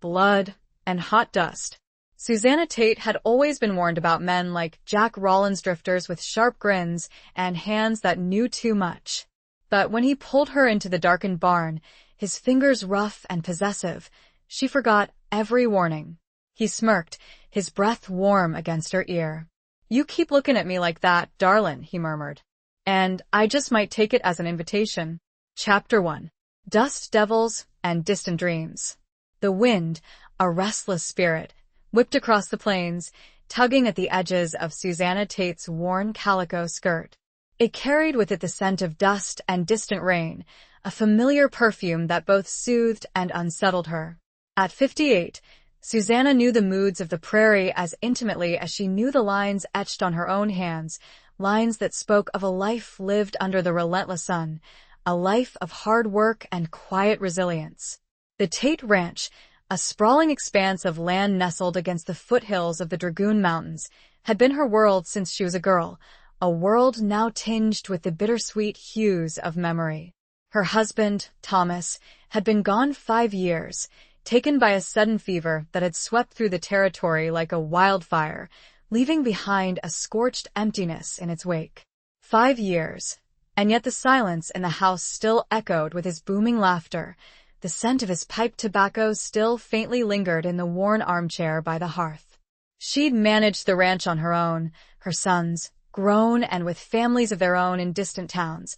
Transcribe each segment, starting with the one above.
blood, and hot dust. Susanna Tate had always been warned about men like Jack Rawlins drifters with sharp grins and hands that knew too much. But when he pulled her into the darkened barn, his fingers rough and possessive, she forgot every warning. He smirked, his breath warm against her ear. "You keep looking at me like that, darlin'," he murmured. "And I just might take it as an invitation." Chapter 1. Dust Devils and Distant Dreams. The wind, a restless spirit, whipped across the plains, tugging at the edges of Susanna Tate's worn calico skirt. It carried with it the scent of dust and distant rain, a familiar perfume that both soothed and unsettled her. At 58, Susanna knew the moods of the prairie as intimately as she knew the lines etched on her own hands, lines that spoke of a life lived under the relentless sun, a life of hard work and quiet resilience. The Tate Ranch, a sprawling expanse of land nestled against the foothills of the Dragoon Mountains, had been her world since she was a girl, a world now tinged with the bittersweet hues of memory. Her husband, Thomas, had been gone 5 years, taken by a sudden fever that had swept through the territory like a wildfire, leaving behind a scorched emptiness in its wake. 5 years, and yet the silence in the house still echoed with his booming laughter. The scent of his pipe tobacco still faintly lingered in the worn armchair by the hearth. She'd managed the ranch on her own, her sons, grown and with families of their own in distant towns,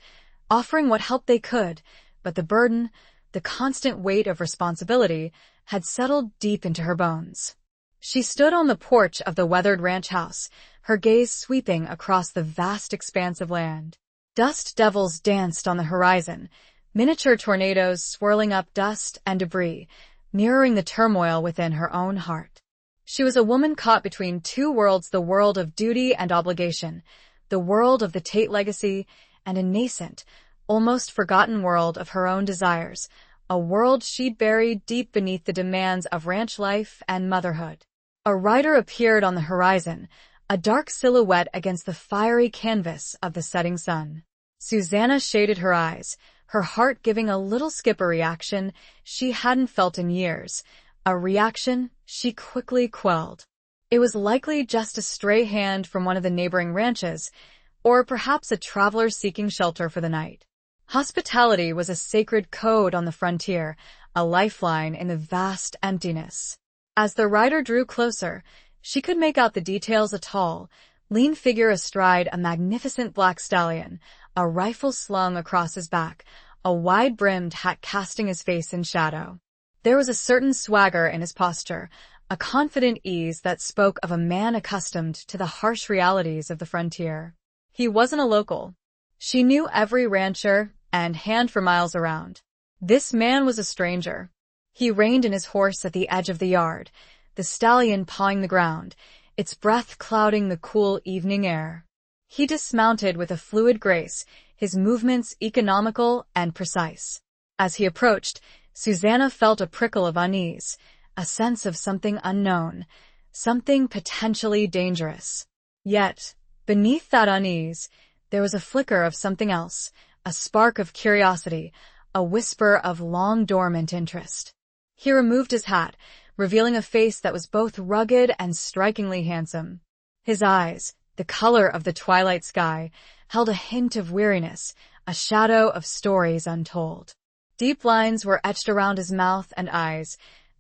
offering what help they could, but the burden, the constant weight of responsibility, had settled deep into her bones. She stood on the porch of the weathered ranch house, her gaze sweeping across the vast expanse of land. Dust devils danced on the horizon, miniature tornadoes swirling up dust and debris, mirroring the turmoil within her own heart. She was a woman caught between two worlds, the world of duty and obligation, the world of the Tate legacy, and a nascent, almost forgotten world of her own desires, a world she'd buried deep beneath the demands of ranch life and motherhood. A rider appeared on the horizon, a dark silhouette against the fiery canvas of the setting sun. Susanna shaded her eyes, her heart giving a little skip, a reaction she hadn't felt in years, a reaction she quickly quelled. It was likely just a stray hand from one of the neighboring ranches, or perhaps a traveler seeking shelter for the night. Hospitality was a sacred code on the frontier, a lifeline in the vast emptiness. As the rider drew closer, she could make out the details: a tall, lean figure astride a magnificent black stallion, a rifle slung across his back, a wide-brimmed hat casting his face in shadow. There was a certain swagger in his posture, a confident ease that spoke of a man accustomed to the harsh realities of the frontier. He wasn't a local. She knew every rancher and hand for miles around. This man was a stranger. He reined in his horse at the edge of the yard, the stallion pawing the ground, its breath clouding the cool evening air. He dismounted with a fluid grace, his movements economical and precise. As he approached, Susanna felt a prickle of unease, a sense of something unknown, something potentially dangerous. Yet, beneath that unease, there was a flicker of something else, a spark of curiosity, a whisper of long-dormant interest. He removed his hat, revealing a face that was both rugged and strikingly handsome. His eyes, the color of the twilight sky, held a hint of weariness, a shadow of stories untold. Deep lines were etched around his mouth and eyes,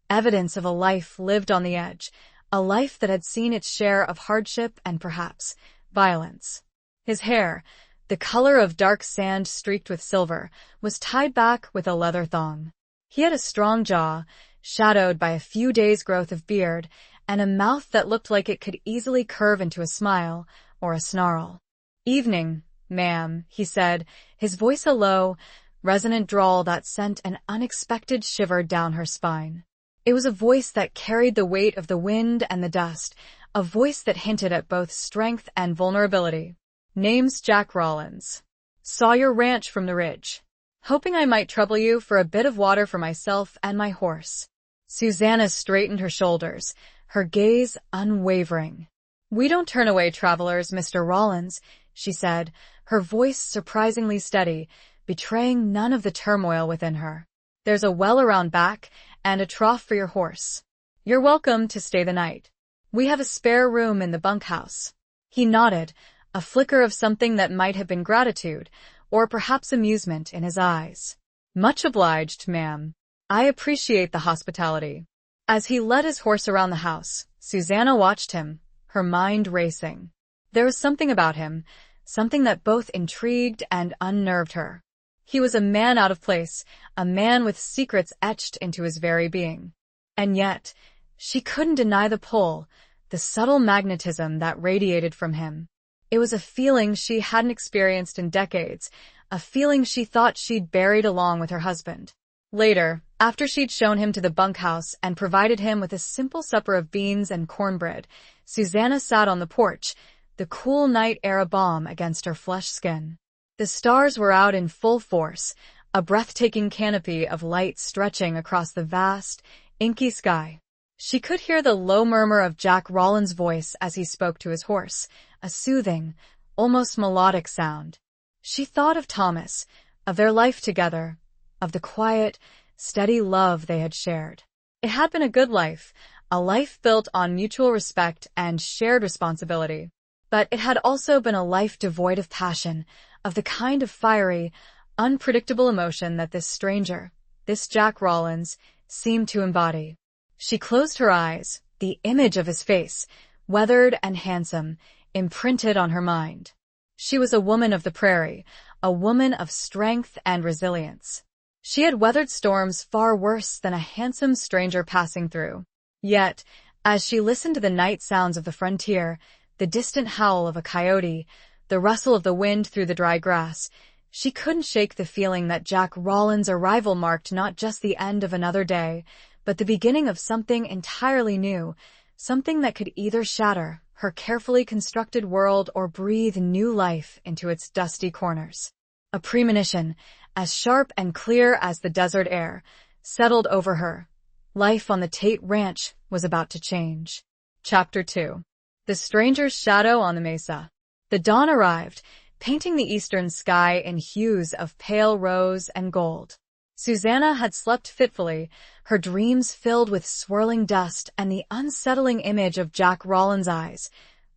evidence of a life lived on the edge, a life that had seen its share of hardship and perhaps violence. His hair, the color of dark sand streaked with silver, was tied back with a leather thong. He had a strong jaw, shadowed by a few days' growth of beard, and a mouth that looked like it could easily curve into a smile or a snarl. "Evening, ma'am," he said, his voice a low, resonant drawl that sent an unexpected shiver down her spine. It was a voice that carried the weight of the wind and the dust, a voice that hinted at both strength and vulnerability. "Name's Jack Rawlins. Saw your ranch from the ridge. Hoping I might trouble you for a bit of water for myself and my horse." Susanna straightened her shoulders, her gaze unwavering. "We don't turn away travelers, Mr. Rawlins," she said, her voice surprisingly steady, betraying none of the turmoil within her. "There's a well around back, and a trough for your horse. You're welcome to stay the night. We have a spare room in the bunkhouse." He nodded, a flicker of something that might have been gratitude, or perhaps amusement in his eyes. "Much obliged, ma'am. I appreciate the hospitality." As he led his horse around the house, Susanna watched him, her mind racing. There was something about him, something that both intrigued and unnerved her. He was a man out of place, a man with secrets etched into his very being. And yet, she couldn't deny the pull, the subtle magnetism that radiated from him. It was a feeling she hadn't experienced in decades, a feeling she thought she'd buried along with her husband. Later, after she'd shown him to the bunkhouse and provided him with a simple supper of beans and cornbread, Susanna sat on the porch, the cool night air a balm against her flesh skin. The stars were out in full force, a breathtaking canopy of light stretching across the vast, inky sky. She could hear the low murmur of Jack Rawlins' voice as he spoke to his horse, a soothing, almost melodic sound. She thought of Thomas, of their life together, of the quiet, steady love they had shared. It had been a good life, a life built on mutual respect and shared responsibility. But it had also been a life devoid of passion, of the kind of fiery, unpredictable emotion that this stranger, this Jack Rawlins, seemed to embody. She closed her eyes, the image of his face, weathered and handsome, imprinted on her mind. She was a woman of the prairie, a woman of strength and resilience. She had weathered storms far worse than a handsome stranger passing through. Yet, as she listened to the night sounds of the frontier, the distant howl of a coyote, the rustle of the wind through the dry grass, she couldn't shake the feeling that Jack Rawlins' arrival marked not just the end of another day, but the beginning of something entirely new, something that could either shatter her carefully constructed world or breathe new life into its dusty corners. A premonition, as sharp and clear as the desert air, settled over her. Life on the Tate Ranch was about to change. Chapter 2. The Stranger's Shadow on the Mesa. The dawn arrived, painting the eastern sky in hues of pale rose and gold. Susanna had slept fitfully, her dreams filled with swirling dust and the unsettling image of Jack Rawlins' eyes,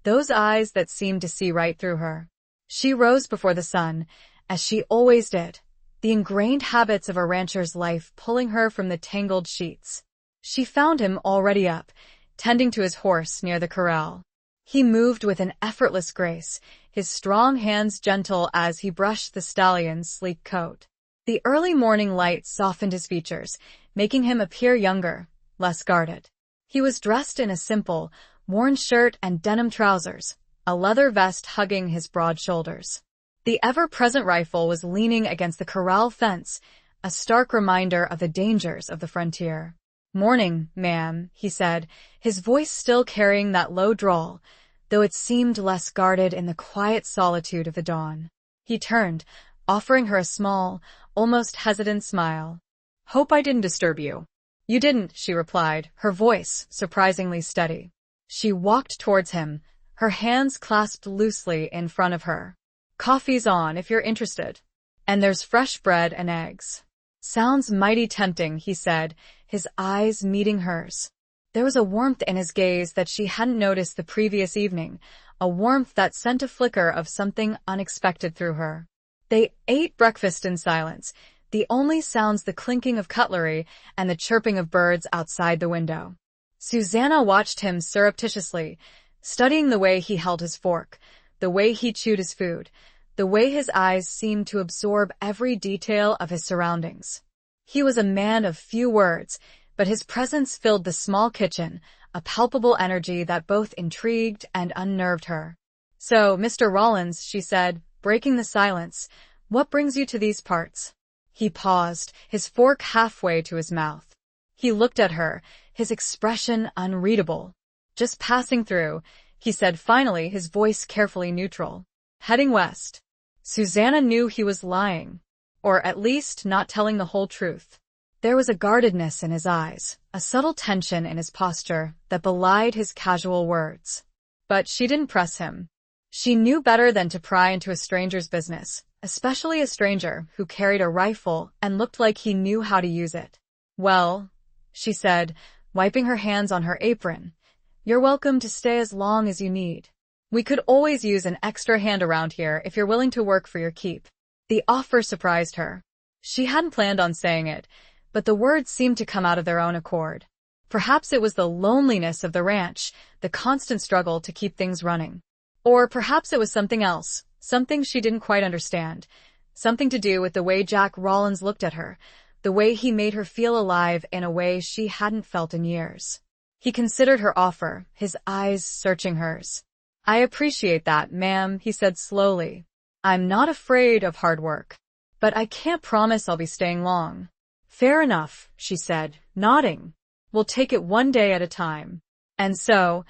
those eyes that seemed to see right through her. She rose before the sun, as she always did, the ingrained habits of a rancher's life pulling her from the tangled sheets. She found him already up, tending to his horse near the corral. He moved with an effortless grace, his strong hands gentle as he brushed the stallion's sleek coat. The early morning light softened his features, making him appear younger, less guarded. He was dressed in a simple, worn shirt and denim trousers, a leather vest hugging his broad shoulders. The ever-present rifle was leaning against the corral fence, a stark reminder of the dangers of the frontier. "Morning, ma'am," he said, his voice still carrying that low drawl, though it seemed less guarded in the quiet solitude of the dawn. He turned, offering her a small, almost hesitant smile. "Hope I didn't disturb you." "You didn't," she replied, her voice surprisingly steady. She walked towards him, her hands clasped loosely in front of her. "Coffee's on if you're interested. And there's fresh bread and eggs." "Sounds mighty tempting," he said, his eyes meeting hers. There was a warmth in his gaze that she hadn't noticed the previous evening, a warmth that sent a flicker of something unexpected through her. They ate breakfast in silence, the only sounds the clinking of cutlery and the chirping of birds outside the window. Susanna watched him surreptitiously, studying the way he held his fork, the way he chewed his food, the way his eyes seemed to absorb every detail of his surroundings. He was a man of few words, but his presence filled the small kitchen, a palpable energy that both intrigued and unnerved her. "So, Mr. Rawlins," she said, breaking the silence, "what brings you to these parts?" He paused, his fork halfway to his mouth. He looked at her, his expression unreadable. "Just passing through," he said finally, his voice carefully neutral. "Heading west." Susanna knew he was lying, or at least not telling the whole truth. There was a guardedness in his eyes, a subtle tension in his posture that belied his casual words. But she didn't press him. She knew better than to pry into a stranger's business, especially a stranger who carried a rifle and looked like he knew how to use it. "Well, she said, wiping her hands on her apron. "You're welcome to stay as long as you need. We could always use an extra hand around here if you're willing to work for your keep." The offer surprised her. She hadn't planned on saying it, but the words seemed to come out of their own accord. Perhaps it was the loneliness of the ranch, the constant struggle to keep things running. Or perhaps it was something else, something she didn't quite understand. Something to do with the way Jack Rollins looked at her, the way he made her feel alive in a way she hadn't felt in years. He considered her offer, his eyes searching hers. "I appreciate that, ma'am," he said slowly. "I'm not afraid of hard work, but I can't promise I'll be staying long." "Fair enough," she said, nodding. "We'll take it one day at a time." And so,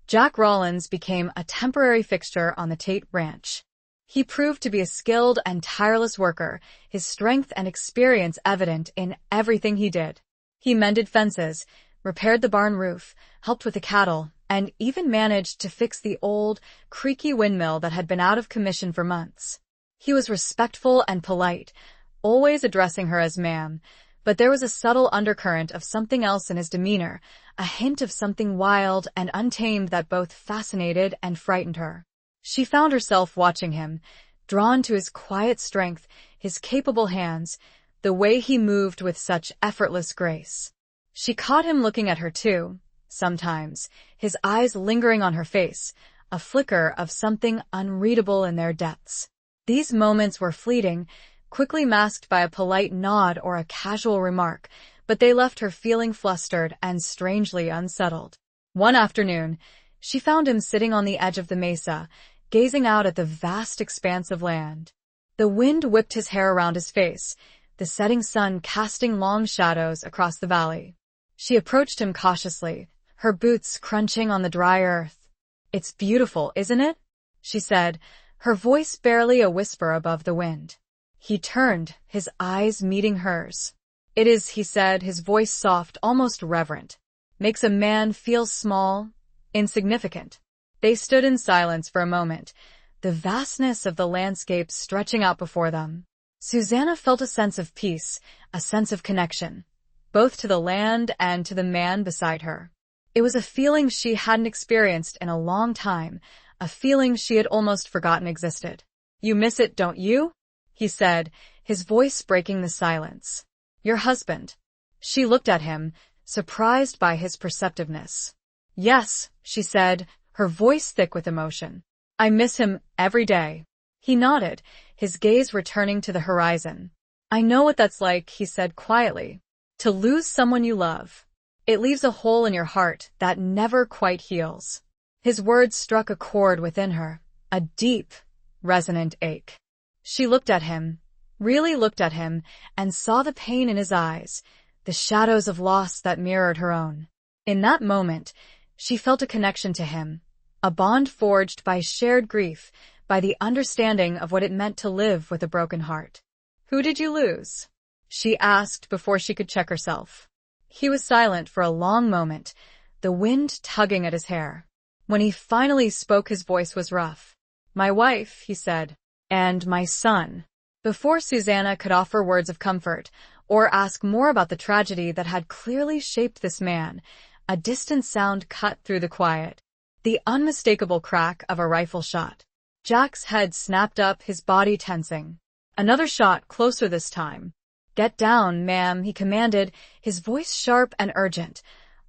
Jack Rollins became a temporary fixture on the Tate Ranch. He proved to be a skilled and tireless worker, his strength and experience evident in everything he did. He mended fences, repaired the barn roof, helped with the cattle, and even managed to fix the old, creaky windmill that had been out of commission for months. He was respectful and polite, always addressing her as ma'am, but there was a subtle undercurrent of something else in his demeanor, a hint of something wild and untamed that both fascinated and frightened her. She found herself watching him, drawn to his quiet strength, his capable hands, the way he moved with such effortless grace. She caught him looking at her too, sometimes, his eyes lingering on her face, a flicker of something unreadable in their depths. These moments were fleeting, quickly masked by a polite nod or a casual remark, but they left her feeling flustered and strangely unsettled. One afternoon, she found him sitting on the edge of the mesa, gazing out at the vast expanse of land. The wind whipped his hair around his face, the setting sun casting long shadows across the valley. She approached him cautiously, her boots crunching on the dry earth. "It's beautiful, isn't it?" she said, her voice barely a whisper above the wind. He turned, his eyes meeting hers. "It is," he said, his voice soft, almost reverent. "Makes a man feel small, insignificant." They stood in silence for a moment, the vastness of the landscape stretching out before them. Susanna felt a sense of peace, a sense of connection, both to the land and to the man beside her. It was a feeling she hadn't experienced in a long time, a feeling she had almost forgotten existed. "You miss it, don't you?" he said, his voice breaking the silence. "Your husband." She looked at him, surprised by his perceptiveness. "Yes," she said, her voice thick with emotion. "I miss him every day." He nodded, his gaze returning to the horizon. "I know what that's like," he said quietly. "To lose someone you love. It leaves a hole in your heart that never quite heals." His words struck a chord within her, a deep, resonant ache. She looked at him, really looked at him, and saw the pain in his eyes, the shadows of loss that mirrored her own. In that moment, she felt a connection to him, a bond forged by shared grief, by the understanding of what it meant to live with a broken heart. "Who did you lose?" she asked before she could check herself. He was silent for a long moment, the wind tugging at his hair. When he finally spoke, his voice was rough. "My wife," he said, "and my son." Before Susanna could offer words of comfort, or ask more about the tragedy that had clearly shaped this man, a distant sound cut through the quiet. The unmistakable crack of a rifle shot. Jack's head snapped up, his body tensing. Another shot, closer this time. "Get down, ma'am," he commanded, his voice sharp and urgent,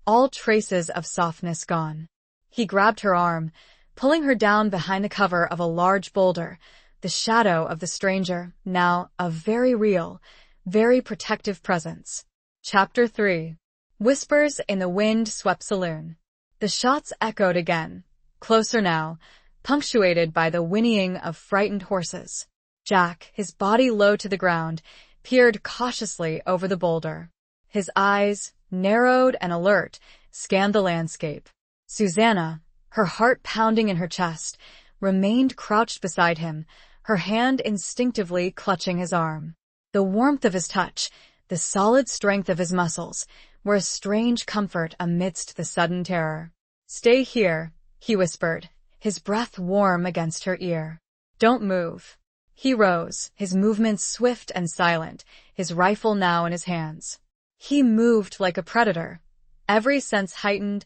all traces of softness gone. He grabbed her arm, pulling her down behind the cover of a large boulder, the shadow of the stranger, now a very real, very protective presence. Chapter 3. Whispers in the wind-swept saloon. The shots echoed again, closer now, punctuated by the whinnying of frightened horses. Jack, his body low to the ground, peered cautiously over the boulder. His eyes, narrowed and alert, scanned the landscape. Susanna, her heart pounding in her chest, remained crouched beside him, her hand instinctively clutching his arm. The warmth of his touch, the solid strength of his muscles, were a strange comfort amidst the sudden terror. "Stay here," he whispered, his breath warm against her ear. "Don't move." He rose, his movements swift and silent, his rifle now in his hands. He moved like a predator, every sense heightened,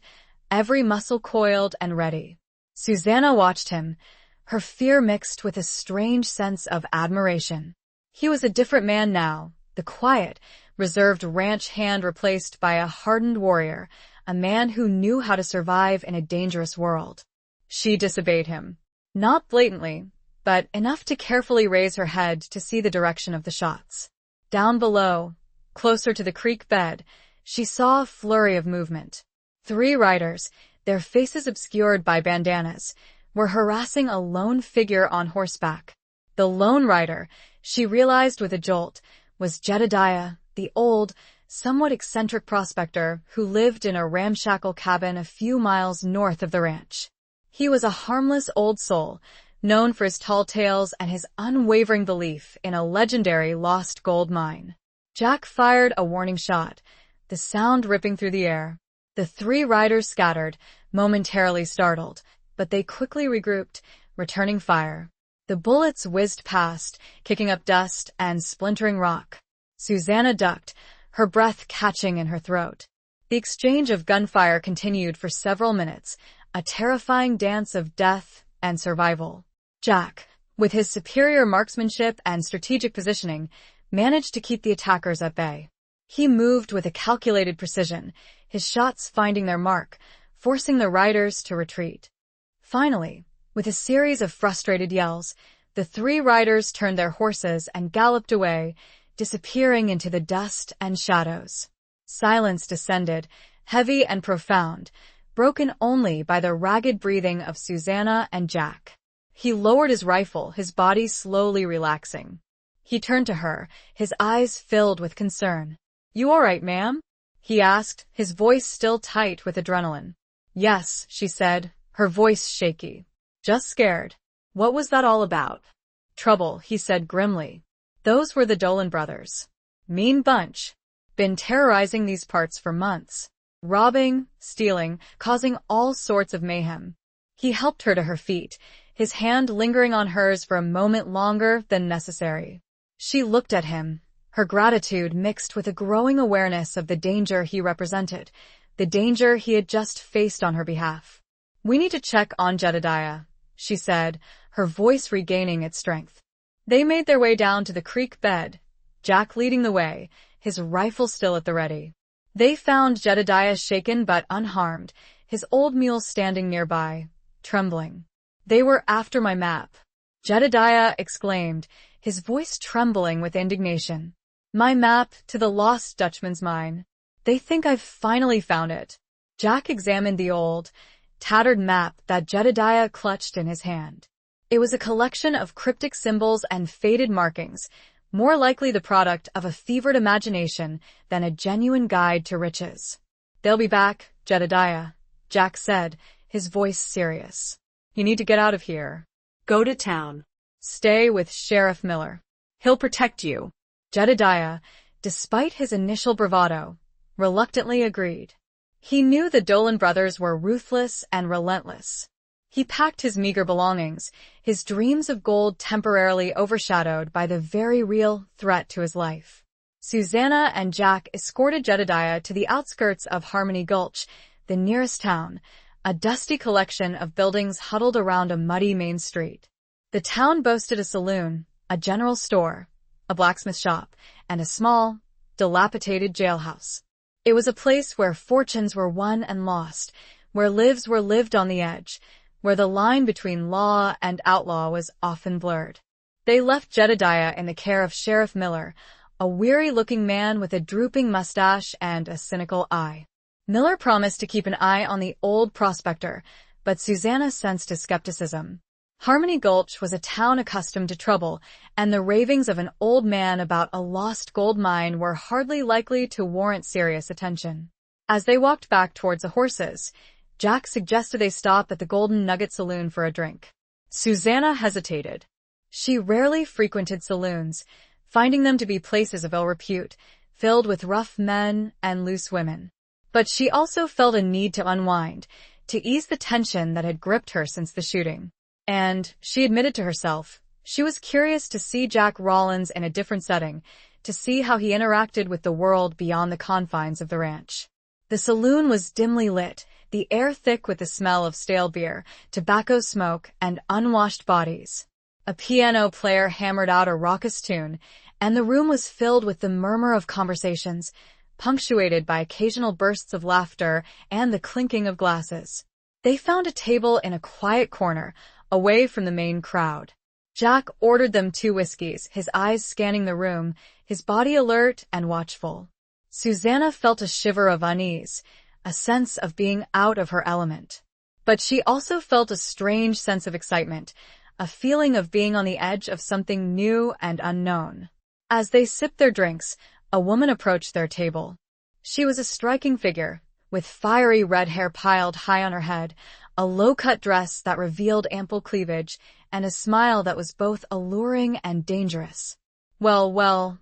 every muscle coiled and ready. Susanna watched him, her fear mixed with a strange sense of admiration. He was a different man now, the quiet, reserved ranch hand replaced by a hardened warrior, a man who knew how to survive in a dangerous world. She disobeyed him. Not blatantly, but enough to carefully raise her head to see the direction of the shots. Down below, closer to the creek bed, she saw a flurry of movement. 3 riders, their faces obscured by bandanas, were harassing a lone figure on horseback. The lone rider, she realized with a jolt, was Jedediah, the old, somewhat eccentric prospector who lived in a ramshackle cabin a few miles north of the ranch. He was a harmless old soul, known for his tall tales and his unwavering belief in a legendary lost gold mine. Jack fired a warning shot, the sound ripping through the air. The 3 riders scattered, momentarily startled, but they quickly regrouped, returning fire. The bullets whizzed past, kicking up dust and splintering rock. Susanna ducked, her breath catching in her throat. The exchange of gunfire continued for several minutes, a terrifying dance of death and survival. Jack, with his superior marksmanship and strategic positioning, managed to keep the attackers at bay. He moved with a calculated precision, his shots finding their mark, forcing the riders to retreat. Finally, with a series of frustrated yells, the 3 riders turned their horses and galloped away, disappearing into the dust and shadows. Silence descended, heavy and profound, broken only by the ragged breathing of Susanna and Jack. He lowered his rifle, his body slowly relaxing. He turned to her, his eyes filled with concern. "You all right, ma'am?" he asked, his voice still tight with adrenaline. "Yes," she said, her voice shaky. "Just scared." "What was that all about?" "Trouble," he said grimly. "Those were the Dolan brothers. Mean bunch. Been terrorizing these parts for months. Robbing, stealing, causing all sorts of mayhem." He helped her to her feet, his hand lingering on hers for a moment longer than necessary. She looked at him, her gratitude mixed with a growing awareness of the danger he represented, the danger he had just faced on her behalf. "We need to check on Jedediah," she said, her voice regaining its strength. They made their way down to the creek bed, Jack leading the way, his rifle still at the ready. They found Jedediah shaken but unharmed, his old mule standing nearby, trembling. "They were after my map," Jedediah exclaimed, his voice trembling with indignation. "My map to the lost Dutchman's mine. They think I've finally found it." Jack examined the old, tattered map that Jedediah clutched in his hand. It was a collection of cryptic symbols and faded markings, more likely the product of a fevered imagination than a genuine guide to riches. "They'll be back, Jedediah," Jack said, his voice serious. "You need to get out of here. Go to town. Stay with Sheriff Miller. He'll protect you." Jedediah, despite his initial bravado, reluctantly agreed. He knew the Dolan brothers were ruthless and relentless. He packed his meager belongings, his dreams of gold temporarily overshadowed by the very real threat to his life. Susanna and Jack escorted Jedediah to the outskirts of Harmony Gulch, the nearest town, a dusty collection of buildings huddled around a muddy main street. The town boasted a saloon, a general store, a blacksmith shop, and a small, dilapidated jailhouse. It was a place where fortunes were won and lost, where lives were lived on the edge, where the line between law and outlaw was often blurred. They left Jedediah in the care of Sheriff Miller, a weary-looking man with a drooping mustache and a cynical eye. Miller promised to keep an eye on the old prospector, but Susanna sensed his skepticism. Harmony Gulch was a town accustomed to trouble, and the ravings of an old man about a lost gold mine were hardly likely to warrant serious attention. As they walked back towards the horses, Jack suggested they stop at the Golden Nugget Saloon for a drink. Susanna hesitated. She rarely frequented saloons, finding them to be places of ill repute, filled with rough men and loose women. But she also felt a need to unwind, to ease the tension that had gripped her since the shooting. And, she admitted to herself, she was curious to see Jack Rollins in a different setting, to see how he interacted with the world beyond the confines of the ranch. The saloon was dimly lit, the air thick with the smell of stale beer, tobacco smoke, and unwashed bodies. A piano player hammered out a raucous tune, and the room was filled with the murmur of conversations, punctuated by occasional bursts of laughter and the clinking of glasses. They found a table in a quiet corner, away from the main crowd. Jack ordered them 2 whiskeys, his eyes scanning the room, his body alert and watchful. Susanna felt a shiver of unease, a sense of being out of her element. But she also felt a strange sense of excitement, a feeling of being on the edge of something new and unknown. As they sipped their drinks, a woman approached their table. She was a striking figure, with fiery red hair piled high on her head, a low-cut dress that revealed ample cleavage, and a smile that was both alluring and dangerous. Well,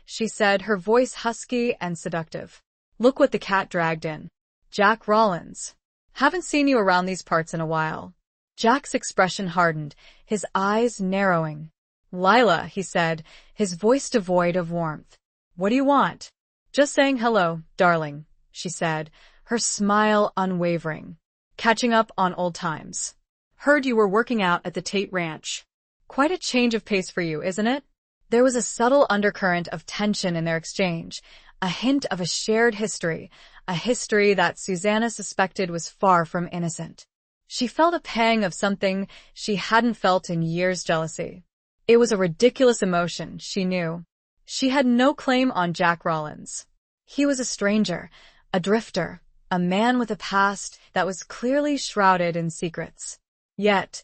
she said, her voice husky and seductive. Look what the cat dragged in. Jack Rollins. Haven't seen you around these parts in a while. Jack's expression hardened, his eyes narrowing. Lila, he said, his voice devoid of warmth. What do you want? Just saying hello, darling, she said, her smile unwavering. Catching up on old times. Heard you were working out at the Tate Ranch. Quite a change of pace for you, isn't it? There was a subtle undercurrent of tension in their exchange, a hint of a shared history, a history that Susanna suspected was far from innocent. She felt a pang of something she hadn't felt in years: jealousy. It was a ridiculous emotion, she knew. She had no claim on Jack Rollins. He was a stranger, a drifter, a man with a past that was clearly shrouded in secrets. Yet,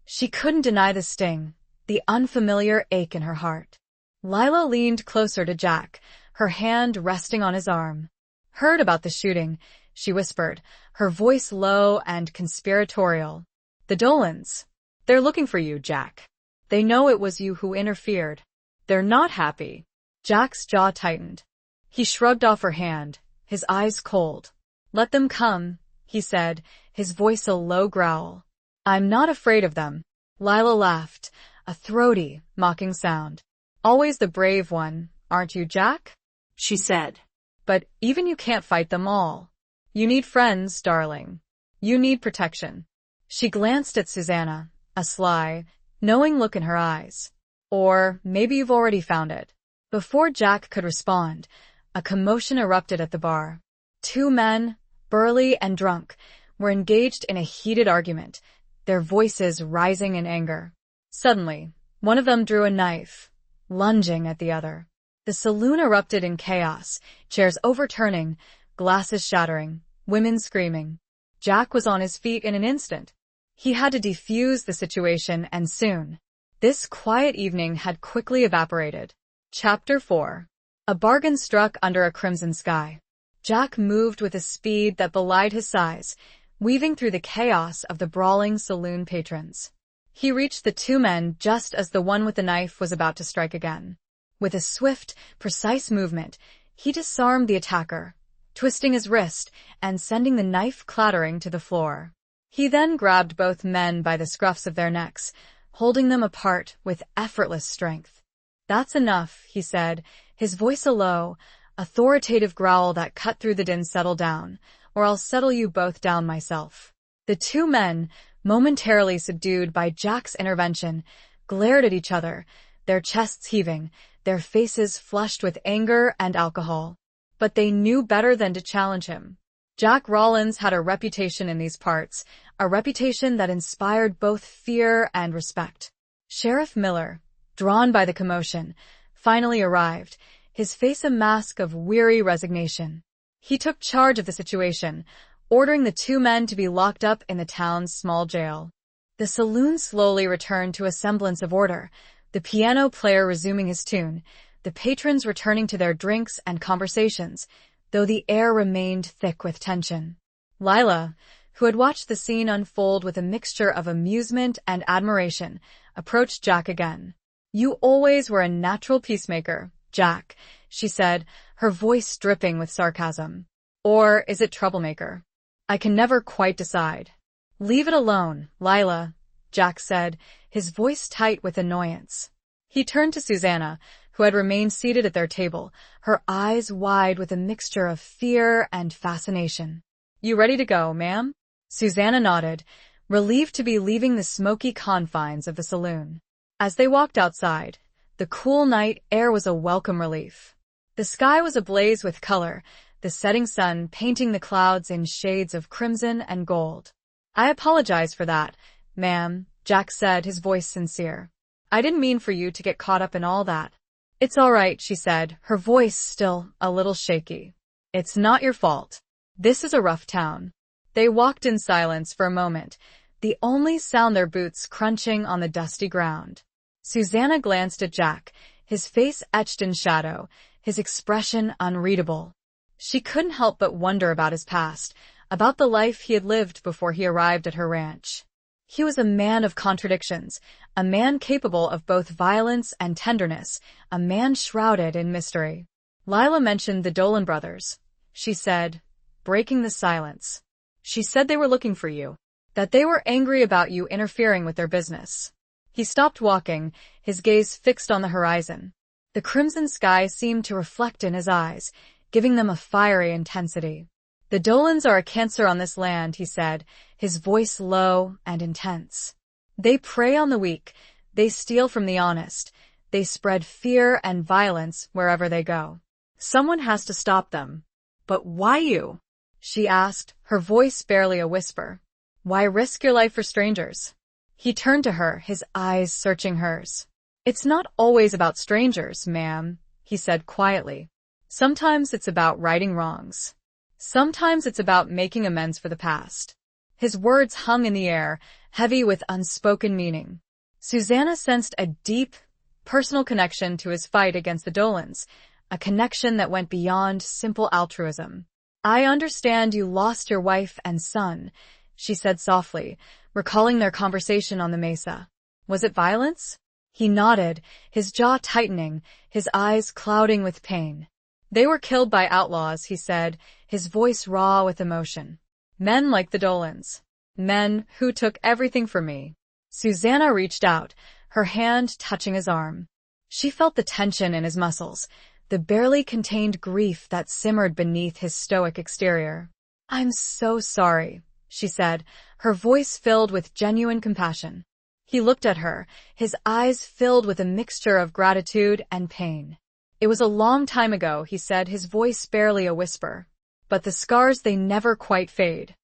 she couldn't deny the sting, the unfamiliar ache in her heart. Lila leaned closer to Jack, her hand resting on his arm. Heard about the shooting, she whispered, her voice low and conspiratorial. The Dolans. They're looking for you, Jack. They know it was you who interfered. They're not happy. Jack's jaw tightened. He shrugged off her hand, his eyes cold. Let them come, he said, his voice a low growl. I'm not afraid of them. Lila laughed, a throaty, mocking sound. Always the brave one, aren't you, Jack? She said. But even you can't fight them all. You need friends, darling. You need protection. She glanced at Susanna, a sly, knowing look in her eyes. Or maybe you've already found it. Before Jack could respond, a commotion erupted at the bar. 2 men, burly and drunk, were engaged in a heated argument, their voices rising in anger. Suddenly, one of them drew a knife, lunging at the other. The saloon erupted in chaos, chairs overturning, glasses shattering, women screaming. Jack was on his feet in an instant. He had to defuse the situation, and soon. This quiet evening had quickly evaporated. Chapter 4. A bargain struck under a crimson sky. Jack moved with a speed that belied his size, weaving through the chaos of the brawling saloon patrons. He reached the 2 men just as the one with the knife was about to strike again. With a swift, precise movement, he disarmed the attacker, twisting his wrist and sending the knife clattering to the floor. He then grabbed both men by the scruffs of their necks, holding them apart with effortless strength. That's enough, he said, his voice a low, authoritative growl that cut through the din. Settle down, or I'll settle you both down myself. The 2 men, momentarily subdued by Jack's intervention, glared at each other, their chests heaving, their faces flushed with anger and alcohol. But they knew better than to challenge him. Jack Rollins had a reputation in these parts, a reputation that inspired both fear and respect. Sheriff Miller, drawn by the commotion, finally arrived, his face a mask of weary resignation. He took charge of the situation, ordering the 2 men to be locked up in the town's small jail. The saloon slowly returned to a semblance of order, the piano player resuming his tune, the patrons returning to their drinks and conversations, though the air remained thick with tension. Lila, who had watched the scene unfold with a mixture of amusement and admiration, approached Jack again. You always were a natural peacemaker, Jack, she said, her voice dripping with sarcasm. Or is it troublemaker? I can never quite decide. Leave it alone, Lila, Jack said, his voice tight with annoyance. He turned to Susanna, who had remained seated at their table, her eyes wide with a mixture of fear and fascination. "You ready to go, ma'am?" Susanna nodded, relieved to be leaving the smoky confines of the saloon. As they walked outside, the cool night air was a welcome relief. The sky was ablaze with color, the setting sun painting the clouds in shades of crimson and gold. "I apologize for that, ma'am," Jack said, his voice sincere. "I didn't mean for you to get caught up in all that." "It's all right," she said, her voice still a little shaky. "It's not your fault. This is a rough town." They walked in silence for a moment, the only sound their boots crunching on the dusty ground. Susanna glanced at Jack, his face etched in shadow, his expression unreadable. She couldn't help but wonder about his past, about the life he had lived before he arrived at her ranch. He was a man of contradictions, a man capable of both violence and tenderness, a man shrouded in mystery. "Lila mentioned the Dolan brothers," she said, breaking the silence. "She said they were looking for you, that they were angry about you interfering with their business." He stopped walking, his gaze fixed on the horizon. The crimson sky seemed to reflect in his eyes, giving them a fiery intensity. "The Dolans are a cancer on this land," he said, his voice low and intense. "They prey on the weak, they steal from the honest, they spread fear and violence wherever they go. Someone has to stop them." "But why you?" she asked, her voice barely a whisper. "Why risk your life for strangers?" He turned to her, his eyes searching hers. "It's not always about strangers, ma'am," he said quietly. "Sometimes it's about righting wrongs. Sometimes it's about making amends for the past." His words hung in the air, heavy with unspoken meaning. Susanna sensed a deep, personal connection to his fight against the Dolans, a connection that went beyond simple altruism. "I understand you lost your wife and son," she said softly, recalling their conversation on the mesa. "Was it violence?" He nodded, his jaw tightening, his eyes clouding with pain. "They were killed by outlaws," he said, his voice raw with emotion. "Men like the Dolans. Men who took everything from me." Susanna reached out, her hand touching his arm. She felt the tension in his muscles, the barely contained grief that simmered beneath his stoic exterior. "I'm so sorry," she said, her voice filled with genuine compassion. He looked at her, his eyes filled with a mixture of gratitude and pain. "It was a long time ago," he said, his voice barely a whisper. "But the scars, they never quite fade."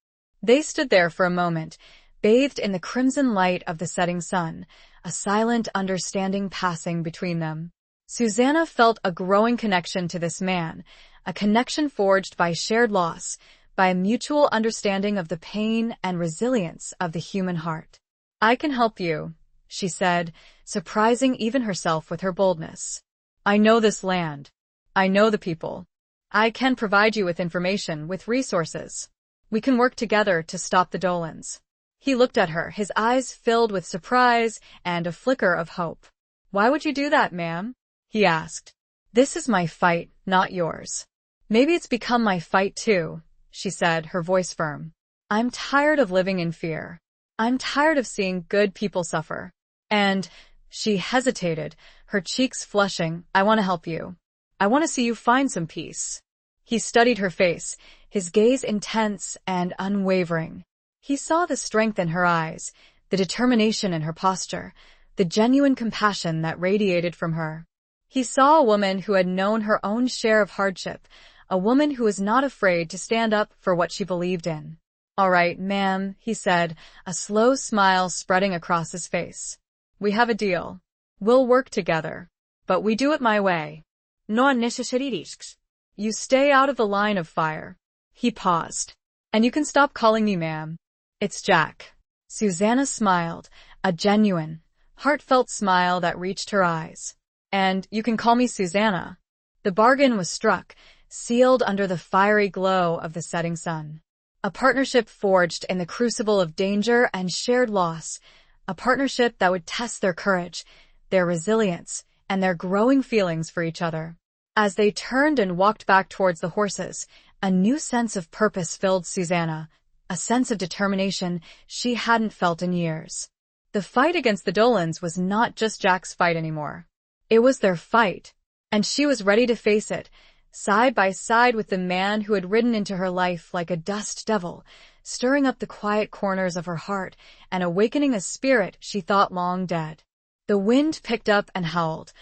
They stood there for a moment, bathed in the crimson light of the setting sun, a silent understanding passing between them. Susanna felt a growing connection to this man, a connection forged by shared loss, by a mutual understanding of the pain and resilience of the human heart. "I can help you," she said, surprising even herself with her boldness. "I know this land. I know the people. I can provide you with information, with resources. We can work together to stop the Dolans." He looked at her, his eyes filled with surprise and a flicker of hope. "Why would you do that, ma'am?" he asked. "This is my fight, not yours." "Maybe it's become my fight too," she said, her voice firm. "I'm tired of living in fear. I'm tired of seeing good people suffer. And," she hesitated, her cheeks flushing, "I want to help you. I want to see you find some peace." He studied her face, his gaze intense and unwavering. He saw the strength in her eyes, the determination in her posture, the genuine compassion that radiated from her. He saw a woman who had known her own share of hardship, a woman who was not afraid to stand up for what she believed in. "All right, ma'am," he said, a slow smile spreading across his face. "We have a deal. We'll work together. But we do it my way. No unnecessary risks. You stay out of the line of fire." He paused. "And you can stop calling me ma'am. It's Jack." Susanna smiled, a genuine, heartfelt smile that reached her eyes. "And you can call me Susanna." The bargain was struck, sealed under the fiery glow of the setting sun. A partnership forged in the crucible of danger and shared loss, a partnership that would test their courage, their resilience, and their growing feelings for each other. As they turned and walked back towards the horses, a new sense of purpose filled Susanna, a sense of determination she hadn't felt in years. The fight against the Dolans was not just Jack's fight anymore. It was their fight, And she was ready to face it, side by side with the man who had ridden into her life like a dust devil, stirring up the quiet corners of her heart and awakening a spirit she thought long dead. The wind picked up and howled,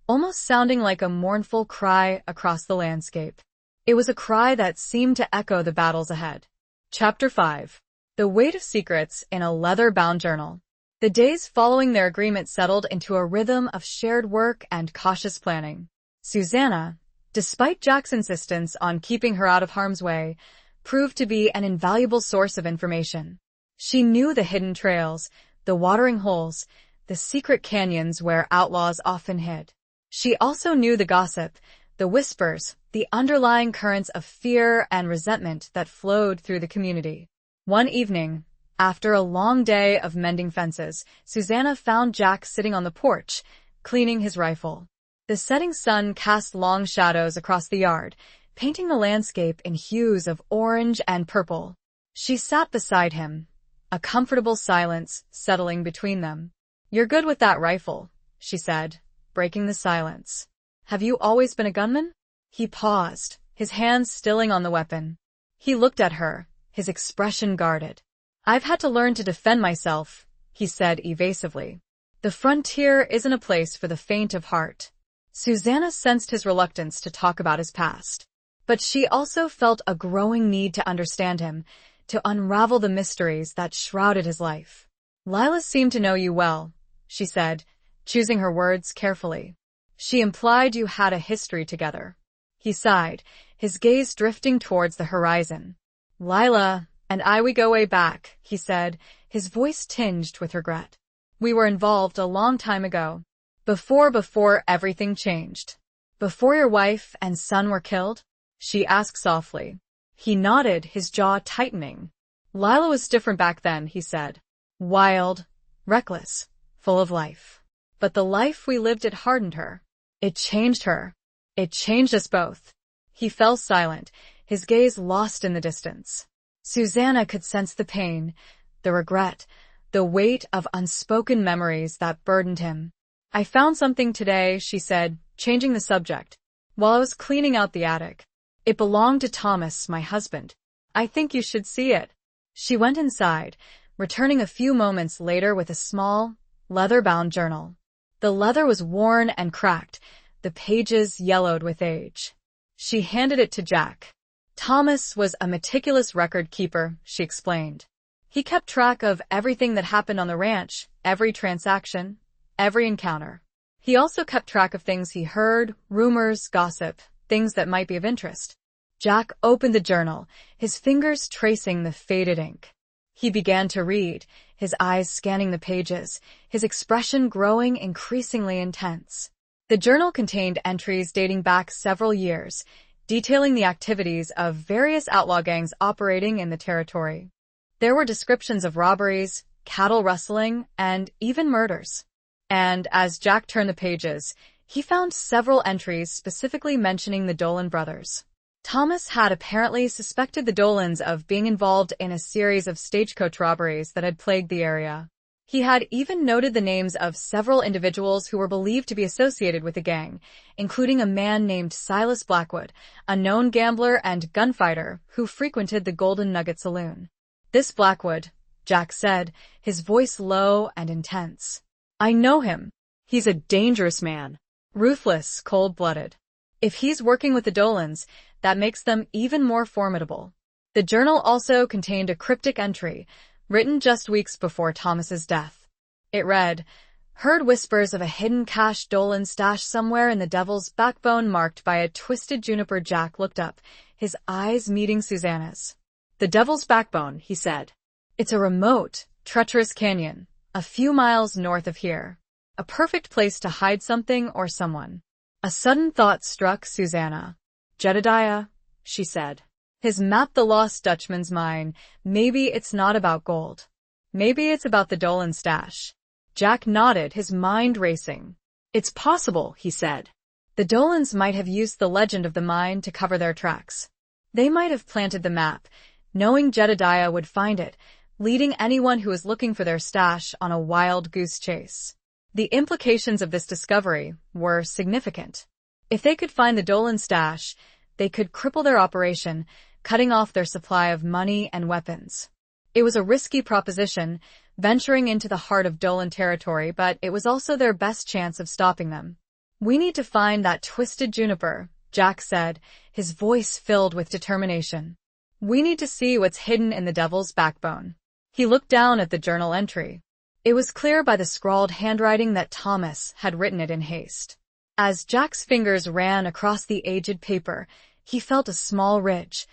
almost sounding like a mournful cry across the landscape. It was a cry that seemed to echo the battles ahead. Chapter 5. The Weight of Secrets in a Leather-Bound Journal. The days following their agreement settled into a rhythm of shared work and cautious planning. Susanna, despite Jack's insistence on keeping her out of harm's way, proved to be an invaluable source of information. She knew the hidden trails, the watering holes, the secret canyons where outlaws often hid. She also knew the gossip, the whispers, the underlying currents of fear and resentment that flowed through the community. One evening, after a long day of mending fences, Susanna found Jack sitting on the porch, cleaning his rifle. The setting sun cast long shadows across the yard, painting the landscape in hues of orange and purple. She sat beside him, a comfortable silence settling between them. "You're good with that rifle," she said, breaking the silence. "Have you always been a gunman?" He paused, his hands stilling on the weapon. He looked at her, his expression guarded. "I've had to learn to defend myself," he said evasively. "The frontier isn't a place for the faint of heart." Susanna sensed his reluctance to talk about his past. But she also felt a growing need to understand him, to unravel the mysteries that shrouded his life. "Lila seemed to know you well," she said, choosing her words carefully. "She implied you had a history together." He sighed, his gaze drifting towards the horizon. "Lila and we go way back," he said, his voice tinged with regret. "We were involved a long time ago. Before everything changed. Before your wife and son were killed?" she asked softly. He nodded, his jaw tightening. "Lila was different back then," he said. "Wild, reckless, full of life. But the life we lived, it hardened her. It changed her. It changed us both." He fell silent, his gaze lost in the distance. Susanna could sense the pain, the regret, the weight of unspoken memories that burdened him. "I found something today," she said, changing the subject, "while I was cleaning out the attic. It belonged to Thomas, my husband. I think you should see it." She went inside, returning a few moments later with a small, leather-bound journal. The leather was worn and cracked, the pages yellowed with age. She handed it to Jack. "Thomas was a meticulous record keeper," she explained. "He kept track of everything that happened on the ranch, every transaction, every encounter. He also kept track of things he heard, rumors, gossip, things that might be of interest." Jack opened the journal, his fingers tracing the faded ink. He began to read, his eyes scanning the pages, his expression growing increasingly intense. The journal contained entries dating back several years, detailing the activities of various outlaw gangs operating in the territory. There were descriptions of robberies, cattle rustling, and even murders. And as Jack turned the pages, he found several entries specifically mentioning the Dolan brothers. Thomas had apparently suspected the Dolans of being involved in a series of stagecoach robberies that had plagued the area. He had even noted the names of several individuals who were believed to be associated with the gang, including a man named Silas Blackwood, a known gambler and gunfighter who frequented the Golden Nugget Saloon. "This Blackwood," Jack said, his voice low and intense. "I know him. He's a dangerous man. Ruthless, cold-blooded. If he's working with the Dolans, that makes them even more formidable." The journal also contained a cryptic entry, written just weeks before Thomas's death. It read, "Heard whispers of a hidden cache Dolan stash somewhere in the Devil's Backbone marked by a twisted juniper." Jack looked up, his eyes meeting Susanna's. "The Devil's Backbone," he said. "It's a remote, treacherous canyon, a few miles north of here. A perfect place to hide something or someone." A sudden thought struck Susanna. "Jedediah," she said. "His map, the Lost Dutchman's mine. Maybe it's not about gold. Maybe it's about the Dolan stash." Jack nodded, his mind racing. "It's possible," he said. "The Dolans might have used the legend of the mine to cover their tracks. They might have planted the map, knowing Jedediah would find it, leading anyone who was looking for their stash on a wild goose chase." The implications of this discovery were significant. If they could find the Dolan stash, they could cripple their operation, cutting off their supply of money and weapons. It was a risky proposition, venturing into the heart of Dolan territory, but it was also their best chance of stopping them. "We need to find that twisted juniper," Jack said, his voice filled with determination. "We need to see what's hidden in the devil's backbone." He looked down at the journal entry. It was clear by the scrawled handwriting that Thomas had written it in haste. As Jack's fingers ran across the aged paper, he felt a small ridge,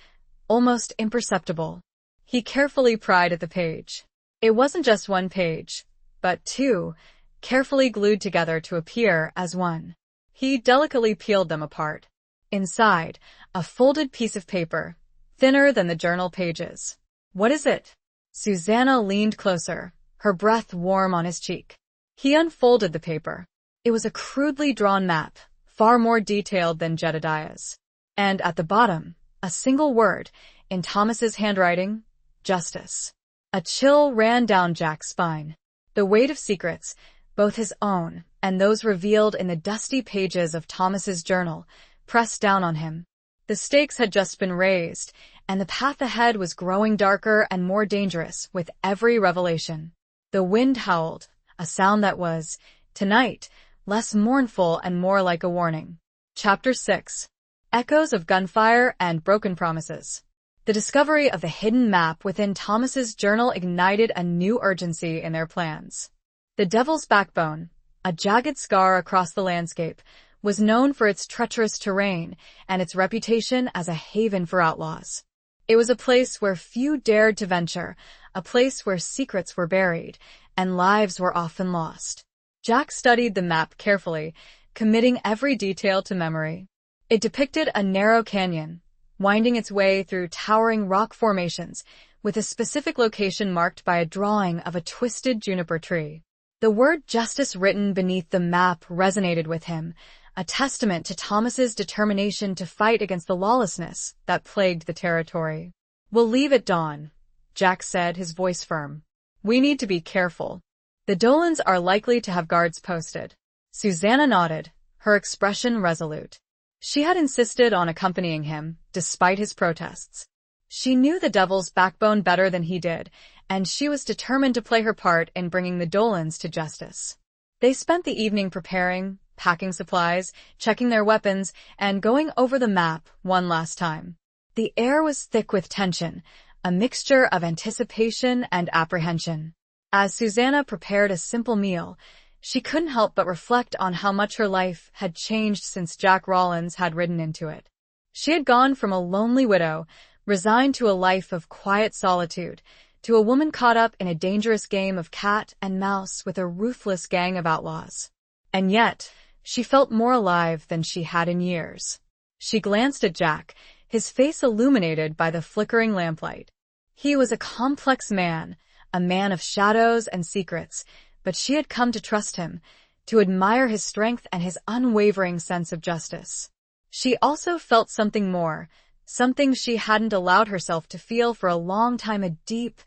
almost imperceptible. He carefully pried at the page. It wasn't just one page, but two, carefully glued together to appear as one. He delicately peeled them apart. Inside, a folded piece of paper, thinner than the journal pages. "What is it?" Susanna leaned closer, her breath warm on his cheek. He unfolded the paper. It was a crudely drawn map, far more detailed than Jedediah's. And at the bottom, a single word, in Thomas's handwriting, "Justice." A chill ran down Jack's spine. The weight of secrets, both his own and those revealed in the dusty pages of Thomas's journal, pressed down on him. The stakes had just been raised, and the path ahead was growing darker and more dangerous with every revelation. The wind howled, a sound that was, tonight, less mournful and more like a warning. Chapter 6. Echoes of Gunfire and Broken Promises. The discovery of the hidden map within Thomas's journal ignited a new urgency in their plans. The Devil's Backbone, a jagged scar across the landscape, was known for its treacherous terrain and its reputation as a haven for outlaws. It was a place where few dared to venture, a place where secrets were buried, and lives were often lost. Jack studied the map carefully, committing every detail to memory. It depicted a narrow canyon, winding its way through towering rock formations, with a specific location marked by a drawing of a twisted juniper tree. The word justice written beneath the map resonated with him, a testament to Thomas's determination to fight against the lawlessness that plagued the territory. "We'll leave at dawn," Jack said, his voice firm. "We need to be careful. The Dolans are likely to have guards posted." Susanna nodded, her expression resolute. She had insisted on accompanying him, despite his protests. She knew the Devil's Backbone better than he did, and she was determined to play her part in bringing the Dolans to justice. They spent the evening preparing, packing supplies, checking their weapons, and going over the map one last time. The air was thick with tension, a mixture of anticipation and apprehension. As Susanna prepared a simple meal, she couldn't help but reflect on how much her life had changed since Jack Rollins had ridden into it. She had gone from a lonely widow, resigned to a life of quiet solitude, to a woman caught up in a dangerous game of cat and mouse with a ruthless gang of outlaws. And yet, she felt more alive than she had in years. She glanced at Jack, his face illuminated by the flickering lamplight. He was a complex man, a man of shadows and secrets, but she had come to trust him, to admire his strength and his unwavering sense of justice. She also felt something more, something she hadn't allowed herself to feel for a long time, a deep,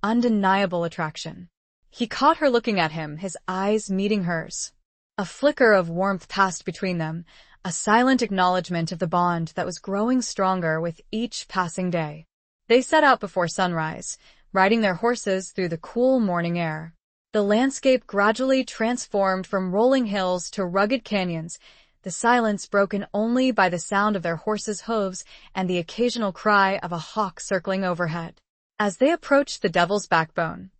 undeniable attraction. He caught her looking at him, his eyes meeting hers. A flicker of warmth passed between them, a silent acknowledgement of the bond that was growing stronger with each passing day. They set out before sunrise, riding their horses through the cool morning air. The landscape gradually transformed from rolling hills to rugged canyons, the silence broken only by the sound of their horses' hooves and the occasional cry of a hawk circling overhead. As they approached the Devil's Backbone,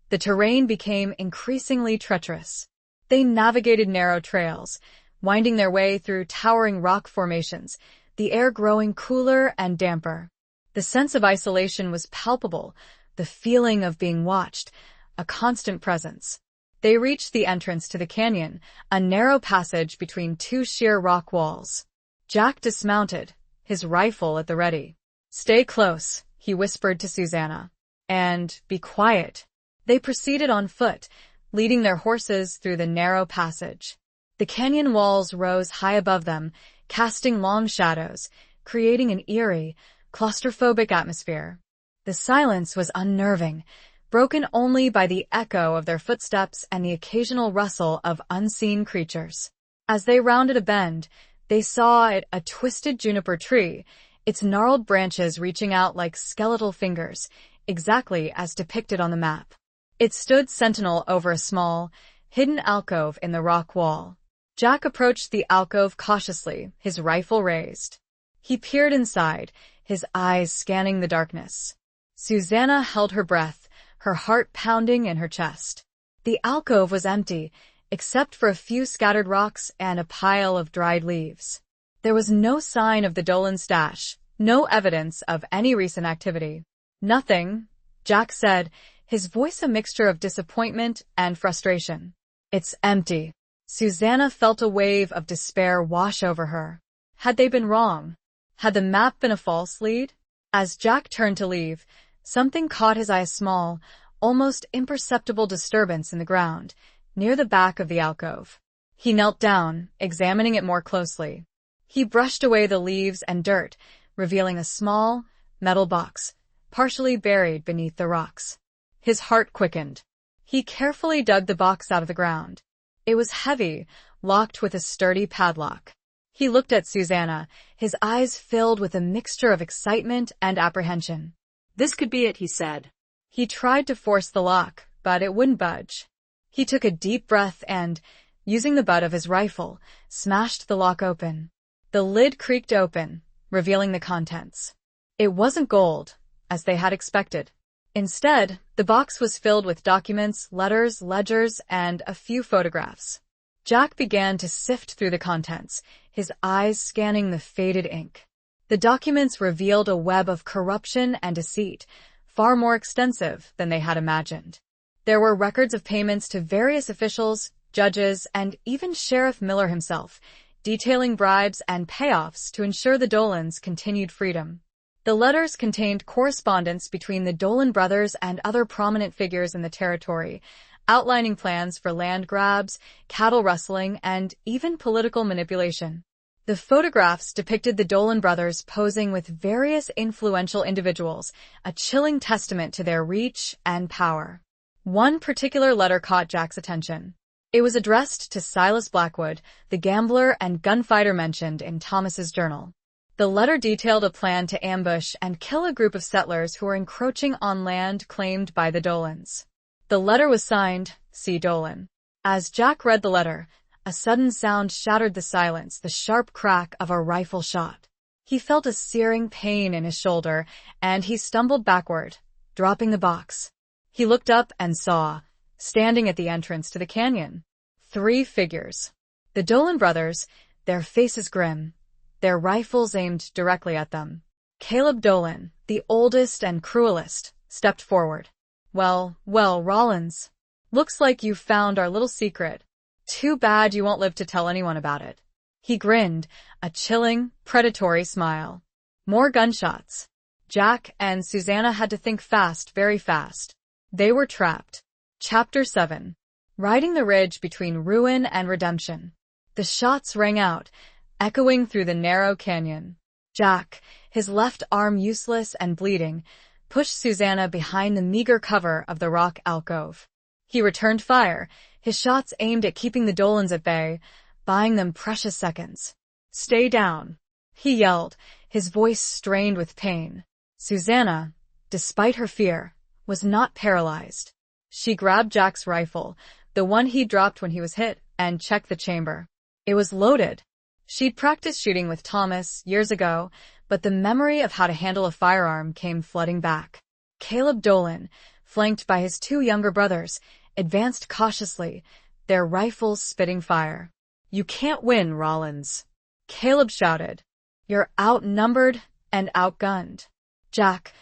the terrain became increasingly treacherous. They navigated narrow trails, winding their way through towering rock formations, the air growing cooler and damper. The sense of isolation was palpable, the feeling of being watched, a constant presence. They reached the entrance to the canyon, a narrow passage between two sheer rock walls. Jack dismounted, his rifle at the ready. "Stay close," he whispered to Susanna. "And be quiet." They proceeded on foot, leading their horses through the narrow passage. The canyon walls rose high above them, casting long shadows, creating an eerie, claustrophobic atmosphere. The silence was unnerving, broken only by the echo of their footsteps and the occasional rustle of unseen creatures. As they rounded a bend, They saw it, a twisted juniper tree, its gnarled branches reaching out like skeletal fingers, exactly as depicted on the map. It stood sentinel over a small, hidden alcove in the rock wall. Jack approached the alcove cautiously, his rifle raised. He peered inside, his eyes scanning the darkness. Susanna held her breath, her heart pounding in her chest. The alcove was empty, except for a few scattered rocks and a pile of dried leaves. There was no sign of the Dolan stash, no evidence of any recent activity. Nothing, Jack said, his voice a mixture of disappointment and frustration. It's empty. Susanna felt a wave of despair wash over her. Had they been wrong? Had the map been a false lead? As Jack turned to leave, something caught his eye, a small, almost imperceptible disturbance in the ground, near the back of the alcove. He knelt down, examining it more closely. He brushed away the leaves and dirt, revealing a small, metal box, partially buried beneath the rocks. His heart quickened. He carefully dug the box out of the ground. It was heavy, locked with a sturdy padlock. He looked at Susanna, his eyes filled with a mixture of excitement and apprehension. This could be it, he said. He tried to force the lock, but it wouldn't budge. He took a deep breath and, using the butt of his rifle, smashed the lock open. The lid creaked open, revealing the contents. It wasn't gold, as they had expected. Instead, the box was filled with documents, letters, ledgers, and a few photographs. Jack began to sift through the contents, his eyes scanning the faded ink. The documents revealed a web of corruption and deceit, far more extensive than they had imagined. There were records of payments to various officials, judges, and even Sheriff Miller himself, detailing bribes and payoffs to ensure the Dolans' continued freedom. The letters contained correspondence between the Dolan brothers and other prominent figures in the territory, outlining plans for land grabs, cattle rustling, and even political manipulation. The photographs depicted the Dolan brothers posing with various influential individuals, a chilling testament to their reach and power. One particular letter caught Jack's attention. It was addressed to Silas Blackwood, the gambler and gunfighter mentioned in Thomas's journal. The letter detailed a plan to ambush and kill a group of settlers who were encroaching on land claimed by the Dolans. The letter was signed, C. Dolan. As Jack read the letter, a sudden sound shattered the silence, the sharp crack of a rifle shot. He felt a searing pain in his shoulder, and he stumbled backward, dropping the box. He looked up and saw, standing at the entrance to the canyon, 3 figures. The Dolan brothers, their faces grim, their rifles aimed directly at them. Caleb Dolan, the oldest and cruelest, stepped forward. Well, Rollins. Looks like you found our little secret. Too bad you won't live to tell anyone about it. He grinned, a chilling, predatory smile. More gunshots. Jack and Susanna had to think fast, very fast. They were trapped. Chapter 7. Riding the ridge between ruin and redemption. The shots rang out, echoing through the narrow canyon. Jack, his left arm useless and bleeding, pushed Susanna behind the meager cover of the rock alcove. He returned fire, his shots aimed at keeping the Dolans at bay, buying them precious seconds. Stay down, he yelled, his voice strained with pain. Susanna, despite her fear, was not paralyzed. She grabbed Jack's rifle, the one he dropped when he was hit, and checked the chamber. It was loaded. She'd practiced shooting with Thomas years ago, but the memory of how to handle a firearm came flooding back. Caleb Dolan, flanked by his 2 younger brothers, advanced cautiously, their rifles spitting fire. You can't win, Rollins. Caleb shouted. You're outnumbered and outgunned. Jack,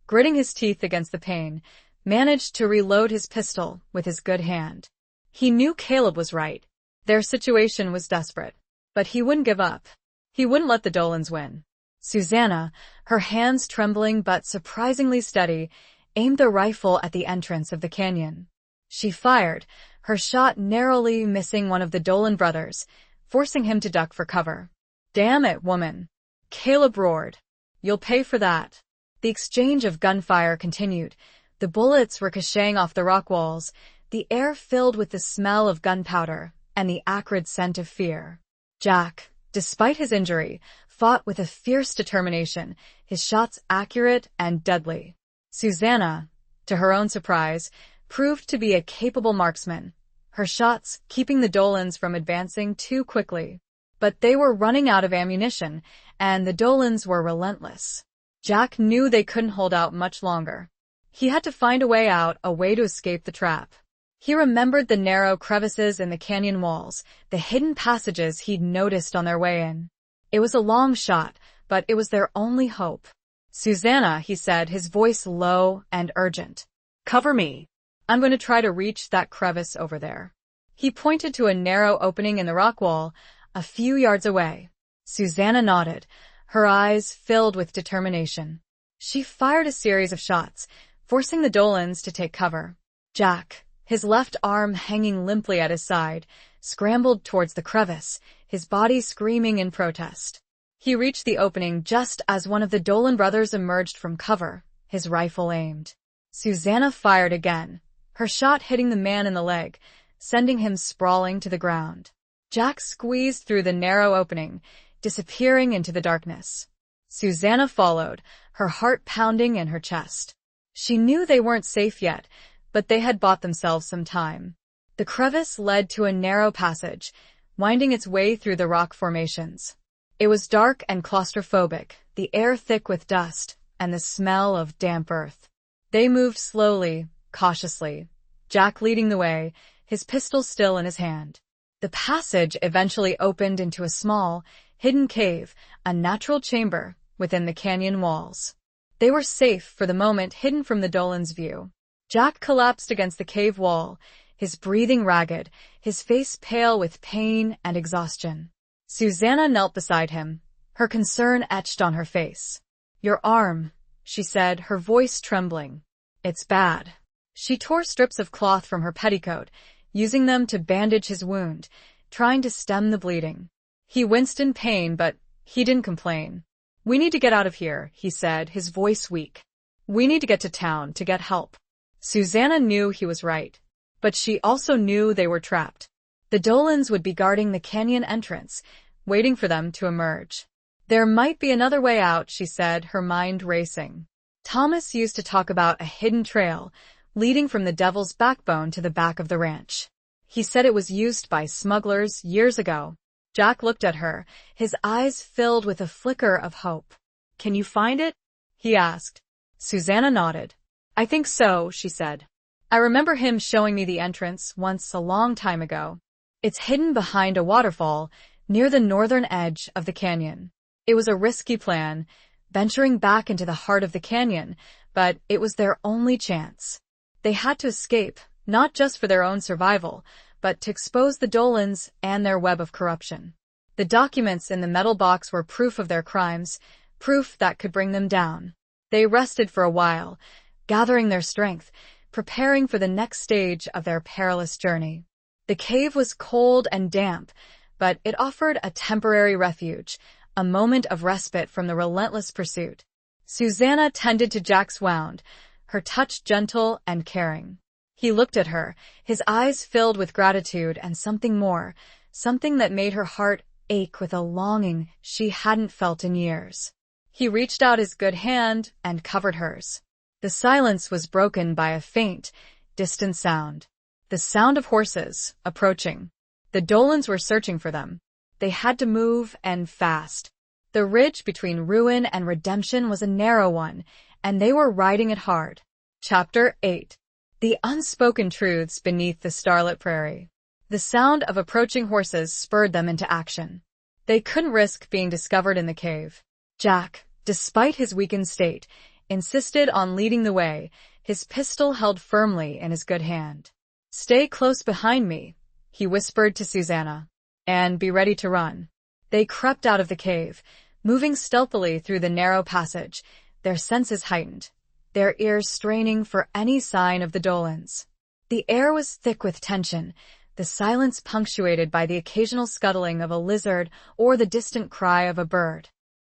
gritting his teeth against the pain, managed to reload his pistol with his good hand. He knew Caleb was right. Their situation was desperate. But he wouldn't give up. He wouldn't let the Dolans win. Susanna, her hands trembling but surprisingly steady, aimed the rifle at the entrance of the canyon. She fired, her shot narrowly missing one of the Dolan brothers, forcing him to duck for cover. Damn it, woman! Caleb roared. You'll pay for that. The exchange of gunfire continued, the bullets ricocheting off the rock walls, the air filled with the smell of gunpowder and the acrid scent of fear. Jack, despite his injury, fought with a fierce determination, his shots accurate and deadly. Susanna, to her own surprise, proved to be a capable marksman, her shots keeping the Dolans from advancing too quickly. But they were running out of ammunition, and the Dolans were relentless. Jack knew they couldn't hold out much longer. He had to find a way out, a way to escape the trap. He remembered the narrow crevices in the canyon walls, the hidden passages he'd noticed on their way in. It was a long shot, but it was their only hope. "Susanna," he said, his voice low and urgent. Cover me. "I'm going to try to reach that crevice over there." He pointed to a narrow opening in the rock wall, a few yards away. Susanna nodded, her eyes filled with determination. She fired a series of shots, forcing the Dolans to take cover. Jack, his left arm hanging limply at his side, scrambled towards the crevice, his body screaming in protest. He reached the opening just as one of the Dolan brothers emerged from cover, his rifle aimed. Susanna fired again, her shot hitting the man in the leg, sending him sprawling to the ground. Jack squeezed through the narrow opening, disappearing into the darkness. Susanna followed, her heart pounding in her chest. She knew they weren't safe yet, but they had bought themselves some time. The crevice led to a narrow passage, winding its way through the rock formations. It was dark and claustrophobic, the air thick with dust, and the smell of damp earth. They moved slowly, cautiously, Jack leading the way, his pistol still in his hand. The passage eventually opened into a small, hidden cave, a natural chamber within the canyon walls. They were safe for the moment, hidden from the Dolan's view. Jack collapsed against the cave wall, his breathing ragged, his face pale with pain and exhaustion. Susanna knelt beside him, her concern etched on her face. "Your arm," she said, her voice trembling. "It's bad." She tore strips of cloth from her petticoat, using them to bandage his wound, trying to stem the bleeding. He winced in pain, but he didn't complain. "We need to get out of here," he said, his voice weak. "We need to get to town to get help." Susanna knew he was right, but she also knew they were trapped. The Dolans would be guarding the canyon entrance, waiting for them to emerge. "There might be another way out," she said, her mind racing. Thomas used to talk about a hidden trail, leading from the Devil's Backbone to the back of the ranch. He said it was used by smugglers years ago. Jack looked at her, his eyes filled with a flicker of hope. "Can you find it?" he asked. Susanna nodded. "I think so," she said. "I remember him showing me the entrance once a long time ago. It's hidden behind a waterfall near the northern edge of the canyon." It was a risky plan, venturing back into the heart of the canyon, but it was their only chance. They had to escape, not just for their own survival, but to expose the Dolans and their web of corruption. The documents in the metal box were proof of their crimes, proof that could bring them down. They rested for a while, gathering their strength, preparing for the next stage of their perilous journey. The cave was cold and damp, but it offered a temporary refuge, a moment of respite from the relentless pursuit. Susanna tended to Jack's wound, her touch gentle and caring. He looked at her, his eyes filled with gratitude and something more, something that made her heart ache with a longing she hadn't felt in years. He reached out his good hand and covered hers. The silence was broken by a faint, distant sound. The sound of horses, approaching. The Dolans were searching for them. They had to move, and fast. The ridge between ruin and redemption was a narrow one, and they were riding it hard. Chapter 8. The unspoken truths beneath the starlit prairie. The sound of approaching horses spurred them into action. They couldn't risk being discovered in the cave. Jack, despite his weakened state, insisted on leading the way, his pistol held firmly in his good hand. "Stay close behind me," he whispered to Susanna, "and be ready to run." They crept out of the cave, moving stealthily through the narrow passage, their senses heightened, their ears straining for any sign of the Dolans. The air was thick with tension, the silence punctuated by the occasional scuttling of a lizard or the distant cry of a bird.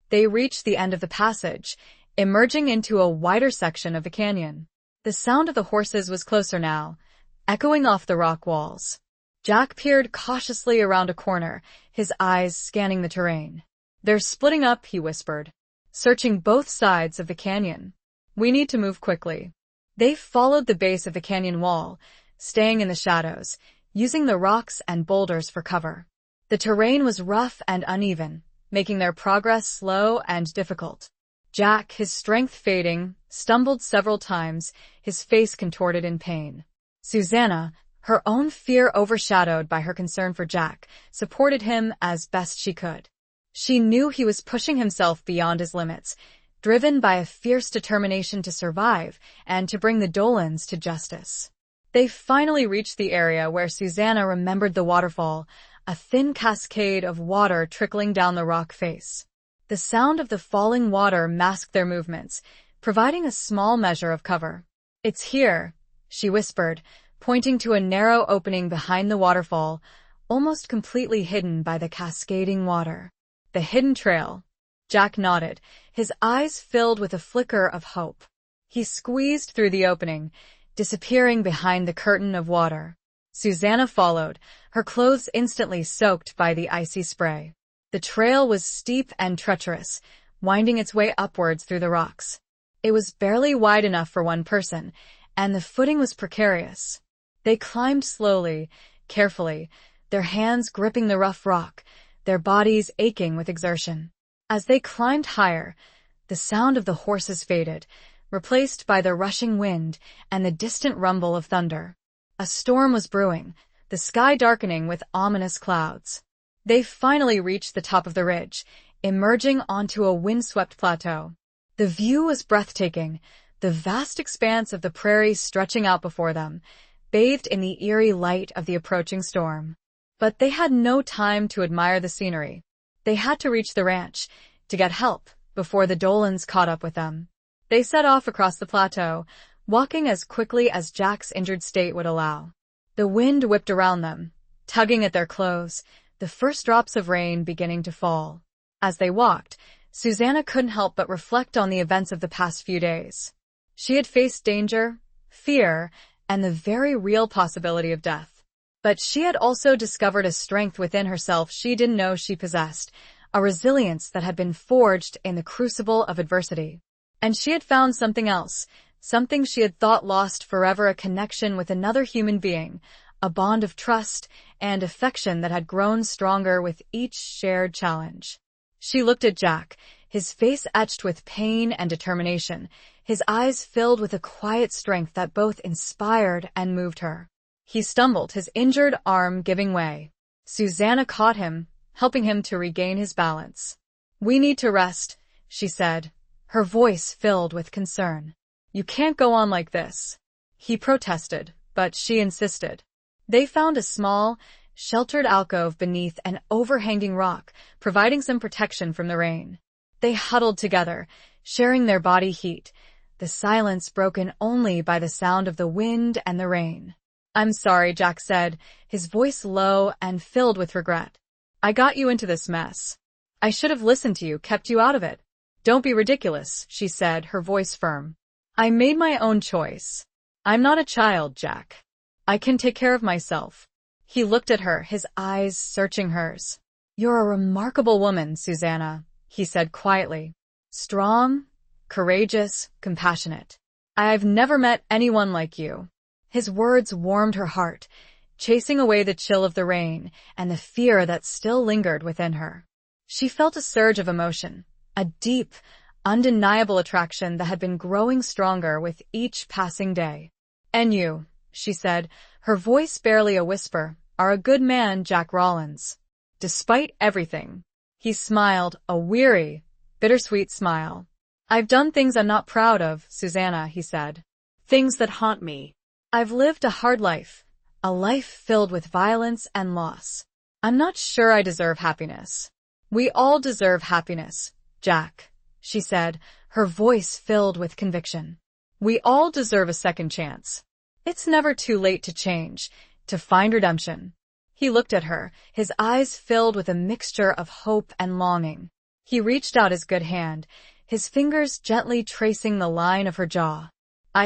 They reached the end of the passage, emerging into a wider section of the canyon. The sound of the horses was closer now, echoing off the rock walls. Jack peered cautiously around a corner, his eyes scanning the terrain. "They're splitting up," he whispered, searching both sides of the canyon. "We need to move quickly." They followed the base of the canyon wall, staying in the shadows, using the rocks and boulders for cover. The terrain was rough and uneven, making their progress slow and difficult. Jack, his strength fading, stumbled several times, his face contorted in pain. Susanna, her own fear overshadowed by her concern for Jack, supported him as best she could. She knew he was pushing himself beyond his limits, driven by a fierce determination to survive and to bring the Dolans to justice. They finally reached the area where Susanna remembered the waterfall, a thin cascade of water trickling down the rock face. The sound of the falling water masked their movements, providing a small measure of cover. "It's here," she whispered, pointing to a narrow opening behind the waterfall, almost completely hidden by the cascading water. "The hidden trail." Jack nodded, his eyes filled with a flicker of hope. He squeezed through the opening, disappearing behind the curtain of water. Susanna followed, her clothes instantly soaked by the icy spray. The trail was steep and treacherous, winding its way upwards through the rocks. It was barely wide enough for one person, and the footing was precarious. They climbed slowly, carefully, their hands gripping the rough rock, their bodies aching with exertion. As they climbed higher, the sound of the horses faded, replaced by the rushing wind and the distant rumble of thunder. A storm was brewing, the sky darkening with ominous clouds. They finally reached the top of the ridge, emerging onto a windswept plateau. The view was breathtaking, the vast expanse of the prairie stretching out before them, bathed in the eerie light of the approaching storm. But they had no time to admire the scenery. They had to reach the ranch, to get help, before the Dolans caught up with them. They set off across the plateau, walking as quickly as Jack's injured state would allow. The wind whipped around them, tugging at their clothes, the first drops of rain beginning to fall. As they walked, Susanna couldn't help but reflect on the events of the past few days. She had faced danger, fear, and the very real possibility of death. But she had also discovered a strength within herself she didn't know she possessed, a resilience that had been forged in the crucible of adversity. And she had found something else, something she had thought lost forever, a connection with another human being, a bond of trust and affection that had grown stronger with each shared challenge. She looked at Jack, his face etched with pain and determination, his eyes filled with a quiet strength that both inspired and moved her. He stumbled, his injured arm giving way. Susanna caught him, helping him to regain his balance. "We need to rest," she said, her voice filled with concern. "You can't go on like this." He protested, but she insisted. They found a small, sheltered alcove beneath an overhanging rock, providing some protection from the rain. They huddled together, sharing their body heat, the silence broken only by the sound of the wind and the rain. "I'm sorry," Jack said, his voice low and filled with regret. "I got you into this mess. I should have listened to you, kept you out of it." "Don't be ridiculous," she said, her voice firm. "I made my own choice. I'm not a child, Jack. I can take care of myself." He looked at her, his eyes searching hers. "You're a remarkable woman, Susanna," he said quietly. "Strong, courageous, compassionate. I've never met anyone like you." His words warmed her heart, chasing away the chill of the rain and the fear that still lingered within her. She felt a surge of emotion, a deep, undeniable attraction that had been growing stronger with each passing day. "And you," she said, her voice barely a whisper, "are a good man, Jack Rollins. Despite everything." He smiled, a weary, bittersweet smile. "I've done things I'm not proud of, Susanna," he said. "Things that haunt me. I've lived a hard life, a life filled with violence and loss. I'm not sure I deserve happiness." "We all deserve happiness, Jack," she said, her voice filled with conviction. "We all deserve a second chance. It's never too late to change, to find redemption." He looked at her, his eyes filled with a mixture of hope and longing. He reached out his good hand, his fingers gently tracing the line of her jaw.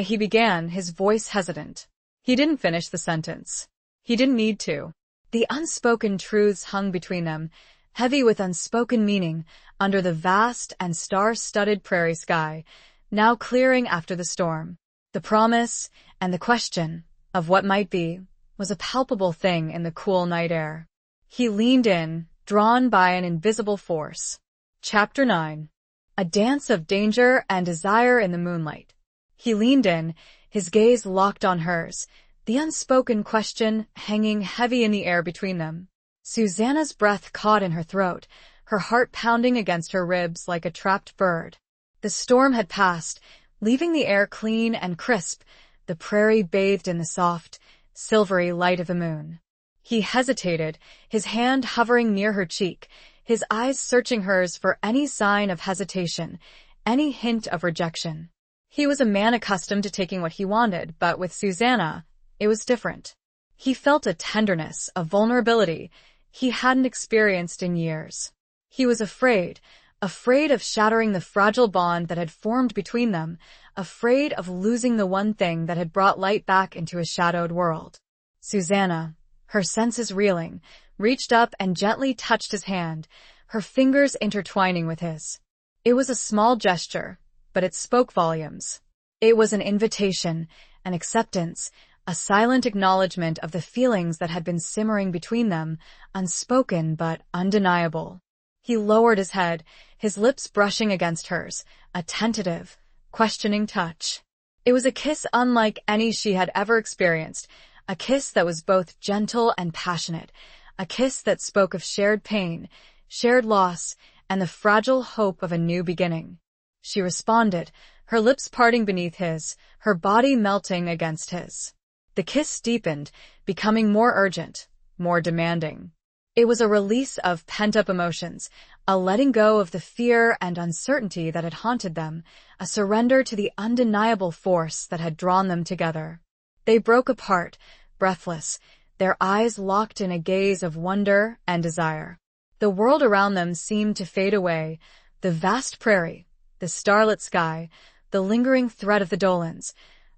He began, his voice hesitant. He didn't finish the sentence. He didn't need to. The unspoken truths hung between them, heavy with unspoken meaning, under the vast and star-studded prairie sky, now clearing after the storm. The promise, and the question, of what might be, was a palpable thing in the cool night air. He leaned in, drawn by an invisible force. Chapter 9. A dance of danger and desire in the moonlight. He leaned in, his gaze locked on hers, the unspoken question hanging heavy in the air between them. Susanna's breath caught in her throat, her heart pounding against her ribs like a trapped bird. The storm had passed, leaving the air clean and crisp, the prairie bathed in the soft, silvery light of the moon. He hesitated, his hand hovering near her cheek, his eyes searching hers for any sign of hesitation, any hint of rejection. He was a man accustomed to taking what he wanted, but with Susanna, it was different. He felt a tenderness, a vulnerability he hadn't experienced in years. He was afraid of shattering the fragile bond that had formed between them, afraid of losing the one thing that had brought light back into a shadowed world. Susanna, her senses reeling, reached up and gently touched his hand, her fingers intertwining with his. It was a small gesture, but it spoke volumes. It was an invitation, an acceptance, a silent acknowledgement of the feelings that had been simmering between them, unspoken but undeniable. He lowered his head, his lips brushing against hers, a tentative, questioning touch. It was a kiss unlike any she had ever experienced, a kiss that was both gentle and passionate, a kiss that spoke of shared pain, shared loss, and the fragile hope of a new beginning. She responded, her lips parting beneath his, her body melting against his. The kiss deepened, becoming more urgent, more demanding. It was a release of pent-up emotions, a letting go of the fear and uncertainty that had haunted them, a surrender to the undeniable force that had drawn them together. They broke apart, breathless, their eyes locked in a gaze of wonder and desire. The world around them seemed to fade away, the vast prairie, the starlit sky, the lingering threat of the Dolans,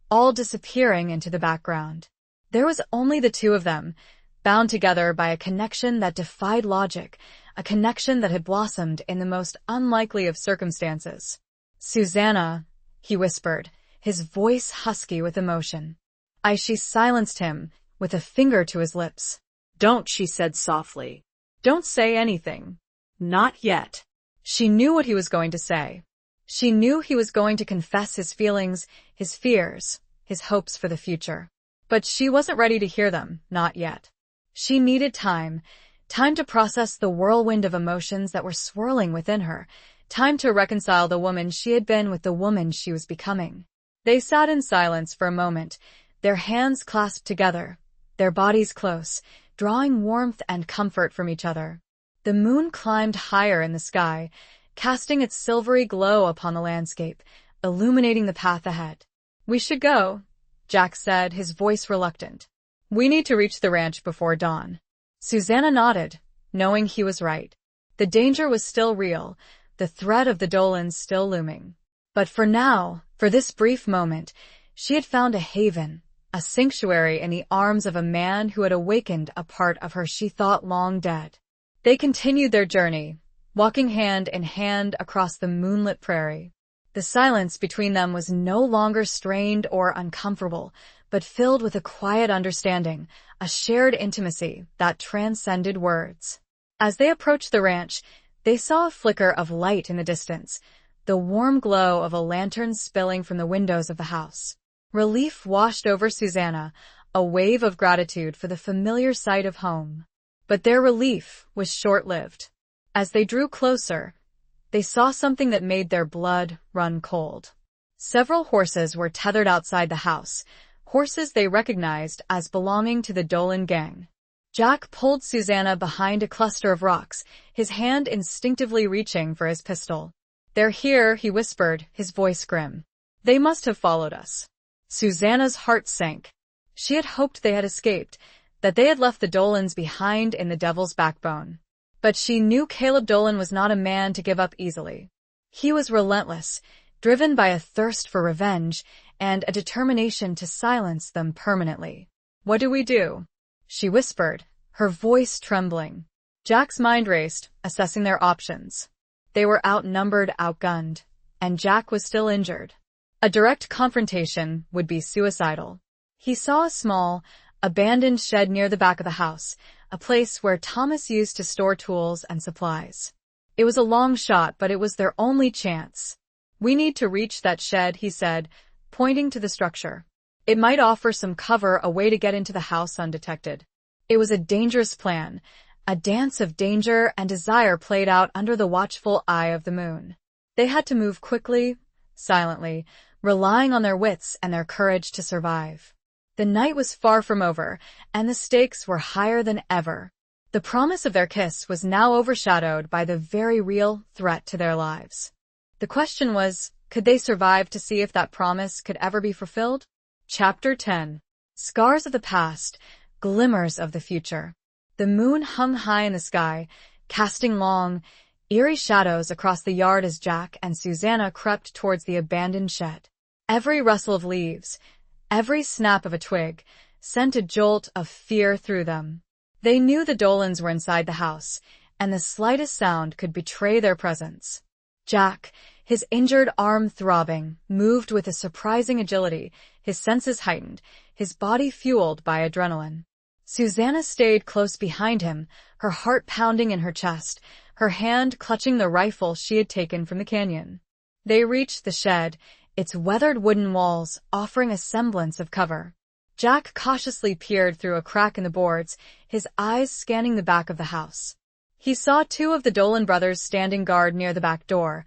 all disappearing into the background. There was only the two of them, bound together by a connection that defied logic, a connection that had blossomed in the most unlikely of circumstances. "Susanna," he whispered, his voice husky with emotion. She silenced him, with a finger to his lips. "Don't," she said softly. "Don't say anything." "Not yet." She knew what he was going to say. She knew he was going to confess his feelings, his fears, his hopes for the future. But she wasn't ready to hear them, not yet. She needed time to process the whirlwind of emotions that were swirling within her, time to reconcile the woman she had been with the woman she was becoming. They sat in silence for a moment, their hands clasped together, their bodies close, drawing warmth and comfort from each other. The moon climbed higher in the sky, casting its silvery glow upon the landscape, illuminating the path ahead. "We should go," Jack said, his voice reluctant. "We need to reach the ranch before dawn." Susanna nodded, knowing he was right. The danger was still real, the threat of the Dolans still looming. But for now, for this brief moment, she had found a haven, a sanctuary in the arms of a man who had awakened a part of her she thought long dead. They continued their journey, walking hand in hand across the moonlit prairie. The silence between them was no longer strained or uncomfortable, but filled with a quiet understanding, a shared intimacy that transcended words. As they approached the ranch, they saw a flicker of light in the distance, the warm glow of a lantern spilling from the windows of the house. Relief washed over Susanna, a wave of gratitude for the familiar sight of home. But their relief was short-lived. As they drew closer, they saw something that made their blood run cold. Several horses were tethered outside the house, horses they recognized as belonging to the Dolan gang. Jack pulled Susanna behind a cluster of rocks, his hand instinctively reaching for his pistol. "They're here," he whispered, his voice grim. "They must have followed us." Susanna's heart sank. She had hoped they had escaped, that they had left the Dolans behind in the Devil's Backbone. But she knew Caleb Dolan was not a man to give up easily. He was relentless, driven by a thirst for revenge and a determination to silence them permanently. "What do we do?" she whispered, her voice trembling. Jack's mind raced, assessing their options. They were outnumbered, outgunned, and Jack was still injured. A direct confrontation would be suicidal. He saw a small, abandoned shed near the back of the house, a place where Thomas used to store tools and supplies. It was a long shot, but it was their only chance. "We need to reach that shed," he said, pointing to the structure. "It might offer some cover, a way to get into the house undetected." It was a dangerous plan, a dance of danger and desire played out under the watchful eye of the moon. They had to move quickly, silently, relying on their wits and their courage to survive. The night was far from over, and the stakes were higher than ever. The promise of their kiss was now overshadowed by the very real threat to their lives. The question was, could they survive to see if that promise could ever be fulfilled? Chapter 10. Scars of the past, glimmers of the future. The moon hung high in the sky, casting long, eerie shadows across the yard as Jack and Susanna crept towards the abandoned shed. Every rustle of leaves, every snap of a twig, sent a jolt of fear through them. They knew the Dolans were inside the house, and the slightest sound could betray their presence. Jack, his injured arm throbbing, moved with a surprising agility, his senses heightened, his body fueled by adrenaline. Susanna stayed close behind him, her heart pounding in her chest, her hand clutching the rifle she had taken from the canyon. They reached the shed, its weathered wooden walls offering a semblance of cover. Jack cautiously peered through a crack in the boards, his eyes scanning the back of the house. He saw two of the Dolan brothers standing guard near the back door,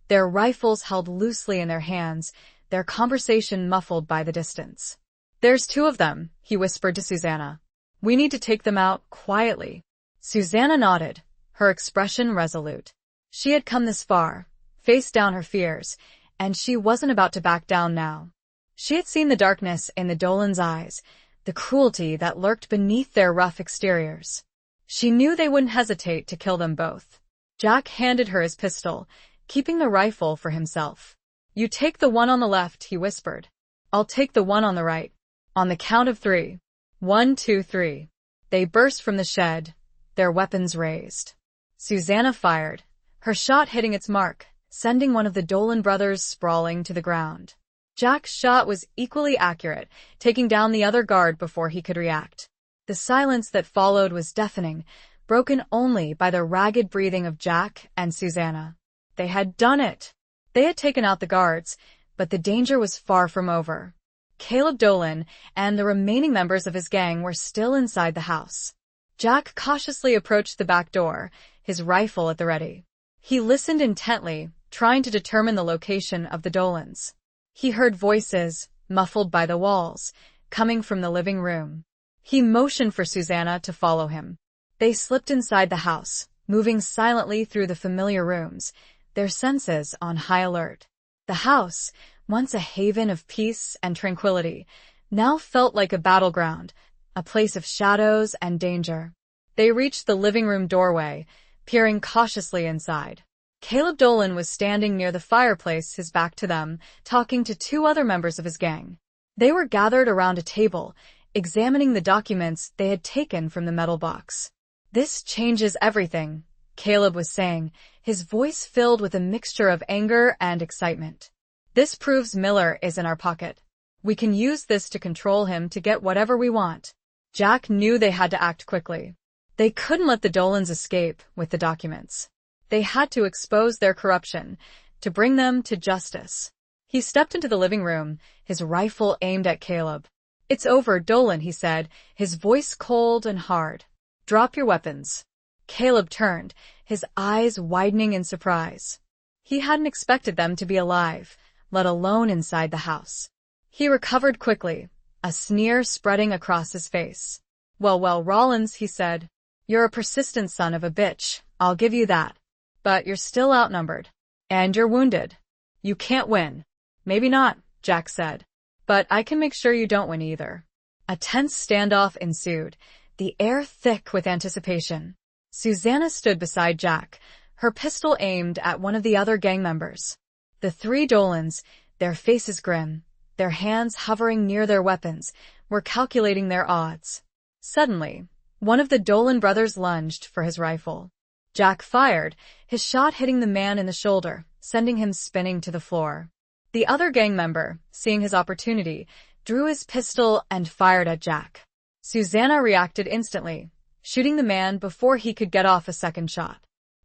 their rifles held loosely in their hands, their conversation muffled by the distance. "There's two of them," he whispered to Susanna. "We need to take them out quietly." Susanna nodded, her expression resolute. She had come this far, faced down her fears, and she wasn't about to back down now. She had seen the darkness in the Dolan's eyes, the cruelty that lurked beneath their rough exteriors. She knew they wouldn't hesitate to kill them both. Jack handed her his pistol, keeping the rifle for himself. "You take the one on the left," he whispered. "I'll take the one on the right. On the count of 3. 1, 2, 3. They burst from the shed, their weapons raised. Susanna fired, her shot hitting its mark, sending one of the Dolan brothers sprawling to the ground. Jack's shot was equally accurate, taking down the other guard before he could react. The silence that followed was deafening, broken only by the ragged breathing of Jack and Susanna. They had done it. They had taken out the guards, but the danger was far from over. Caleb Dolan and the remaining members of his gang were still inside the house. Jack cautiously approached the back door, his rifle at the ready. He listened intently, trying to determine the location of the Dolans. He heard voices, muffled by the walls, coming from the living room. He motioned for Susanna to follow him. They slipped inside the house, moving silently through the familiar rooms, their senses on high alert. The house, once a haven of peace and tranquility, now felt like a battleground, a place of shadows and danger. They reached the living room doorway, peering cautiously inside. Caleb Dolan was standing near the fireplace, his back to them, talking to two other members of his gang. They were gathered around a table, examining the documents they had taken from the metal box. "This changes everything," Caleb was saying, his voice filled with a mixture of anger and excitement. "This proves Miller is in our pocket. We can use this to control him to get whatever we want." Jack knew they had to act quickly. They couldn't let the Dolans escape with the documents. They had to expose their corruption, to bring them to justice. He stepped into the living room, his rifle aimed at Caleb. "It's over, Dolan," he said, his voice cold and hard. "Drop your weapons." Caleb turned, his eyes widening in surprise. He hadn't expected them to be alive, let alone inside the house. He recovered quickly, a sneer spreading across his face. Well, Rollins," he said. "You're a persistent son of a bitch, I'll give you that. But you're still outnumbered. And you're wounded. You can't win." "Maybe not," Jack said. "But I can make sure you don't win either." A tense standoff ensued, the air thick with anticipation. Susanna stood beside Jack, her pistol aimed at one of the other gang members. The three Dolans, their faces grim, their hands hovering near their weapons, were calculating their odds. Suddenly, One of the Dolan brothers lunged for his rifle. Jack fired, his shot hitting the man in the shoulder, sending him spinning to the floor. The other gang member, seeing his opportunity, drew his pistol and fired at Jack. Susanna reacted instantly, shooting the man before he could get off a second shot.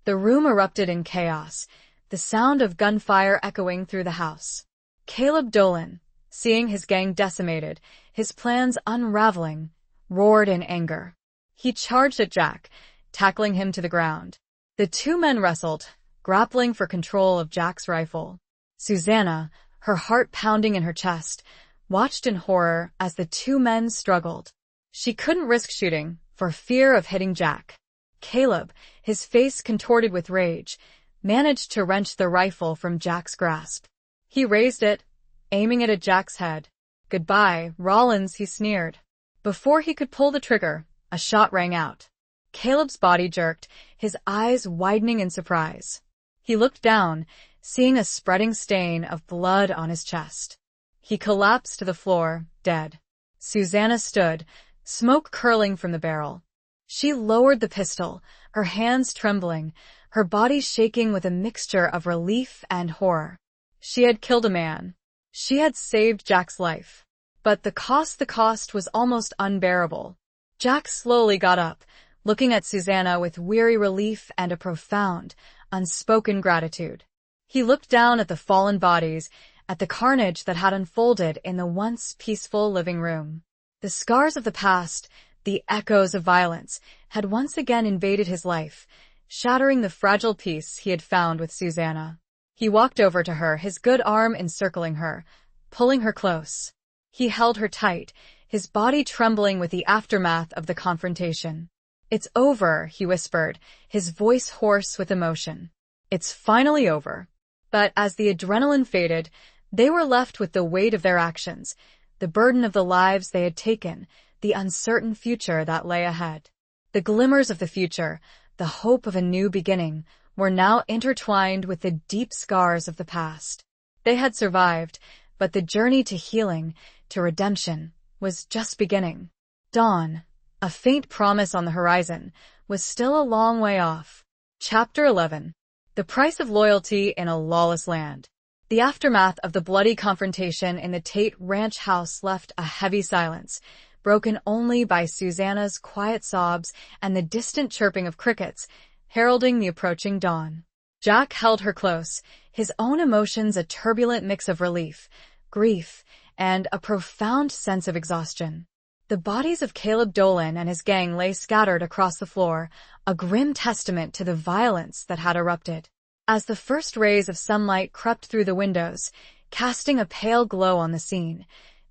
The room erupted in chaos, the sound of gunfire echoing through the house. Caleb Dolan, seeing his gang decimated, his plans unraveling, roared in anger. He charged at Jack, tackling him to the ground. The two men wrestled, grappling for control of Jack's rifle. Susanna, her heart pounding in her chest, watched in horror as the two men struggled. She couldn't risk shooting, for fear of hitting Jack. Caleb, his face contorted with rage, managed to wrench the rifle from Jack's grasp. He raised it, aiming it at Jack's head. "Goodbye, Rollins," he sneered. Before he could pull the trigger, a shot rang out. Caleb's body jerked, his eyes widening in surprise. He looked down, seeing a spreading stain of blood on his chest. He collapsed to the floor, dead. Susanna stood, smoke curling from the barrel. She lowered the pistol, her hands trembling, her body shaking with a mixture of relief and horror. She had killed a man. She had saved Jack's life. But the cost was almost unbearable. Jack slowly got up, looking at Susanna with weary relief and a profound, unspoken gratitude. He looked down at the fallen bodies, at the carnage that had unfolded in the once peaceful living room. The scars of the past, the echoes of violence, had once again invaded his life, shattering the fragile peace he had found with Susanna. He walked over to her, his good arm encircling her, pulling her close. He held her tight, his body trembling with the aftermath of the confrontation. "It's over," he whispered, his voice hoarse with emotion. "It's finally over." But as the adrenaline faded, they were left with the weight of their actions, the burden of the lives they had taken, the uncertain future that lay ahead. The glimmers of the future, the hope of a new beginning, were now intertwined with the deep scars of the past. They had survived, but the journey to healing, to redemption, was just beginning. Dawn, a faint promise on the horizon, was still a long way off. Chapter 11. The Price of Loyalty in a Lawless Land. The aftermath of the bloody confrontation in the Tate Ranch house left a heavy silence, broken only by Susanna's quiet sobs and the distant chirping of crickets, heralding the approaching dawn. Jack held her close, his own emotions a turbulent mix of relief, grief, and a profound sense of exhaustion. The bodies of Caleb Dolan and his gang lay scattered across the floor, a grim testament to the violence that had erupted. As the first rays of sunlight crept through the windows, casting a pale glow on the scene,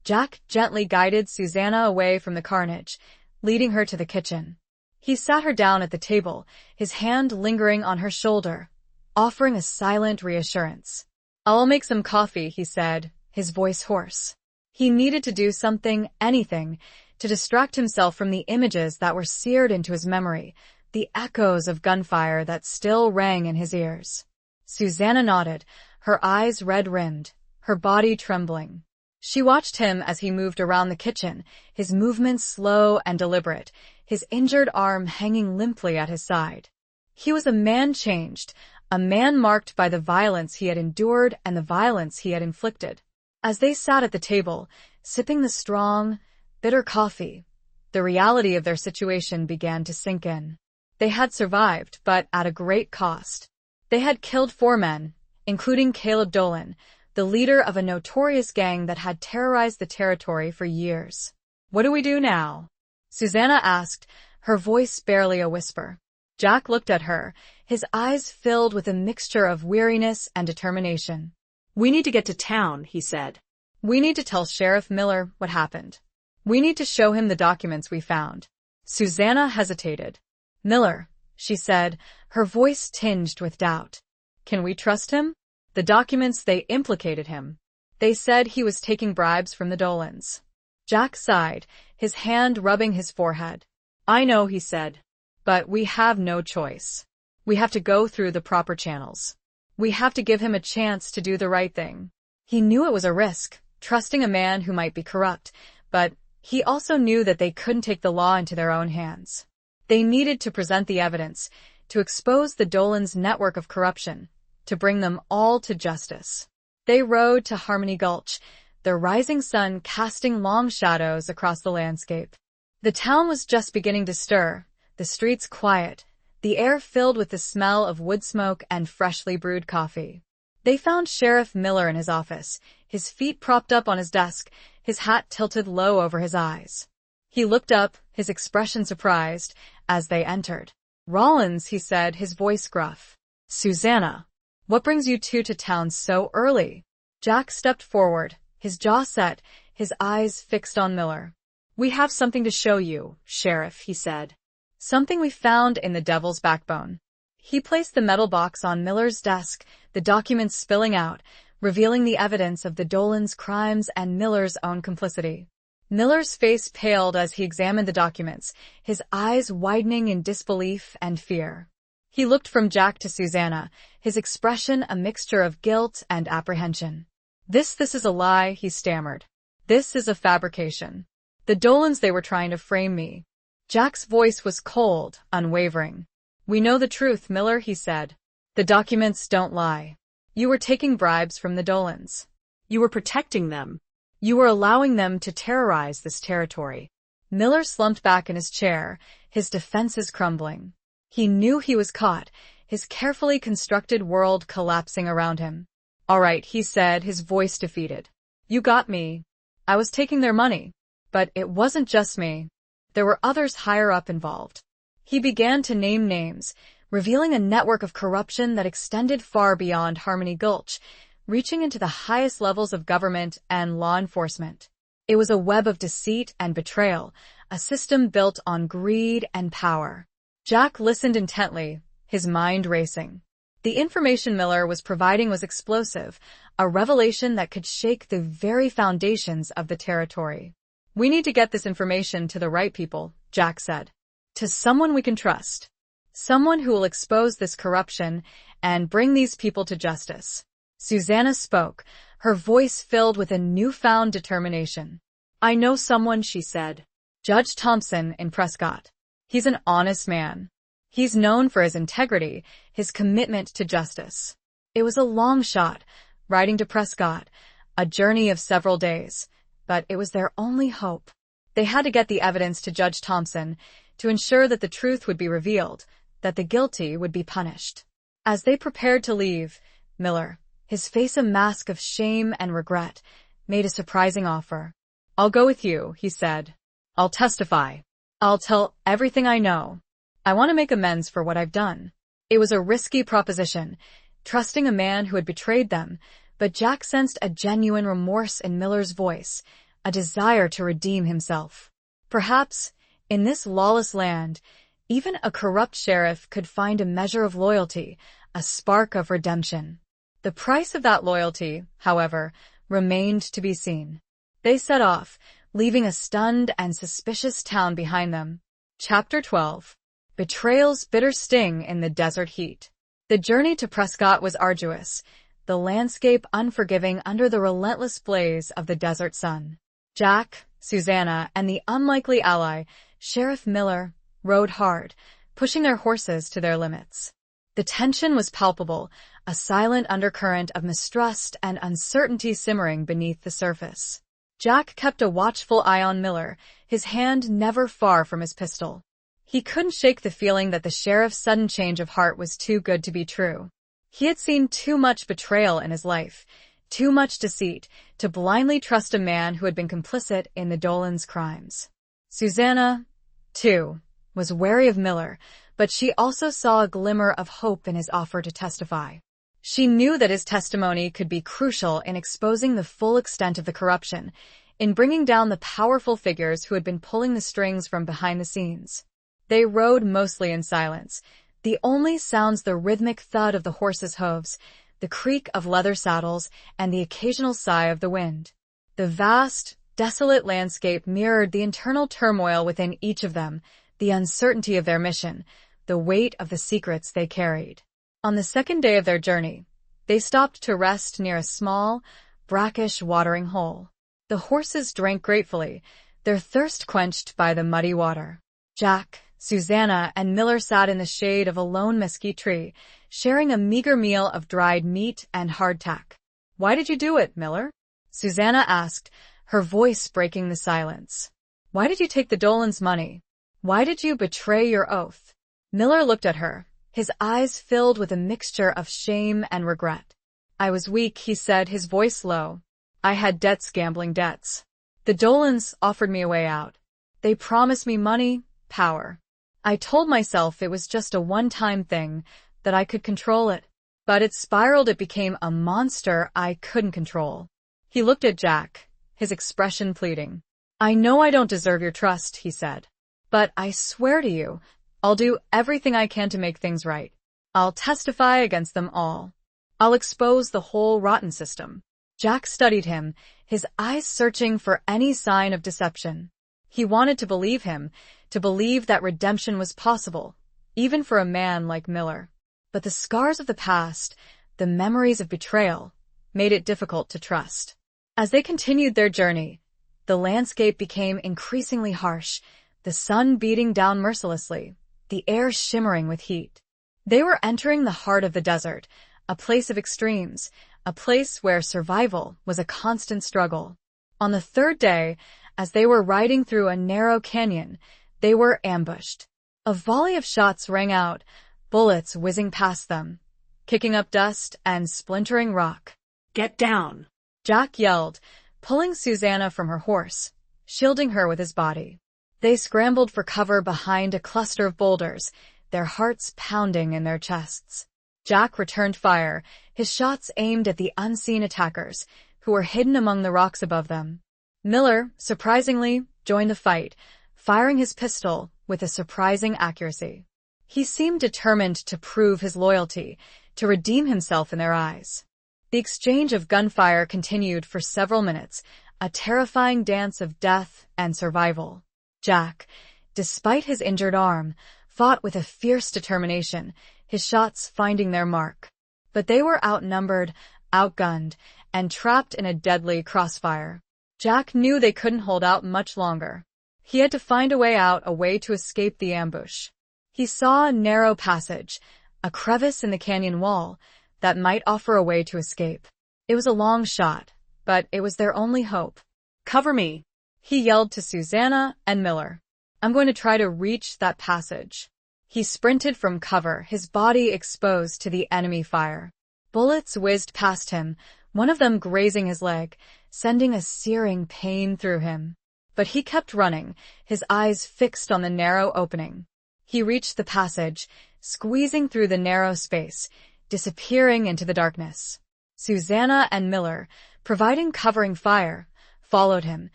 Jack gently guided Susanna away from the carnage, leading her to the kitchen. He sat her down at the table, his hand lingering on her shoulder, offering a silent reassurance. "I'll make some coffee," he said, his voice hoarse. He needed to do something, anything, to distract himself from the images that were seared into his memory, the echoes of gunfire that still rang in his ears. Susanna nodded, her eyes red-rimmed, her body trembling. She watched him as he moved around the kitchen, his movements slow and deliberate, his injured arm hanging limply at his side. He was a man changed, a man marked by the violence he had endured and the violence he had inflicted. As they sat at the table, sipping the strong, bitter coffee, the reality of their situation began to sink in. They had survived, but at a great cost. They had killed 4 men, including Caleb Dolan, the leader of a notorious gang that had terrorized the territory for years. "What do we do now?" Susanna asked, her voice barely a whisper. Jack looked at her, his eyes filled with a mixture of weariness and determination. "We need to get to town," he said. "We need to tell Sheriff Miller what happened. We need to show him the documents we found." Susanna hesitated. "Miller," she said, her voice tinged with doubt. "Can we trust him? The documents, they implicated him. They said he was taking bribes from the Dolans." Jack sighed, his hand rubbing his forehead. "I know," he said. "But we have no choice. We have to go through the proper channels. We have to give him a chance to do the right thing." He knew it was a risk, trusting a man who might be corrupt, but he also knew that they couldn't take the law into their own hands. They needed to present the evidence, to expose the Dolan's network of corruption, to bring them all to justice. They rode to Harmony Gulch, the rising sun casting long shadows across the landscape. The town was just beginning to stir, the streets quiet, the air filled with the smell of wood smoke and freshly brewed coffee. They found Sheriff Miller in his office, his feet propped up on his desk, his hat tilted low over his eyes. He looked up, his expression surprised, as they entered. "Rollins," he said, his voice gruff. "Susanna, what brings you two to town so early?" Jack stepped forward, his jaw set, his eyes fixed on Miller. "We have something to show you, Sheriff," he said. "Something we found in the Devil's Backbone." He placed the metal box on Miller's desk, the documents spilling out, revealing the evidence of the Dolan's crimes and Miller's own complicity. Miller's face paled as he examined the documents, his eyes widening in disbelief and fear. He looked from Jack to Susanna, his expression a mixture of guilt and apprehension. This is a lie," he stammered. "This is a fabrication. The Dolans, they were trying to frame me." Jack's voice was cold, unwavering. "We know the truth, Miller," he said. "The documents don't lie. You were taking bribes from the Dolans. You were protecting them. You were allowing them to terrorize this territory." Miller slumped back in his chair, his defenses crumbling. He knew he was caught, his carefully constructed world collapsing around him. "All right," he said, his voice defeated. "You got me. I was taking their money. But it wasn't just me. There were others higher up involved." He began to name names, revealing a network of corruption that extended far beyond Harmony Gulch, reaching into the highest levels of government and law enforcement. It was a web of deceit and betrayal, a system built on greed and power. Jack listened intently, his mind racing. The information Miller was providing was explosive, a revelation that could shake the very foundations of the territory. "We need to get this information to the right people," Jack said. "To someone we can trust. Someone who will expose this corruption and bring these people to justice." Susanna spoke, her voice filled with a newfound determination. "I know someone," she said. "Judge Thompson in Prescott. He's an honest man. He's known for his integrity, his commitment to justice." It was a long shot, riding to Prescott, a journey of several days, but it was their only hope. They had to get the evidence to Judge Thompson to ensure that the truth would be revealed, that the guilty would be punished. As they prepared to leave, Miller, his face a mask of shame and regret, made a surprising offer. "I'll go with you," he said. "I'll testify. I'll tell everything I know. I want to make amends for what I've done." It was a risky proposition, trusting a man who had betrayed them, but Jack sensed a genuine remorse in Miller's voice, a desire to redeem himself. Perhaps, in this lawless land, even a corrupt sheriff could find a measure of loyalty, a spark of redemption. The price of that loyalty, however, remained to be seen. They set off, leaving a stunned and suspicious town behind them. Chapter 12. Betrayal's bitter sting in the desert heat. The journey to Prescott was arduous, the landscape unforgiving under the relentless blaze of the desert sun. Jack, Susanna, and the unlikely ally, Sheriff Miller, rode hard, pushing their horses to their limits. The tension was palpable, a silent undercurrent of mistrust and uncertainty simmering beneath the surface. Jack kept a watchful eye on Miller, his hand never far from his pistol. He couldn't shake the feeling that the sheriff's sudden change of heart was too good to be true. He had seen too much betrayal in his life, too much deceit, to blindly trust a man who had been complicit in the Dolan's crimes. Susanna, too, was wary of Miller, but she also saw a glimmer of hope in his offer to testify. She knew that his testimony could be crucial in exposing the full extent of the corruption, in bringing down the powerful figures who had been pulling the strings from behind the scenes. They rode mostly in silence, the only sounds the rhythmic thud of the horses' hooves, the creak of leather saddles, and the occasional sigh of the wind. The vast, desolate landscape mirrored the internal turmoil within each of them, the uncertainty of their mission, the weight of the secrets they carried. On the second day of their journey, they stopped to rest near a small, brackish watering hole. The horses drank gratefully, their thirst quenched by the muddy water. Jack, Susanna and Miller sat in the shade of a lone mesquite tree, sharing a meager meal of dried meat and hardtack. "Why did you do it, Miller?" Susanna asked, her voice breaking the silence. "Why did you take the Dolan's money? Why did you betray your oath?" Miller looked at her, his eyes filled with a mixture of shame and regret. "I was weak," he said, his voice low. "I had debts, gambling debts. The Dolans offered me a way out. They promised me money, power. I told myself it was just a one-time thing, that I could control it. But it spiraled, it became a monster I couldn't control." He looked at Jack, his expression pleading. "I know I don't deserve your trust," he said. "But I swear to you, I'll do everything I can to make things right. I'll testify against them all. I'll expose the whole rotten system." Jack studied him, his eyes searching for any sign of deception. He wanted to believe him, to believe that redemption was possible, even for a man like Miller. But the scars of the past, the memories of betrayal, made it difficult to trust. As they continued their journey, the landscape became increasingly harsh, the sun beating down mercilessly, the air shimmering with heat. They were entering the heart of the desert, a place of extremes, a place where survival was a constant struggle. On the third day, as they were riding through a narrow canyon, they were ambushed. A volley of shots rang out, bullets whizzing past them, kicking up dust and splintering rock. "Get down!" Jack yelled, pulling Susanna from her horse, shielding her with his body. They scrambled for cover behind a cluster of boulders, their hearts pounding in their chests. Jack returned fire, his shots aimed at the unseen attackers, who were hidden among the rocks above them. Miller, surprisingly, joined the fight, firing his pistol with a surprising accuracy. He seemed determined to prove his loyalty, to redeem himself in their eyes. The exchange of gunfire continued for several minutes, a terrifying dance of death and survival. Jack, despite his injured arm, fought with a fierce determination, his shots finding their mark. But they were outnumbered, outgunned, and trapped in a deadly crossfire. Jack knew they couldn't hold out much longer. He had to find a way out, a way to escape the ambush. He saw a narrow passage, a crevice in the canyon wall, that might offer a way to escape. It was a long shot, but it was their only hope. "Cover me!" He yelled to Susanna and Miller. "I'm going to try to reach that passage." He sprinted from cover, his body exposed to the enemy fire. Bullets whizzed past him, one of them grazing his leg, sending a searing pain through him. But he kept running, his eyes fixed on the narrow opening. He reached the passage, squeezing through the narrow space, disappearing into the darkness. Susanna and Miller, providing covering fire, followed him,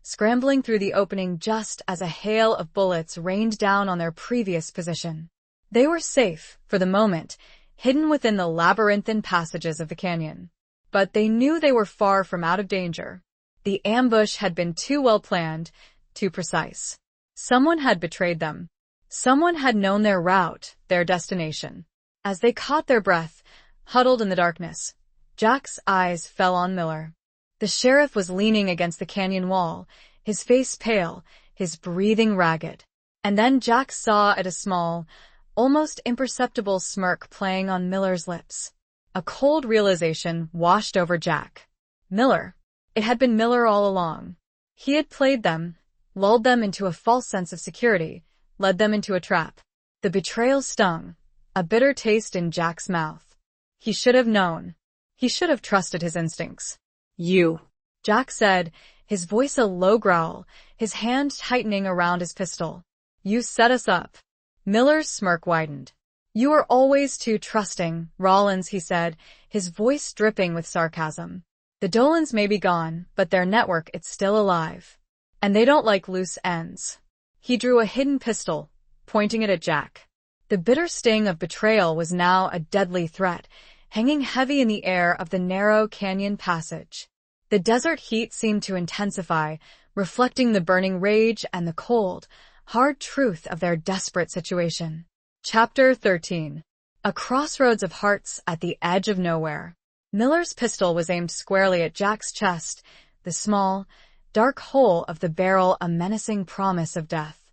scrambling through the opening just as a hail of bullets rained down on their previous position. They were safe, for the moment, hidden within the labyrinthine passages of the canyon. But they knew they were far from out of danger. The ambush had been too well planned, too precise. Someone had betrayed them. Someone had known their route, their destination. As they caught their breath, huddled in the darkness, Jack's eyes fell on Miller. The sheriff was leaning against the canyon wall, his face pale, his breathing ragged. And then Jack saw a small, almost imperceptible smirk playing on Miller's lips. A cold realization washed over Jack. Miller. It had been Miller all along. He had played them, lulled them into a false sense of security, led them into a trap. The betrayal stung, a bitter taste in Jack's mouth. He should have known. He should have trusted his instincts. "You," Jack said, his voice a low growl, his hand tightening around his pistol. "You set us up." Miller's smirk widened. "You are always too trusting, Rollins," he said, his voice dripping with sarcasm. "The Dolans may be gone, but their network is still alive. And they don't like loose ends." He drew a hidden pistol, pointing it at Jack. The bitter sting of betrayal was now a deadly threat, hanging heavy in the air of the narrow canyon passage. The desert heat seemed to intensify, reflecting the burning rage and the cold, hard truth of their desperate situation. Chapter 13. A crossroads of hearts at the edge of nowhere. Miller's pistol was aimed squarely at Jack's chest, the small, dark hole of the barrel a menacing promise of death.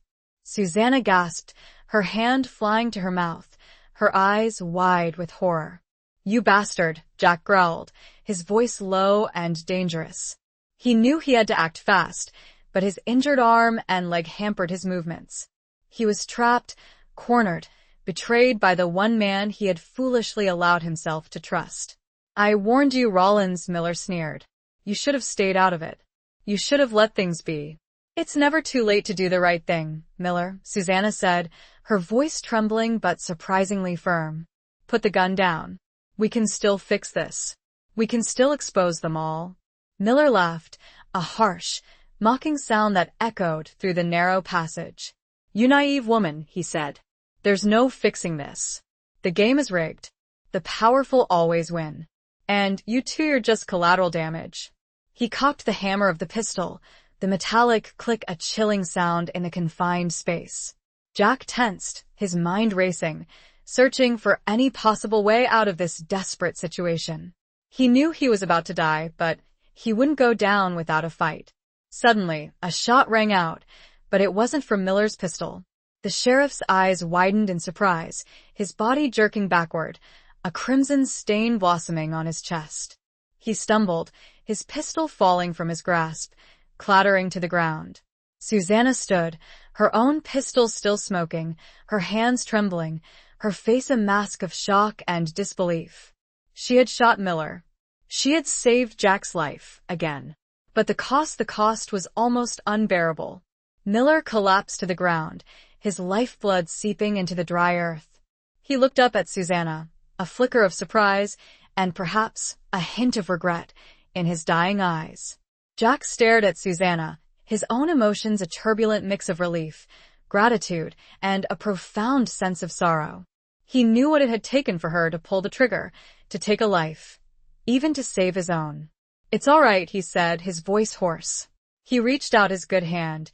Susanna gasped, her hand flying to her mouth, her eyes wide with horror. "You bastard," Jack growled, his voice low and dangerous. He knew he had to act fast, but his injured arm and leg hampered his movements. He was trapped, cornered, betrayed by the one man he had foolishly allowed himself to trust. "I warned you, Rollins," Miller sneered. "You should have stayed out of it. You should have let things be." "It's never too late to do the right thing, Miller," Susanna said, her voice trembling but surprisingly firm. "Put the gun down. We can still fix this. We can still expose them all." Miller laughed, a harsh, mocking sound that echoed through the narrow passage. "You naive woman," he said. "There's no fixing this. The game is rigged. The powerful always win. And you two are just collateral damage." He cocked the hammer of the pistol, the metallic click a chilling sound in the confined space. Jack tensed, his mind racing, searching for any possible way out of this desperate situation. He knew he was about to die, but he wouldn't go down without a fight. Suddenly, a shot rang out, but it wasn't from Miller's pistol. The sheriff's eyes widened in surprise, his body jerking backward, a crimson stain blossoming on his chest. He stumbled, his pistol falling from his grasp, clattering to the ground. Susanna stood, her own pistol still smoking, her hands trembling, her face a mask of shock and disbelief. She had shot Miller. She had saved Jack's life, again. But the cost was almost unbearable. Miller collapsed to the ground, his lifeblood seeping into the dry earth. He looked up at Susanna, a flicker of surprise, and perhaps a hint of regret in his dying eyes. Jack stared at Susanna, his own emotions a turbulent mix of relief, gratitude, and a profound sense of sorrow. He knew what it had taken for her to pull the trigger, to take a life, even to save his own. "It's all right," he said, his voice hoarse. He reached out his good hand,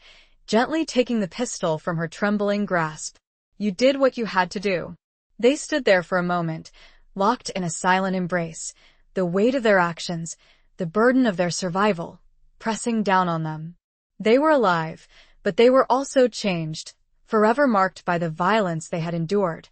gently taking the pistol from her trembling grasp. "You did what you had to do." They stood there for a moment, locked in a silent embrace, the weight of their actions, the burden of their survival, pressing down on them. They were alive, but they were also changed, forever marked by the violence they had endured,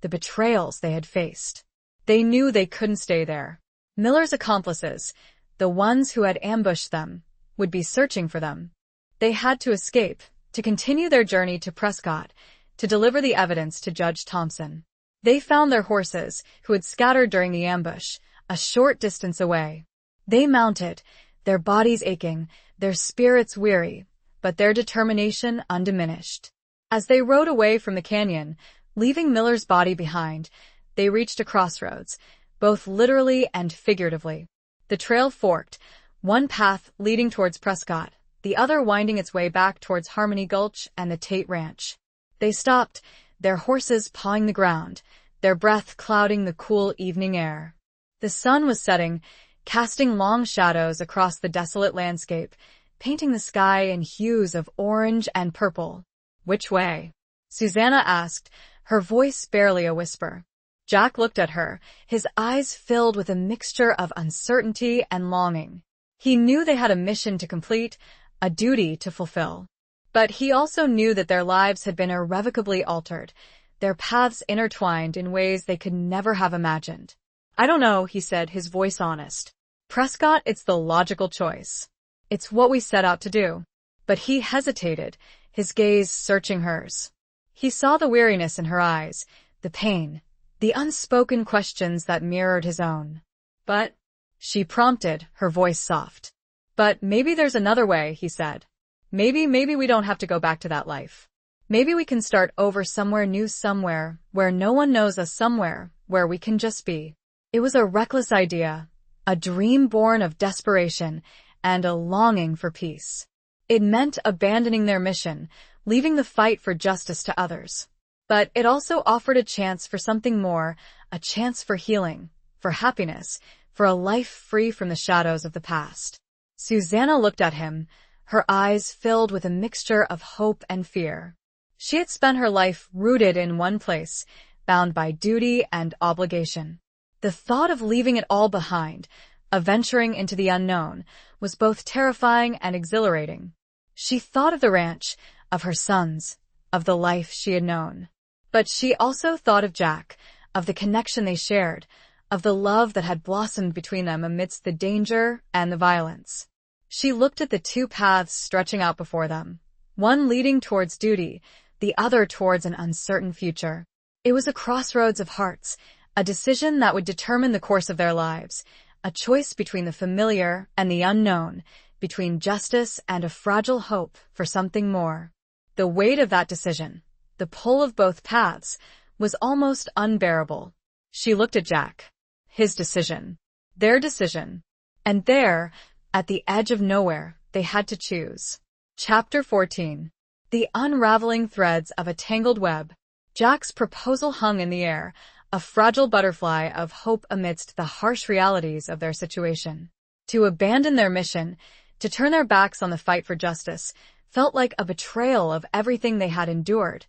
the betrayals they had faced. They knew they couldn't stay there. Miller's accomplices, the ones who had ambushed them, would be searching for them. They had to escape, to continue their journey to Prescott, to deliver the evidence to Judge Thompson. They found their horses, who had scattered during the ambush, a short distance away. They mounted, their bodies aching, their spirits weary, but their determination undiminished. As they rode away from the canyon, leaving Miller's body behind, they reached a crossroads, both literally and figuratively. The trail forked, one path leading towards Prescott, the other winding its way back towards Harmony Gulch and the Tate Ranch. They stopped, their horses pawing the ground, their breath clouding the cool evening air. The sun was setting, casting long shadows across the desolate landscape, painting the sky in hues of orange and purple. "Which way?" Susanna asked, her voice barely a whisper. Jack looked at her, his eyes filled with a mixture of uncertainty and longing. He knew they had a mission to complete, a duty to fulfill. But he also knew that their lives had been irrevocably altered, their paths intertwined in ways they could never have imagined. "I don't know," he said, his voice honest. "Prescott, it's the logical choice. It's what we set out to do." But he hesitated, his gaze searching hers. He saw the weariness in her eyes, the pain, the unspoken questions that mirrored his own. "But," she prompted, her voice soft. "But maybe there's another way," he said. Maybe we don't have to go back to that life. Maybe we can start over somewhere new, somewhere where no one knows us, somewhere where we can just be." It was a reckless idea, a dream born of desperation and a longing for peace. It meant abandoning their mission, leaving the fight for justice to others. But it also offered a chance for something more, a chance for healing, for happiness, for a life free from the shadows of the past. Susanna looked at him, her eyes filled with a mixture of hope and fear. She had spent her life rooted in one place, bound by duty and obligation. The thought of leaving it all behind, of venturing into the unknown, was both terrifying and exhilarating. She thought of the ranch, of her sons, of the life she had known. But she also thought of Jack, of the connection they shared, of the love that had blossomed between them amidst the danger and the violence. She looked at the two paths stretching out before them, one leading towards duty, the other towards an uncertain future. It was a crossroads of hearts, a decision that would determine the course of their lives, a choice between the familiar and the unknown, between justice and a fragile hope for something more. The weight of that decision, the pull of both paths, was almost unbearable. She looked at Jack. His decision. Their decision. And there, at the edge of nowhere, they had to choose. Chapter 14. The unraveling threads of a tangled web. Jack's proposal hung in the air, a fragile butterfly of hope amidst the harsh realities of their situation. To abandon their mission, to turn their backs on the fight for justice, felt like a betrayal of everything they had endured,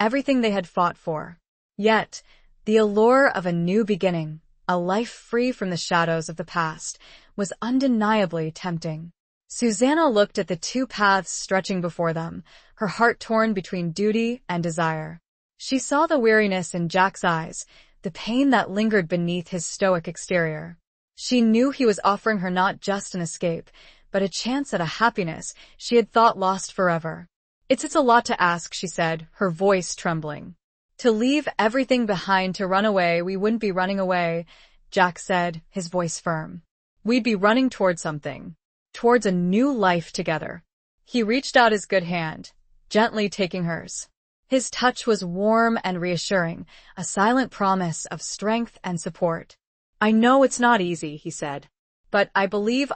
everything they had fought for. Yet, the allure of a new beginning, a life free from the shadows of the past, was undeniably tempting. Susanna looked at the two paths stretching before them, her heart torn between duty and desire. She saw the weariness in Jack's eyes, the pain that lingered beneath his stoic exterior. She knew he was offering her not just an escape, but a chance at a happiness she had thought lost forever. It's a lot to ask, she said, her voice trembling. To leave everything behind to run away, we wouldn't be running away, Jack said, his voice firm. We'd be running towards something. Towards a new life together. He reached out his good hand, gently taking hers. His touch was warm and reassuring, a silent promise of strength and support. I know it's not easy, he said. But I believe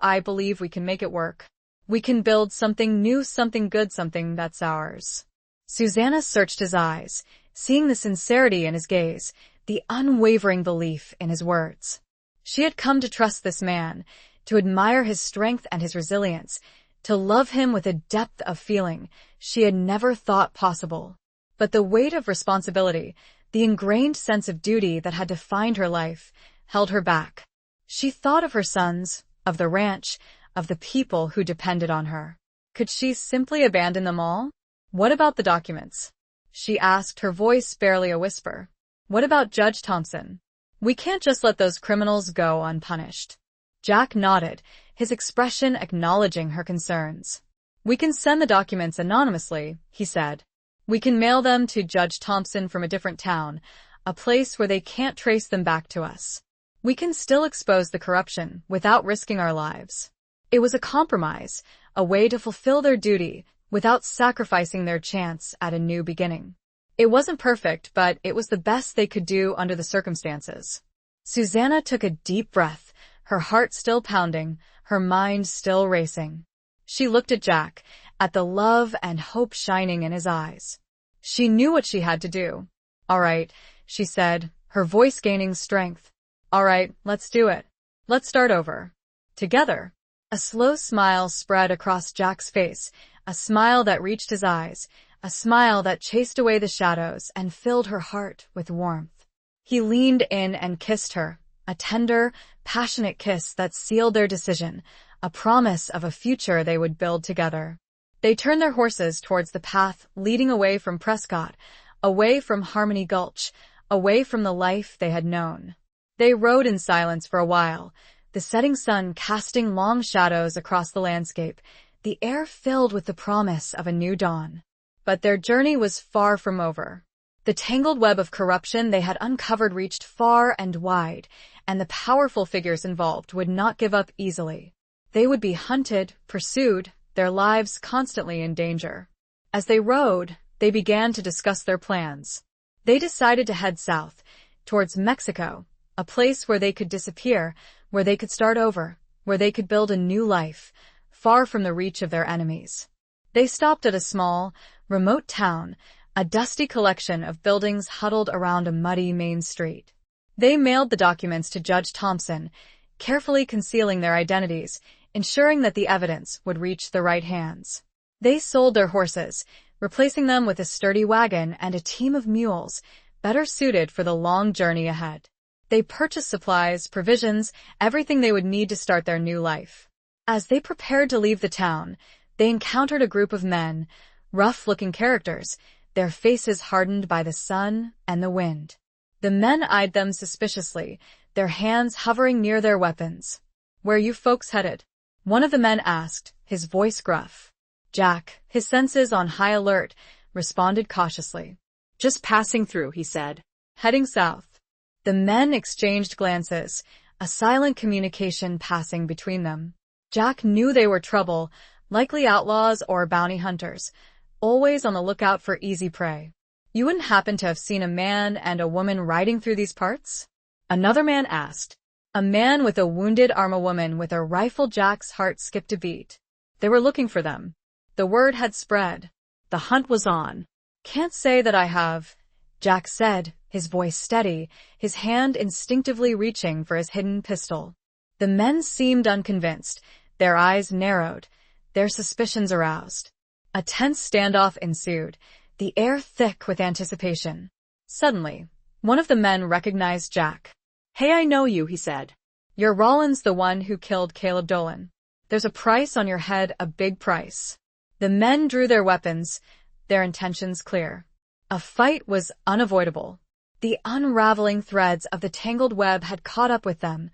we can make it work. We can build something new, something good, something that's ours. Susanna searched his eyes, seeing the sincerity in his gaze, the unwavering belief in his words. She had come to trust this man, to admire his strength and his resilience, to love him with a depth of feeling she had never thought possible. But the weight of responsibility, the ingrained sense of duty that had defined her life, held her back. She thought of her sons, of the ranch, of the people who depended on her. Could she simply abandon them all? What about the documents? She asked, her voice barely a whisper. What about Judge Thompson? We can't just let those criminals go unpunished. Jack nodded, his expression acknowledging her concerns. We can send the documents anonymously, he said. We can mail them to Judge Thompson from a different town, a place where they can't trace them back to us. We can still expose the corruption without risking our lives. It was a compromise, a way to fulfill their duty without sacrificing their chance at a new beginning. It wasn't perfect, but it was the best they could do under the circumstances. Susanna took a deep breath, her heart still pounding, her mind still racing. She looked at Jack, at the love and hope shining in his eyes. She knew what she had to do. All right, she said, her voice gaining strength. All right, let's do it. Let's start over. Together. A slow smile spread across Jack's face, a smile that reached his eyes, a smile that chased away the shadows and filled her heart with warmth. He leaned in and kissed her, a tender, passionate kiss that sealed their decision, a promise of a future they would build together. They turned their horses towards the path leading away from Prescott, away from Harmony Gulch, away from the life they had known. They rode in silence for a while, the setting sun casting long shadows across the landscape, the air filled with the promise of a new dawn. But their journey was far from over. The tangled web of corruption they had uncovered reached far and wide, and the powerful figures involved would not give up easily. They would be hunted, pursued, their lives constantly in danger. As they rode, they began to discuss their plans. They decided to head south, towards Mexico, a place where they could disappear, where they could start over, where they could build a new life, far from the reach of their enemies. They stopped at a small, remote town, a dusty collection of buildings huddled around a muddy main street. They mailed the documents to Judge Thompson, carefully concealing their identities, ensuring that the evidence would reach the right hands. They sold their horses, replacing them with a sturdy wagon and a team of mules, better suited for the long journey ahead. They purchased supplies, provisions, everything they would need to start their new life. As they prepared to leave the town, they encountered a group of men, rough-looking characters. their faces hardened by the sun and the wind. The men eyed them suspiciously, their hands hovering near their weapons. "Where you folks headed?" one of the men asked, his voice gruff. Jack, his senses on high alert, responded cautiously. "Just passing through," he said. "Heading south." The men exchanged glances, a silent communication passing between them. Jack knew they were trouble, likely outlaws or bounty hunters, always on the lookout for easy prey. "You wouldn't happen to have seen a man and a woman riding through these parts?" another man asked. A man with a wounded arm, a woman with a rifle. Jack's heart skipped a beat. They were looking for them. The word had spread. The hunt was on. "Can't say that I have," Jack said, his voice steady, his hand instinctively reaching for his hidden pistol. The men seemed unconvinced, their eyes narrowed, their suspicions aroused. A tense standoff ensued, the air thick with anticipation. Suddenly, one of the men recognized Jack. "Hey, I know you," he said. "You're Rollins, the one who killed Caleb Dolan. There's a price on your head, a big price." The men drew their weapons, their intentions clear. A fight was unavoidable. The unraveling threads of the tangled web had caught up with them,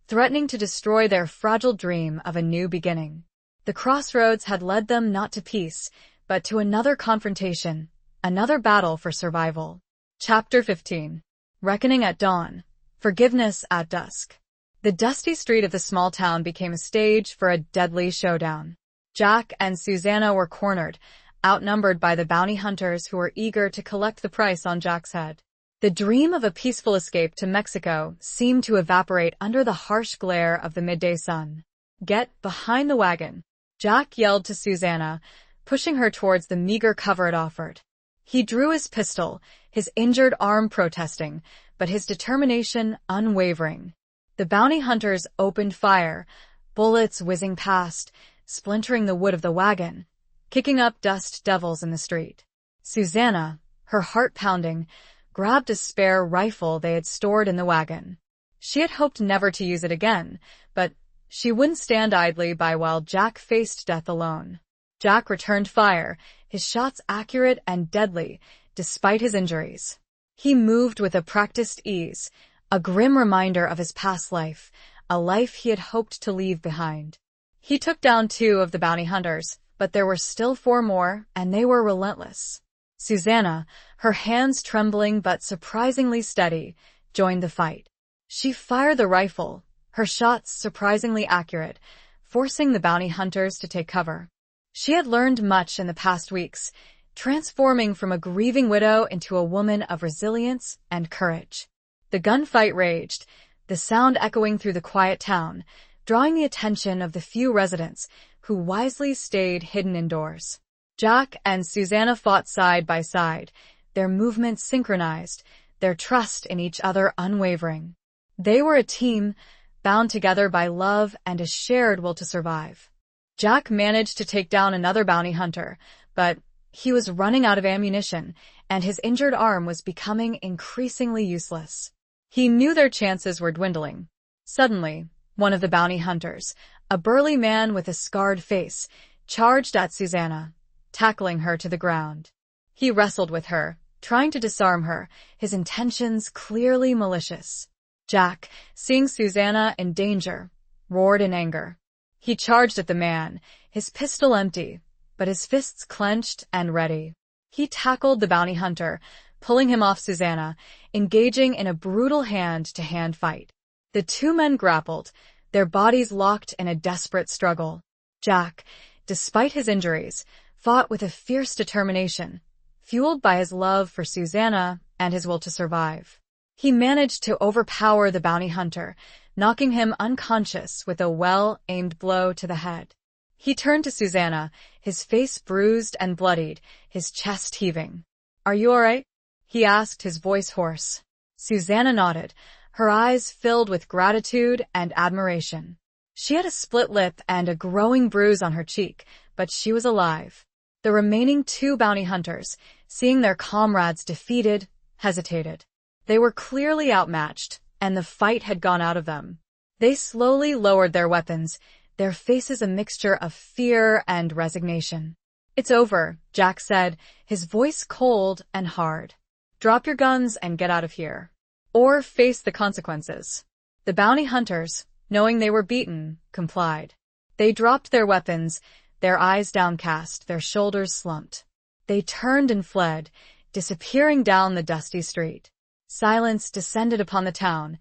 threatening to destroy their fragile dream of a new beginning. The crossroads had led them not to peace, but to another confrontation, another battle for survival. Chapter 15. Reckoning at Dawn. Forgiveness at Dusk. The dusty street of the small town became a stage for a deadly showdown. Jack and Susanna were cornered, outnumbered by the bounty hunters who were eager to collect the price on Jack's head. The dream of a peaceful escape to Mexico seemed to evaporate under the harsh glare of the midday sun. "Get behind the wagon," Jack yelled to Susanna, pushing her towards the meager cover it offered. He drew his pistol, his injured arm protesting, but his determination unwavering. The bounty hunters opened fire, bullets whizzing past, splintering the wood of the wagon, kicking up dust devils in the street. Susanna, her heart pounding, grabbed a spare rifle they had stored in the wagon. She had hoped never to use it again, but she wouldn't stand idly by while Jack faced death alone. Jack returned fire, his shots accurate and deadly, despite his injuries. He moved with a practiced ease, a grim reminder of his past life, a life he had hoped to leave behind. He took down 2 of the bounty hunters, but there were still 4 more, and they were relentless. Susanna, her hands trembling but surprisingly steady, joined the fight. She fired the rifle, her shots surprisingly accurate, forcing the bounty hunters to take cover. She had learned much in the past weeks, transforming from a grieving widow into a woman of resilience and courage. The gunfight raged, the sound echoing through the quiet town, drawing the attention of the few residents who wisely stayed hidden indoors. Jack and Susanna fought side by side, their movements synchronized, their trust in each other unwavering. They were a team, bound together by love and a shared will to survive. Jack managed to take down another bounty hunter, but he was running out of ammunition, and his injured arm was becoming increasingly useless. He knew their chances were dwindling. Suddenly, one of the bounty hunters, a burly man with a scarred face, charged at Susanna, tackling her to the ground. He wrestled with her, trying to disarm her, his intentions clearly malicious. Jack, seeing Susanna in danger, roared in anger. He charged at the man, his pistol empty, but his fists clenched and ready. He tackled the bounty hunter, pulling him off Susanna, engaging in a brutal hand-to-hand fight. The 2 men grappled, their bodies locked in a desperate struggle. Jack, despite his injuries, fought with a fierce determination, fueled by his love for Susanna and his will to survive. He managed to overpower the bounty hunter, knocking him unconscious with a well-aimed blow to the head. He turned to Susanna, his face bruised and bloodied, his chest heaving. "Are you all right?" he asked, his voice hoarse. Susanna nodded, her eyes filled with gratitude and admiration. She had a split lip and a growing bruise on her cheek, but she was alive. The remaining 2 bounty hunters, seeing their comrades defeated, hesitated. They were clearly outmatched, and the fight had gone out of them. They slowly lowered their weapons, their faces a mixture of fear and resignation. It's over, Jack said, his voice cold and hard. Drop your guns and get out of here. Or face the consequences. The bounty hunters, knowing they were beaten, complied. They dropped their weapons, their eyes downcast, their shoulders slumped. They turned and fled, disappearing down the dusty street. Silence descended upon the town,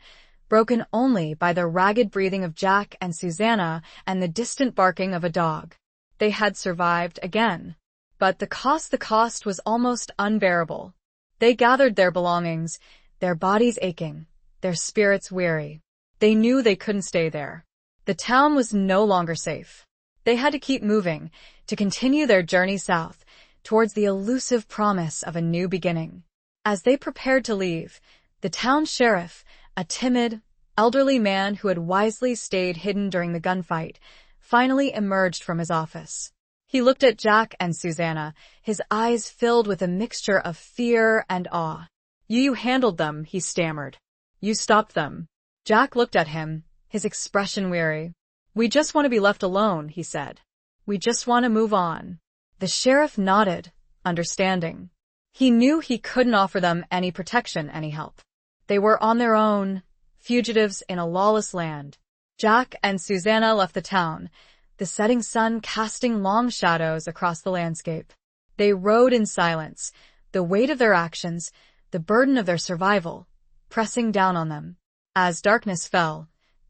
broken only by the ragged breathing of Jack and Susanna and the distant barking of a dog. They had survived again. But the cost was almost unbearable. They gathered their belongings, their bodies aching, their spirits weary. They knew they couldn't stay there. The town was no longer safe. They had to keep moving, to continue their journey south, towards the elusive promise of a new beginning. As they prepared to leave, the town sheriff, a timid, elderly man who had wisely stayed hidden during the gunfight, finally emerged from his office. He looked at Jack and Susanna, his eyes filled with a mixture of fear and awe. You handled them, he stammered. You stopped them. Jack looked at him, his expression weary. We just want to be left alone, he said. We just want to move on. The sheriff nodded, understanding. He knew he couldn't offer them any protection, any help. They were on their own, fugitives in a lawless land. Jack and Susanna left the town, the setting sun casting long shadows across the landscape. They rode in silence, the weight of their actions, the burden of their survival, pressing down on them. As darkness fell,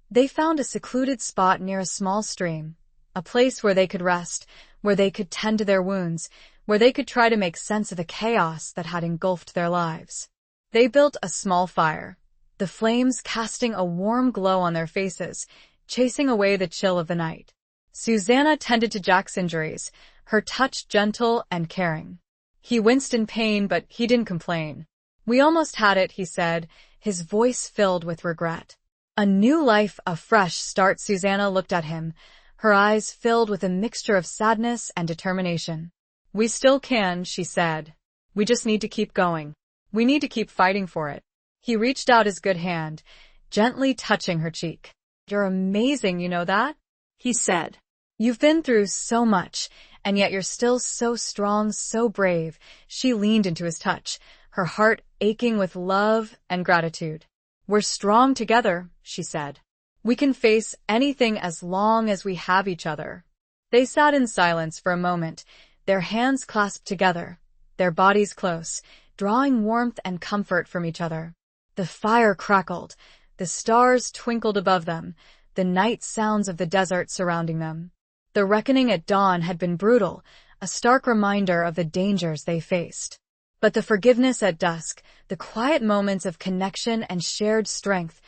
they found a secluded spot near a small stream, a place where they could rest, where they could tend to their wounds, where they could try to make sense of the chaos that had engulfed their lives. They built a small fire, the flames casting a warm glow on their faces, chasing away the chill of the night. Susanna tended to Jack's injuries, her touch gentle and caring. He winced in pain, but he didn't complain. We almost had it, he said, his voice filled with regret. A new life, a fresh start. Susanna looked at him, her eyes filled with a mixture of sadness and determination. We still can, she said. We just need to keep going. We need to keep fighting for it. He reached out his good hand, gently touching her cheek. You're amazing, you know that? He said. You've been through so much, and yet you're still so strong, so brave. She leaned into his touch, her heart aching with love and gratitude. We're strong together, she said. We can face anything as long as we have each other. They sat in silence for a moment, their hands clasped together, their bodies close, drawing warmth and comfort from each other. The fire crackled, the stars twinkled above them, the night sounds of the desert surrounding them. The reckoning at dawn had been brutal, a stark reminder of the dangers they faced. But the forgiveness at dusk, the quiet moments of connection and shared strength,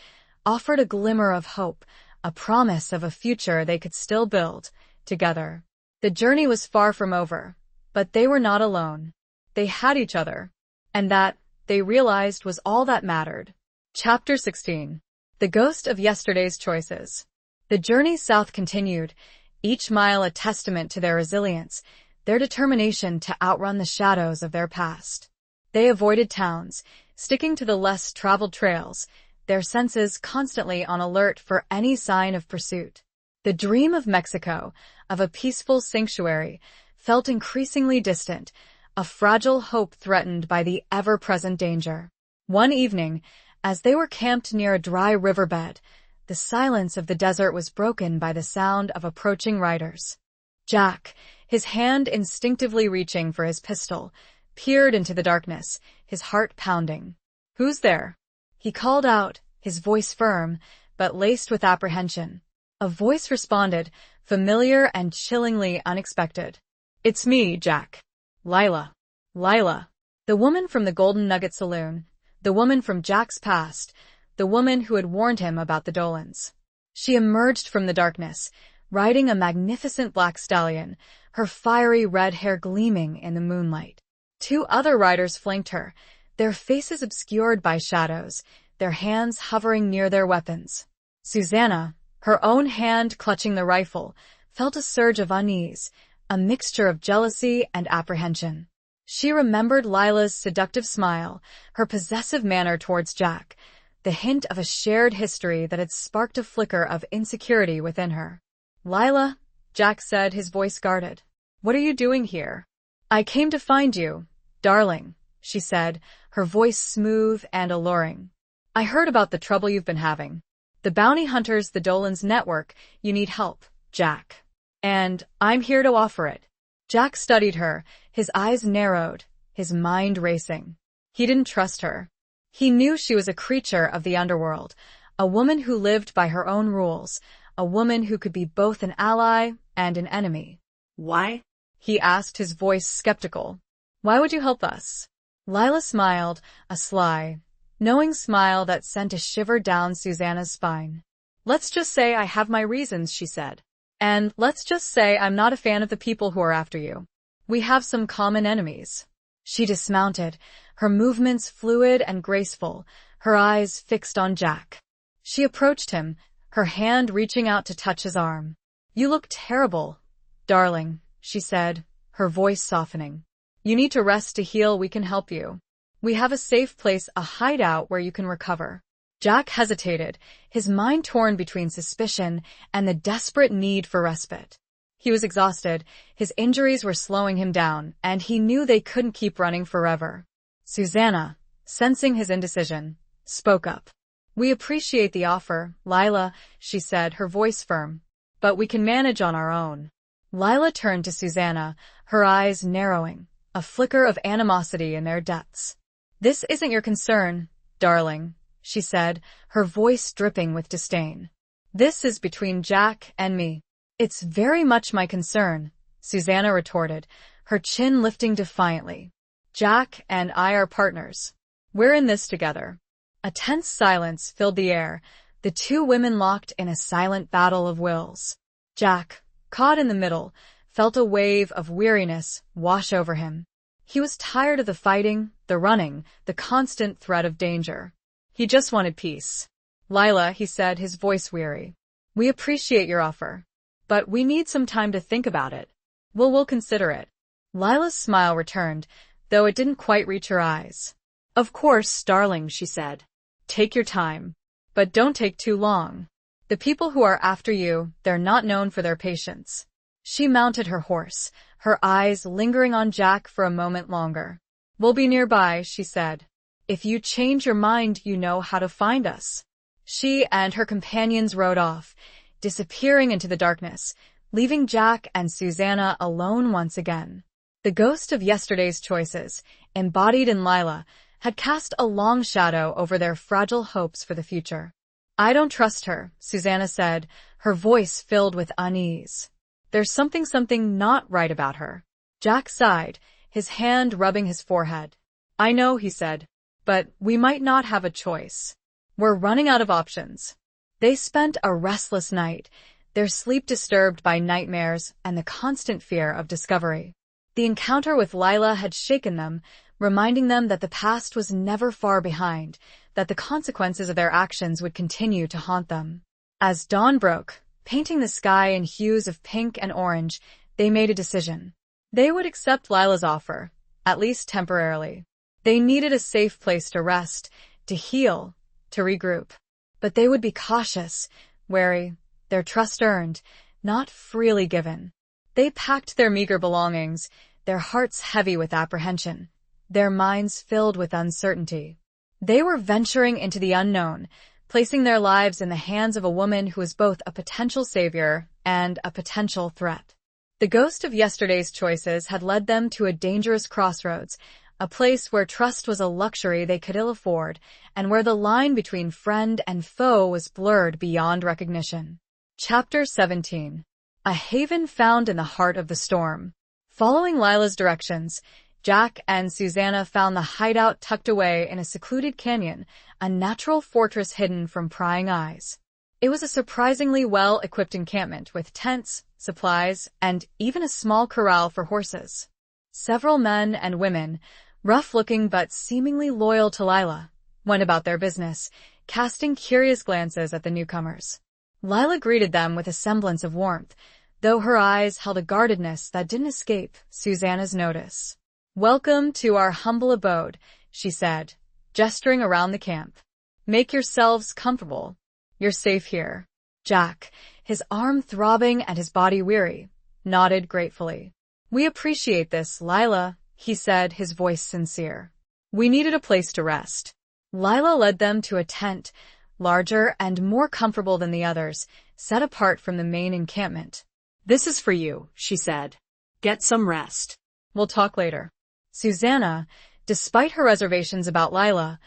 offered a glimmer of hope, a promise of a future they could still build, together. The journey was far from over, but they were not alone. They had each other, and that, they realized, was all that mattered. Chapter 16. The Ghost of Yesterday's Choices. The journey south continued, each mile a testament to their resilience, their determination to outrun the shadows of their past. They avoided towns, sticking to the less traveled trails, their senses constantly on alert for any sign of pursuit. The dream of Mexico, of a peaceful sanctuary, felt increasingly distant, a fragile hope threatened by the ever-present danger. One evening, as they were camped near a dry riverbed, the silence of the desert was broken by the sound of approaching riders. Jack, his hand instinctively reaching for his pistol, peered into the darkness, his heart pounding. Who's there? He called out, his voice firm, but laced with apprehension. A voice responded, familiar and chillingly unexpected. It's me, Jack. Lila. Lila. The woman from the Golden Nugget Saloon, the woman from Jack's past, the woman who had warned him about the Dolans. She emerged from the darkness, riding a magnificent black stallion, her fiery red hair gleaming in the moonlight. Two other riders flanked her, their faces obscured by shadows, their hands hovering near their weapons. Susanna, her own hand clutching the rifle, felt a surge of unease, a mixture of jealousy and apprehension. She remembered Lila's seductive smile, her possessive manner towards Jack, the hint of a shared history that had sparked a flicker of insecurity within her. Lila, Jack said, his voice guarded. What are you doing here? I came to find you, darling, she said, her voice smooth and alluring. I heard about the trouble you've been having. The bounty hunters, the Dolan's network, you need help, Jack. And I'm here to offer it. Jack studied her, his eyes narrowed, his mind racing. He didn't trust her. He knew she was a creature of the underworld, a woman who lived by her own rules, a woman who could be both an ally and an enemy. Why? He asked, his voice skeptical. Why would you help us? Lila smiled, a sly, knowing smile that sent a shiver down Susanna's spine. Let's just say I have my reasons, she said. And let's just say I'm not a fan of the people who are after you. We have some common enemies. She dismounted, her movements fluid and graceful, her eyes fixed on Jack. She approached him, her hand reaching out to touch his arm. You look terrible, darling, she said, her voice softening. You need to rest to heal. We can help you. We have a safe place, a hideout where you can recover. Jack hesitated, his mind torn between suspicion and the desperate need for respite. He was exhausted, his injuries were slowing him down, and he knew they couldn't keep running forever. Susanna, sensing his indecision, spoke up. We appreciate the offer, Lila, she said, her voice firm. But we can manage on our own. Lila turned to Susanna, her eyes narrowing, a flicker of animosity in their depths. This isn't your concern, darling, she said, her voice dripping with disdain. This is between Jack and me. It's very much my concern, Susanna retorted, her chin lifting defiantly. Jack and I are partners. We're in this together. A tense silence filled the air, the two women locked in a silent battle of wills. Jack, caught in the middle, felt a wave of weariness wash over him. He was tired of the fighting, the running, the constant threat of danger. He just wanted peace. Lila, he said, his voice weary. We appreciate your offer. But we need some time to think about it. We'll consider it. Lila's smile returned, though it didn't quite reach her eyes. Of course, darling, she said. Take your time. But don't take too long. The people who are after you, they're not known for their patience. She mounted her horse, her eyes lingering on Jack for a moment longer. We'll be nearby, she said. If you change your mind, you know how to find us. She and her companions rode off, disappearing into the darkness, leaving Jack and Susanna alone once again. The ghost of yesterday's choices, embodied in Lila, had cast a long shadow over their fragile hopes for the future. I don't trust her, Susanna said, her voice filled with unease. There's something not right about her. Jack sighed, his hand rubbing his forehead. I know, he said, but we might not have a choice. We're running out of options. They spent a restless night, their sleep disturbed by nightmares and the constant fear of discovery. The encounter with Lila had shaken them, reminding them that the past was never far behind, that the consequences of their actions would continue to haunt them. As dawn broke, painting the sky in hues of pink and orange, they made a decision. They would accept Lila's offer, at least temporarily. They needed a safe place to rest, to heal, to regroup. But they would be cautious, wary, their trust earned, not freely given. They packed their meager belongings, their hearts heavy with apprehension, their minds filled with uncertainty. They were venturing into the unknown, placing their lives in the hands of a woman who was both a potential savior and a potential threat. The ghost of yesterday's choices had led them to a dangerous crossroads, a place where trust was a luxury they could ill afford, and where the line between friend and foe was blurred beyond recognition. Chapter 17. A haven found in the heart of the storm. Following Lila's directions, Jack and Susanna found the hideout tucked away in a secluded canyon, a natural fortress hidden from prying eyes. It was a surprisingly well-equipped encampment with tents, supplies, and even a small corral for horses. Several men and women, rough-looking but seemingly loyal to Lila, went about their business, casting curious glances at the newcomers. Lila greeted them with a semblance of warmth, though her eyes held a guardedness that didn't escape Susanna's notice. Welcome to our humble abode, she said, gesturing around the camp. Make yourselves comfortable. You're safe here. Jack, his arm throbbing and his body weary, nodded gratefully. "We appreciate this, Lila," he said, his voice sincere. "We needed a place to rest." Lila led them to a tent, larger and more comfortable than the others, set apart from the main encampment. "This is for you," she said. "Get some rest." "We'll talk later." Susanna, despite her reservations about Lila,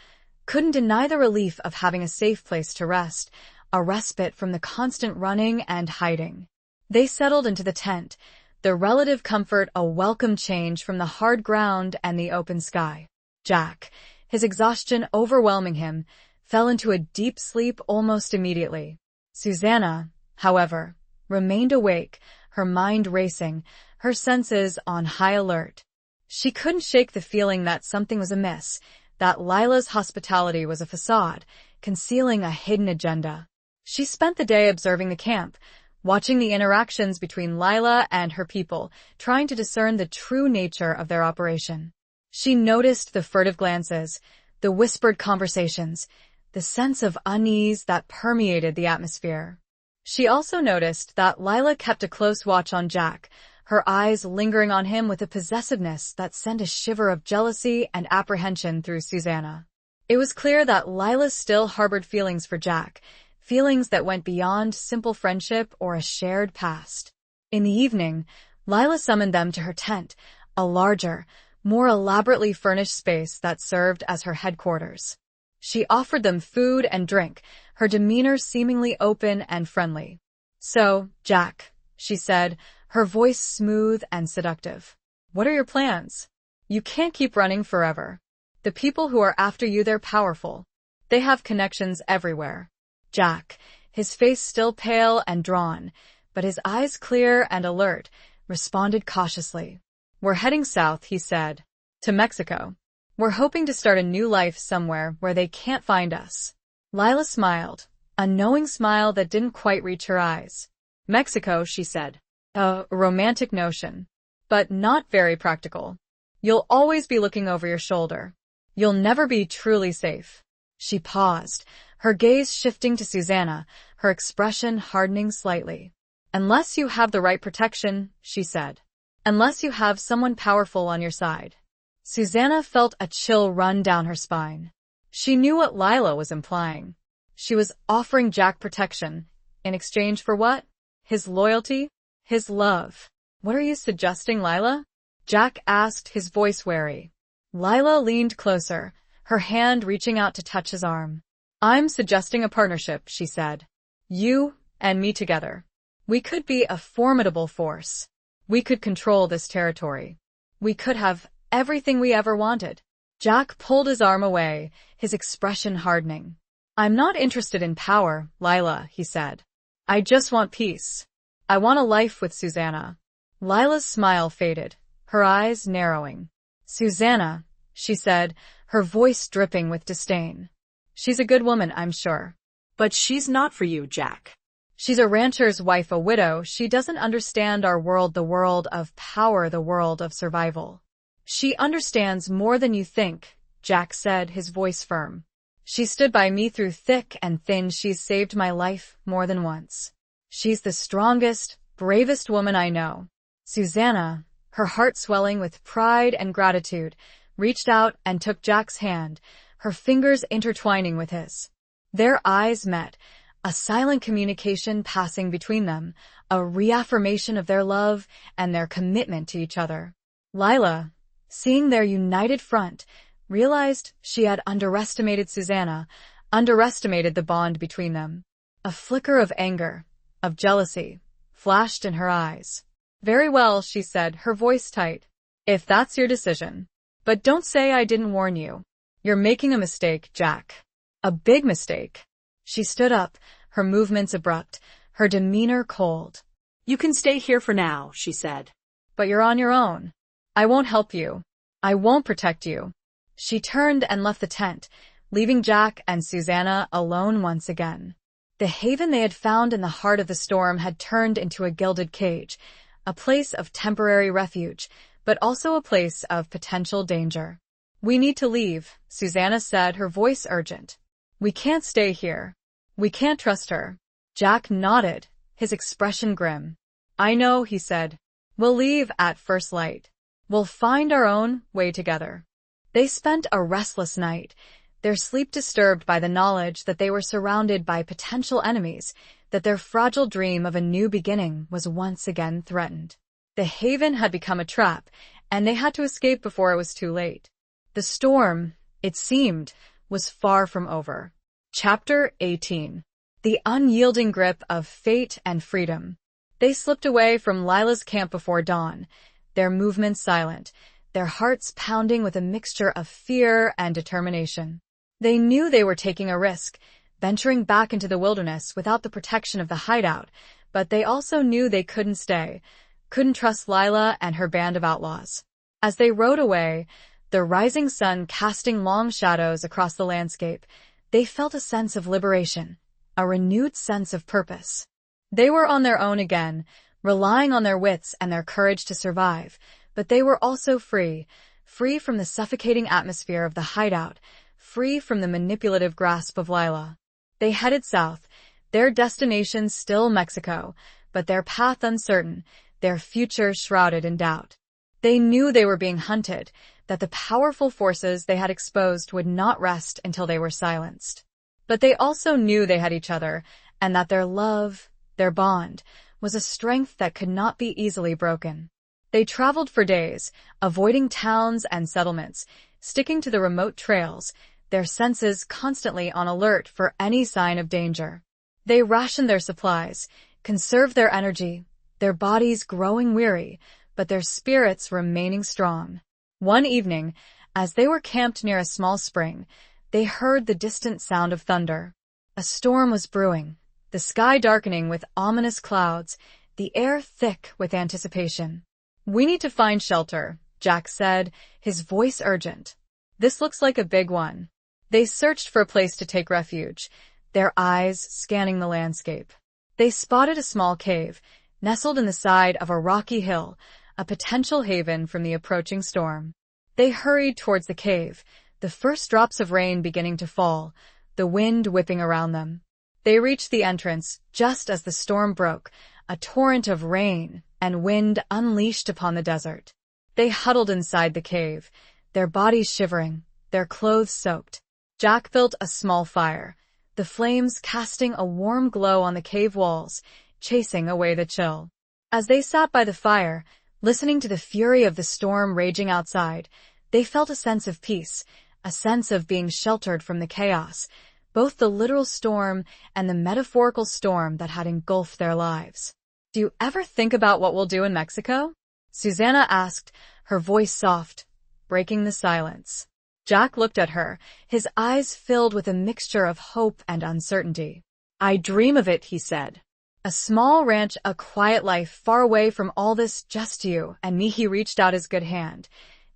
couldn't deny the relief of having a safe place to rest, a respite from the constant running and hiding. They settled into the tent, their relative comfort a welcome change from the hard ground and the open sky. Jack, his exhaustion overwhelming him, fell into a deep sleep almost immediately. Susanna, however, remained awake, her mind racing, her senses on high alert. She couldn't shake the feeling that something was amiss, that Lila's hospitality was a facade, concealing a hidden agenda. She spent the day observing the camp, watching the interactions between Lila and her people, trying to discern the true nature of their operation. She noticed the furtive glances, the whispered conversations, the sense of unease that permeated the atmosphere. She also noticed that Lila kept a close watch on Jack, her eyes lingering on him with a possessiveness that sent a shiver of jealousy and apprehension through Susanna. It was clear that Lila still harbored feelings for Jack, feelings that went beyond simple friendship or a shared past. In the evening, Lila summoned them to her tent, a larger, more elaborately furnished space that served as her headquarters. She offered them food and drink, her demeanor seemingly open and friendly. "So, Jack," she said, her voice smooth and seductive. "What are your plans? You can't keep running forever. The people who are after you, they're powerful. They have connections everywhere." Jack, his face still pale and drawn, but his eyes clear and alert, responded cautiously. "We're heading south," he said, "to Mexico. We're hoping to start a new life somewhere where they can't find us." Lila smiled, a knowing smile that didn't quite reach her eyes. "Mexico," she said. "A romantic notion, but not very practical. You'll always be looking over your shoulder. You'll never be truly safe." She paused, her gaze shifting to Susanna, her expression hardening slightly. "Unless you have the right protection," she said. "Unless you have someone powerful on your side." Susanna felt a chill run down her spine. She knew what Lila was implying. She was offering Jack protection. In exchange for what? His loyalty? His love. "What are you suggesting, Lila?" Jack asked, his voice wary. Lila leaned closer, her hand reaching out to touch his arm. "I'm suggesting a partnership," she said. "You and me together. We could be a formidable force. We could control this territory. We could have everything we ever wanted." Jack pulled his arm away, his expression hardening. "I'm not interested in power, Lila," he said. "I just want peace. I want a life with Susanna." Lila's smile faded, her eyes narrowing. "Susanna," she said, her voice dripping with disdain. "She's a good woman, I'm sure. But she's not for you, Jack." "She's a rancher's wife, a widow. She doesn't understand our world, the world of power, the world of survival." "She understands more than you think," Jack said, his voice firm. "She stood by me through thick and thin. She's saved my life more than once. She's the strongest, bravest woman I know." Susanna, her heart swelling with pride and gratitude, reached out and took Jack's hand, her fingers intertwining with his. Their eyes met, a silent communication passing between them, a reaffirmation of their love and their commitment to each other. Lila, seeing their united front, realized she had underestimated Susanna, underestimated the bond between them. A flicker of anger, of jealousy, flashed in her eyes. "Very well," she said, her voice tight. "If that's your decision. But don't say I didn't warn you. You're making a mistake, Jack. A big mistake." She stood up, her movements abrupt, her demeanor cold. "You can stay here for now," she said. "But you're on your own. I won't help you. I won't protect you." She turned and left the tent, leaving Jack and Susanna alone once again. The haven they had found in the heart of the storm had turned into a gilded cage, a place of temporary refuge, but also a place of potential danger. "We need to leave," Susanna said, her voice urgent. "We can't stay here. We can't trust her." Jack nodded, his expression grim. "I know," he said. We'll leave at first light. We'll find our own way together. They spent a restless night, their sleep disturbed by the knowledge that they were surrounded by potential enemies, that their fragile dream of a new beginning was once again threatened. The haven had become a trap, and they had to escape before it was too late. The storm, it seemed, was far from over. Chapter 18. The unyielding grip of fate and freedom. They slipped away from Lila's camp before dawn, their movements silent, their hearts pounding with a mixture of fear and determination. They knew they were taking a risk, venturing back into the wilderness without the protection of the hideout, but they also knew they couldn't stay, couldn't trust Lila and her band of outlaws. As they rode away, the rising sun casting long shadows across the landscape, they felt a sense of liberation, a renewed sense of purpose. They were on their own again, relying on their wits and their courage to survive, but they were also free, free from the suffocating atmosphere of the hideout, free from the manipulative grasp of Lila. They headed south, their destination still Mexico, but their path uncertain, their future shrouded in doubt. They knew they were being hunted, that the powerful forces they had exposed would not rest until they were silenced. But they also knew they had each other, and that their love, their bond, was a strength that could not be easily broken. They traveled for days, avoiding towns and settlements, sticking to the remote trails, their senses constantly on alert for any sign of danger. They rationed their supplies, conserved their energy, their bodies growing weary, but their spirits remaining strong. One evening, as they were camped near a small spring, they heard the distant sound of thunder. A storm was brewing, the sky darkening with ominous clouds, the air thick with anticipation. "We need to find shelter," Jack said, his voice urgent. "This looks like a big one." They searched for a place to take refuge, their eyes scanning the landscape. They spotted a small cave, nestled in the side of a rocky hill, a potential haven from the approaching storm. They hurried towards the cave, the first drops of rain beginning to fall, the wind whipping around them. They reached the entrance just as the storm broke, a torrent of rain and wind unleashed upon the desert. They huddled inside the cave, their bodies shivering, their clothes soaked. Jack built a small fire, the flames casting a warm glow on the cave walls, chasing away the chill. As they sat by the fire, listening to the fury of the storm raging outside, they felt a sense of peace, a sense of being sheltered from the chaos, both the literal storm and the metaphorical storm that had engulfed their lives. "Do you ever think about what we'll do in Mexico?" Susanna asked, her voice soft, breaking the silence. Jack looked at her, his eyes filled with a mixture of hope and uncertainty. "I dream of it," he said. "A small ranch, a quiet life, far away from all this, just you and me." He reached out his good hand,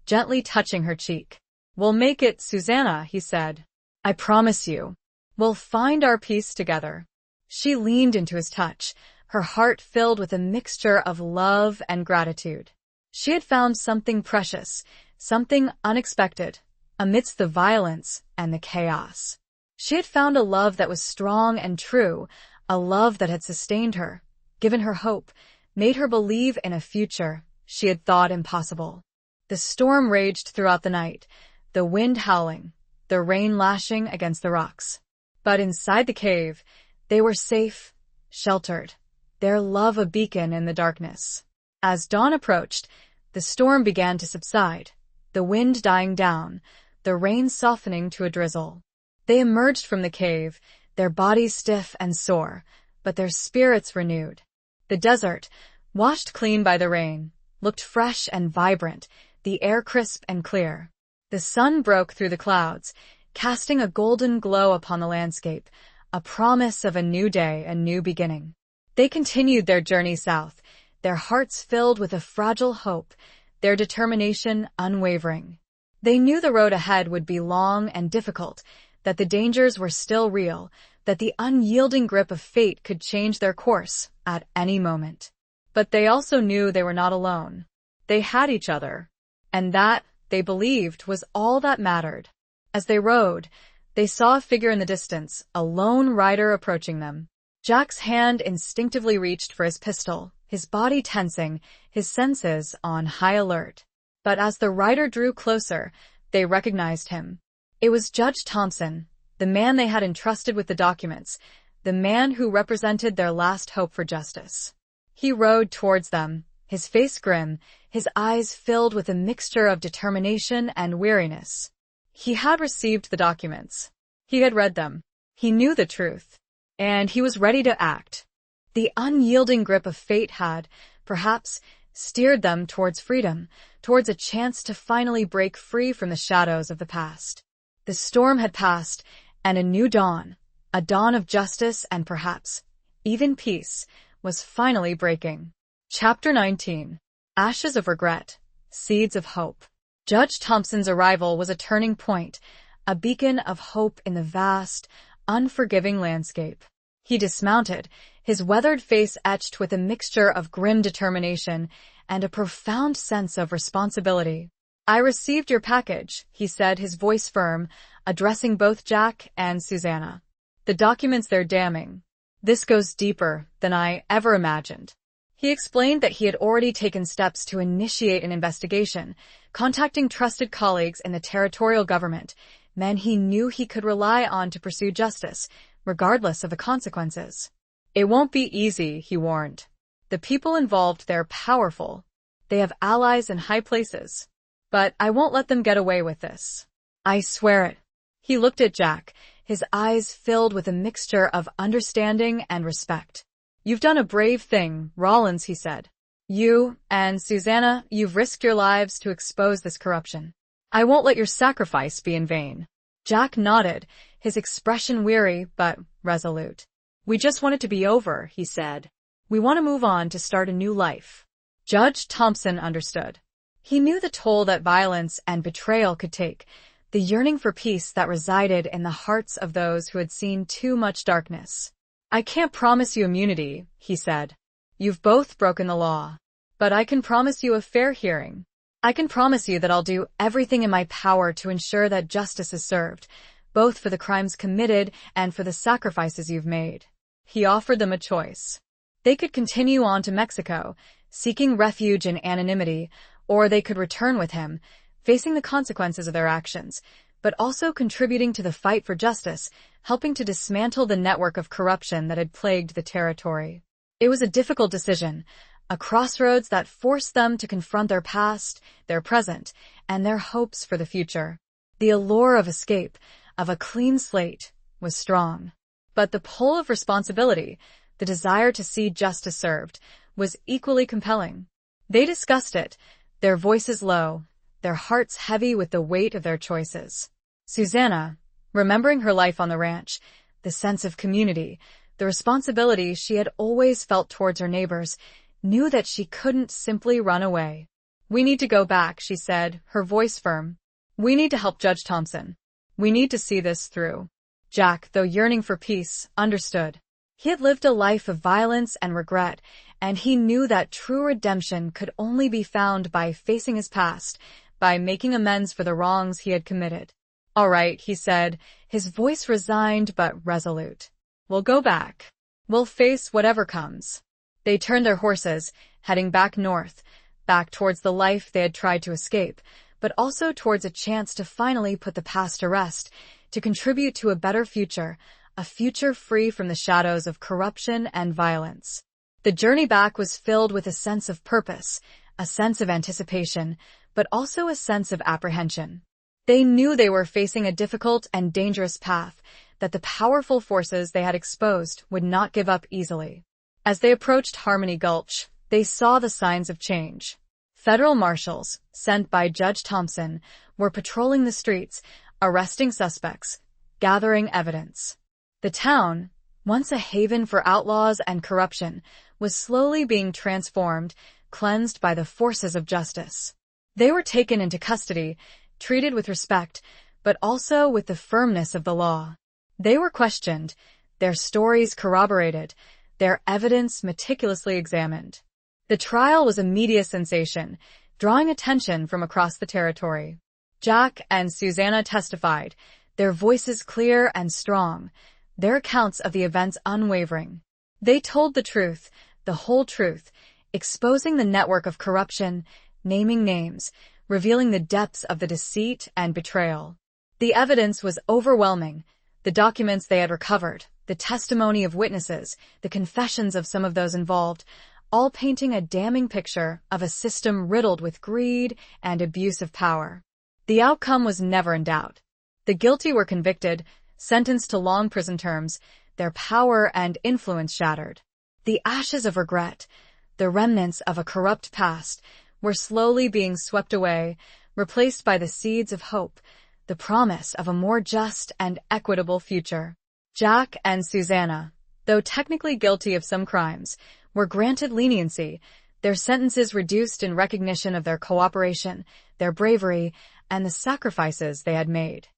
gently touching her cheek. "We'll make it, Susanna," he said. "I promise you. We'll find our peace together." She leaned into his touch, her heart filled with a mixture of love and gratitude. She had found something precious, something unexpected, amidst the violence and the chaos. She had found a love that was strong and true, a love that had sustained her, given her hope, made her believe in a future she had thought impossible. The storm raged throughout the night, the wind howling, the rain lashing against the rocks. But inside the cave, they were safe, sheltered, their love a beacon in the darkness. As dawn approached, the storm began to subside, the wind dying down, the rain softening to a drizzle. They emerged from the cave, their bodies stiff and sore, but their spirits renewed. The desert, washed clean by the rain, looked fresh and vibrant, the air crisp and clear. The sun broke through the clouds, casting a golden glow upon the landscape, a promise of a new day, a new beginning. They continued their journey south, their hearts filled with a fragile hope, their determination unwavering. They knew the road ahead would be long and difficult, that the dangers were still real, that the unyielding grip of fate could change their course at any moment. But they also knew they were not alone. They had each other. And that, they believed, was all that mattered. As they rode, they saw a figure in the distance, a lone rider approaching them. Jack's hand instinctively reached for his pistol, his body tensing, his senses on high alert. But as the rider drew closer, they recognized him. It was Judge Thompson, the man they had entrusted with the documents, the man who represented their last hope for justice. He rode towards them, his face grim, his eyes filled with a mixture of determination and weariness. He had received the documents. He had read them. He knew the truth. And he was ready to act. The unyielding grip of fate had, perhaps, steered them towards freedom, towards a chance to finally break free from the shadows of the past. The storm had passed, and a new dawn, a dawn of justice and perhaps even peace, was finally breaking. Chapter 19. Ashes of Regret, Seeds of Hope. Judge Thompson's arrival was a turning point, a beacon of hope in the vast, unforgiving landscape. He dismounted, his weathered face etched with a mixture of grim determination and a profound sense of responsibility. "I received your package," he said, his voice firm, addressing both Jack and Susanna. "The documents, they're damning. This goes deeper than I ever imagined." He explained that he had already taken steps to initiate an investigation, contacting trusted colleagues in the territorial government, men he knew he could rely on to pursue justice, regardless of the consequences. "It won't be easy," he warned. "The people involved, they're powerful. They have allies in high places. But I won't let them get away with this. I swear it." He looked at Jack, his eyes filled with a mixture of understanding and respect. "You've done a brave thing, Rollins," he said. "You and Susanna, you've risked your lives to expose this corruption. I won't let your sacrifice be in vain." Jack nodded, his expression weary but resolute. "We just want it to be over," he said. "We want to move on to start a new life." Judge Thompson understood. He knew the toll that violence and betrayal could take, the yearning for peace that resided in the hearts of those who had seen too much darkness. "I can't promise you immunity," he said. "You've both broken the law. But I can promise you a fair hearing. I can promise you that I'll do everything in my power to ensure that justice is served, both for the crimes committed and for the sacrifices you've made." He offered them a choice. They could continue on to Mexico, seeking refuge in anonymity, or they could return with him, facing the consequences of their actions, but also contributing to the fight for justice, helping to dismantle the network of corruption that had plagued the territory. It was a difficult decision, a crossroads that forced them to confront their past, their present, and their hopes for the future. The allure of escape, of a clean slate, was strong. But the pull of responsibility, the desire to see justice served, was equally compelling. They discussed it, their voices low, their hearts heavy with the weight of their choices. Susanna, remembering her life on the ranch, the sense of community, the responsibility she had always felt towards her neighbors, knew that she couldn't simply run away. "We need to go back," she said, her voice firm. "We need to help Judge Thompson. We need to see this through." Jack, though yearning for peace, understood. He had lived a life of violence and regret, and he knew that true redemption could only be found by facing his past, by making amends for the wrongs he had committed. "All right," he said, his voice resigned but resolute. "We'll go back. We'll face whatever comes." They turned their horses, heading back north, back towards the life they had tried to escape, but also towards a chance to finally put the past to rest, to contribute to a better future, a future free from the shadows of corruption and violence. The journey back was filled with a sense of purpose, a sense of anticipation, but also a sense of apprehension. They knew they were facing a difficult and dangerous path, that the powerful forces they had exposed would not give up easily. As they approached Harmony Gulch, they saw the signs of change. Federal marshals, sent by Judge Thompson, were patrolling the streets, arresting suspects, gathering evidence. The town, once a haven for outlaws and corruption, was slowly being transformed, cleansed by the forces of justice. They were taken into custody, treated with respect, but also with the firmness of the law. They were questioned, their stories corroborated, their evidence meticulously examined. The trial was a media sensation, drawing attention from across the territory. Jack and Susanna testified, their voices clear and strong, their accounts of the events unwavering. They told the truth, the whole truth, exposing the network of corruption, naming names, revealing the depths of the deceit and betrayal. The evidence was overwhelming. The documents they had recovered, the testimony of witnesses, the confessions of some of those involved, all painting a damning picture of a system riddled with greed and abuse of power. The outcome was never in doubt. The guilty were convicted, sentenced to long prison terms, their power and influence shattered. The ashes of regret, the remnants of a corrupt past, were slowly being swept away, replaced by the seeds of hope, the promise of a more just and equitable future. Jack and Susanna, though technically guilty of some crimes, were granted leniency, their sentences reduced in recognition of their cooperation, their bravery, and the sacrifices they had made.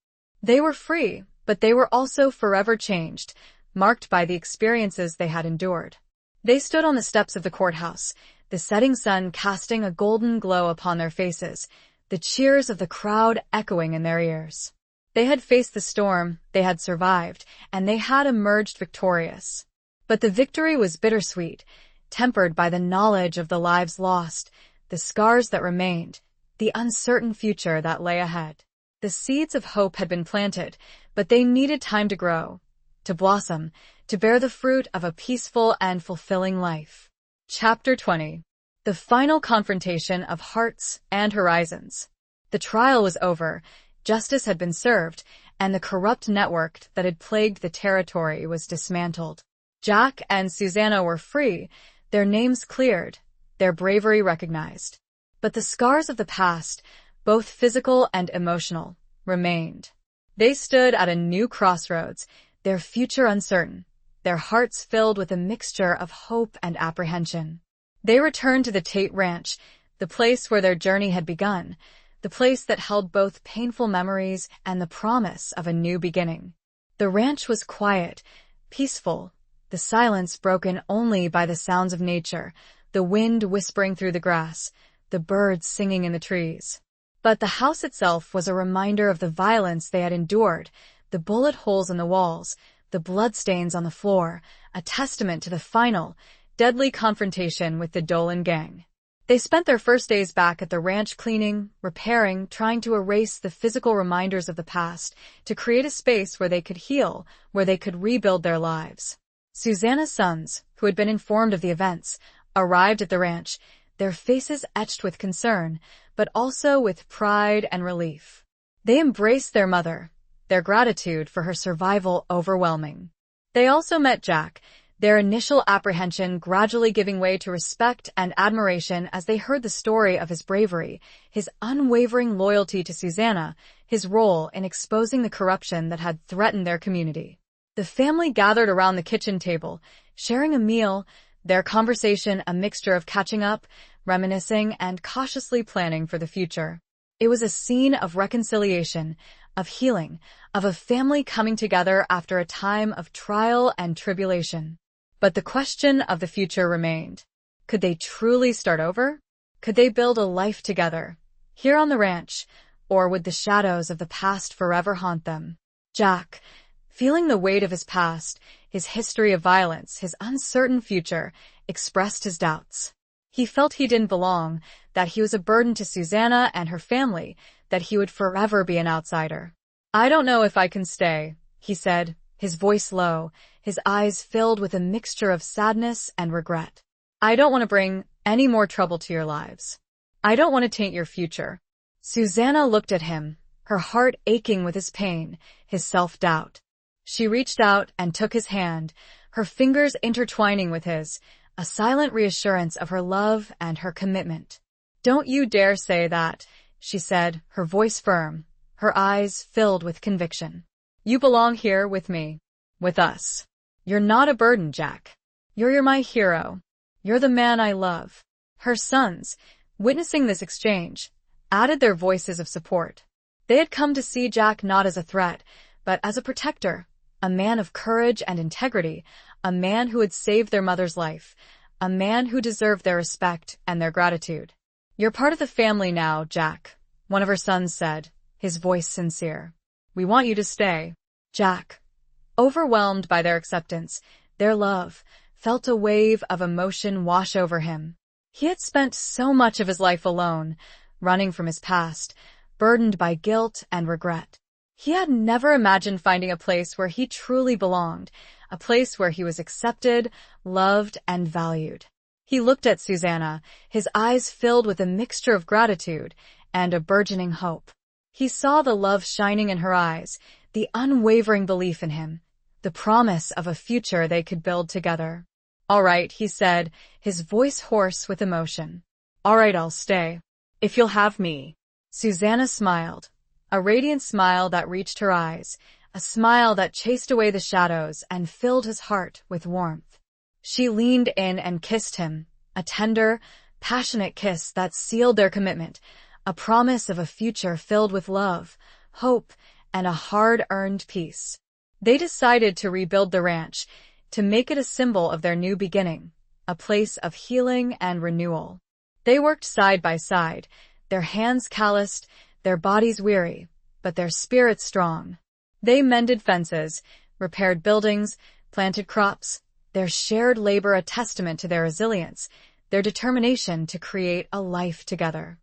They were free, but they were also forever changed, marked by the experiences they had endured. They stood on the steps of the courthouse, the setting sun casting a golden glow upon their faces, the cheers of the crowd echoing in their ears. They had faced the storm, they had survived, and they had emerged victorious. But the victory was bittersweet, tempered by the knowledge of the lives lost, the scars that remained, the uncertain future that lay ahead. The seeds of hope had been planted, but they needed time to grow, to blossom, to bear the fruit of a peaceful and fulfilling life. Chapter 20. The final confrontation of hearts and horizons. The trial was over, justice had been served, and the corrupt network that had plagued the territory was dismantled. Jack and Susanna were free, their names cleared, their bravery recognized. But the scars of the past, both physical and emotional, remained. They stood at a new crossroads, their future uncertain, their hearts filled with a mixture of hope and apprehension. They returned to the Tate Ranch, the place where their journey had begun, the place that held both painful memories and the promise of a new beginning. The ranch was quiet, peaceful, the silence broken only by the sounds of nature, the wind whispering through the grass, the birds singing in the trees. But the house itself was a reminder of the violence they had endured, the bullet holes in the walls, the bloodstains on the floor, a testament to the final, deadly confrontation with the Dolan gang. They spent their first days back at the ranch cleaning, repairing, trying to erase the physical reminders of the past, to create a space where they could heal, where they could rebuild their lives. Susanna's sons, who had been informed of the events, arrived at the ranch, their faces etched with concern, but also with pride and relief. They embraced their mother, their gratitude for her survival overwhelming. They also met Jack, their initial apprehension gradually giving way to respect and admiration as they heard the story of his bravery, his unwavering loyalty to Susanna, his role in exposing the corruption that had threatened their community. The family gathered around the kitchen table, sharing a meal, their conversation a mixture of catching up, reminiscing, and cautiously planning for the future. It was a scene of reconciliation, of healing, of a family coming together after a time of trial and tribulation. But the question of the future remained. Could they truly start over? Could they build a life together, here on the ranch, or would the shadows of the past forever haunt them? Jack, feeling the weight of his past, his history of violence, his uncertain future, expressed his doubts. He felt he didn't belong, that he was a burden to Susanna and her family, that he would forever be an outsider. "I don't know if I can stay," he said, his voice low, his eyes filled with a mixture of sadness and regret. "I don't want to bring any more trouble to your lives. I don't want to taint your future." Susanna looked at him, her heart aching with his pain, his self-doubt. She reached out and took his hand, her fingers intertwining with his, a silent reassurance of her love and her commitment. "Don't you dare say that," she said, her voice firm, her eyes filled with conviction. "You belong here with me, with us. You're not a burden, Jack. You're my hero. You're the man I love." Her sons, witnessing this exchange, added their voices of support. They had come to see Jack not as a threat, but as a protector, a man of courage and integrity, a man who had saved their mother's life, a man who deserved their respect and their gratitude. "You're part of the family now, Jack," one of her sons said, his voice sincere. "We want you to stay." Jack, overwhelmed by their acceptance, their love, felt a wave of emotion wash over him. He had spent so much of his life alone, running from his past, burdened by guilt and regret. He had never imagined finding a place where he truly belonged, a place where he was accepted, loved, and valued. He looked at Susanna, his eyes filled with a mixture of gratitude and a burgeoning hope. He saw the love shining in her eyes, the unwavering belief in him, the promise of a future they could build together. "All right," he said, his voice hoarse with emotion. "All right, I'll stay. If you'll have me." Susanna smiled, a radiant smile that reached her eyes, a smile that chased away the shadows and filled his heart with warmth. She leaned in and kissed him, a tender, passionate kiss that sealed their commitment, a promise of a future filled with love, hope, and a hard-earned peace. They decided to rebuild the ranch, to make it a symbol of their new beginning, a place of healing and renewal. They worked side by side, their hands calloused, their bodies weary, but their spirits strong. They mended fences, repaired buildings, planted crops, their shared labor a testament to their resilience, their determination to create a life together.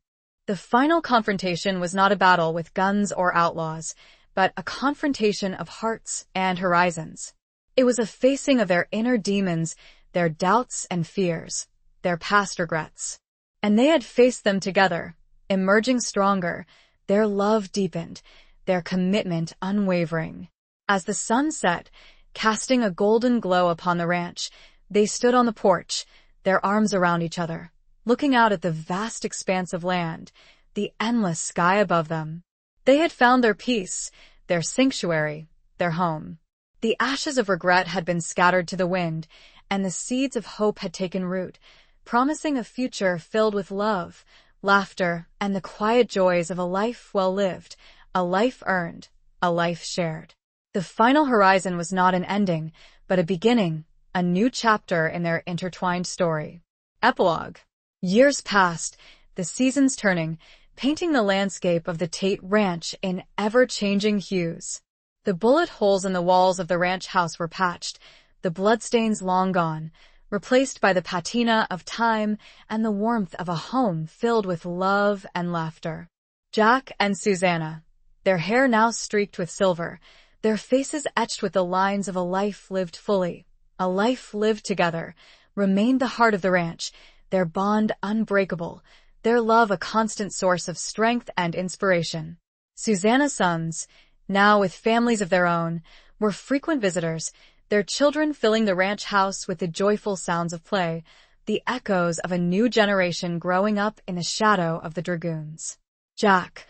The final confrontation was not a battle with guns or outlaws, but a confrontation of hearts and horizons. It was a facing of their inner demons, their doubts and fears, their past regrets. And they had faced them together, emerging stronger, their love deepened, their commitment unwavering. As the sun set, casting a golden glow upon the ranch, they stood on the porch, their arms around each other, looking out at the vast expanse of land, the endless sky above them. They had found their peace, their sanctuary, their home. The ashes of regret had been scattered to the wind, and the seeds of hope had taken root, promising a future filled with love, laughter, and the quiet joys of a life well lived, a life earned, a life shared. The final horizon was not an ending, but a beginning, a new chapter in their intertwined story. Epilogue. Years passed, the seasons turning, painting the landscape of the Tate Ranch in ever-changing hues. The bullet holes in the walls of the ranch house were patched, the bloodstains long gone, replaced by the patina of time and the warmth of a home filled with love and laughter. Jack and Susanna, their hair now streaked with silver, their faces etched with the lines of a life lived fully, a life lived together, remained the heart of the ranch, their bond unbreakable, their love a constant source of strength and inspiration. Susanna's sons, now with families of their own, were frequent visitors, their children filling the ranch house with the joyful sounds of play, the echoes of a new generation growing up in the shadow of the dragoons. Jack,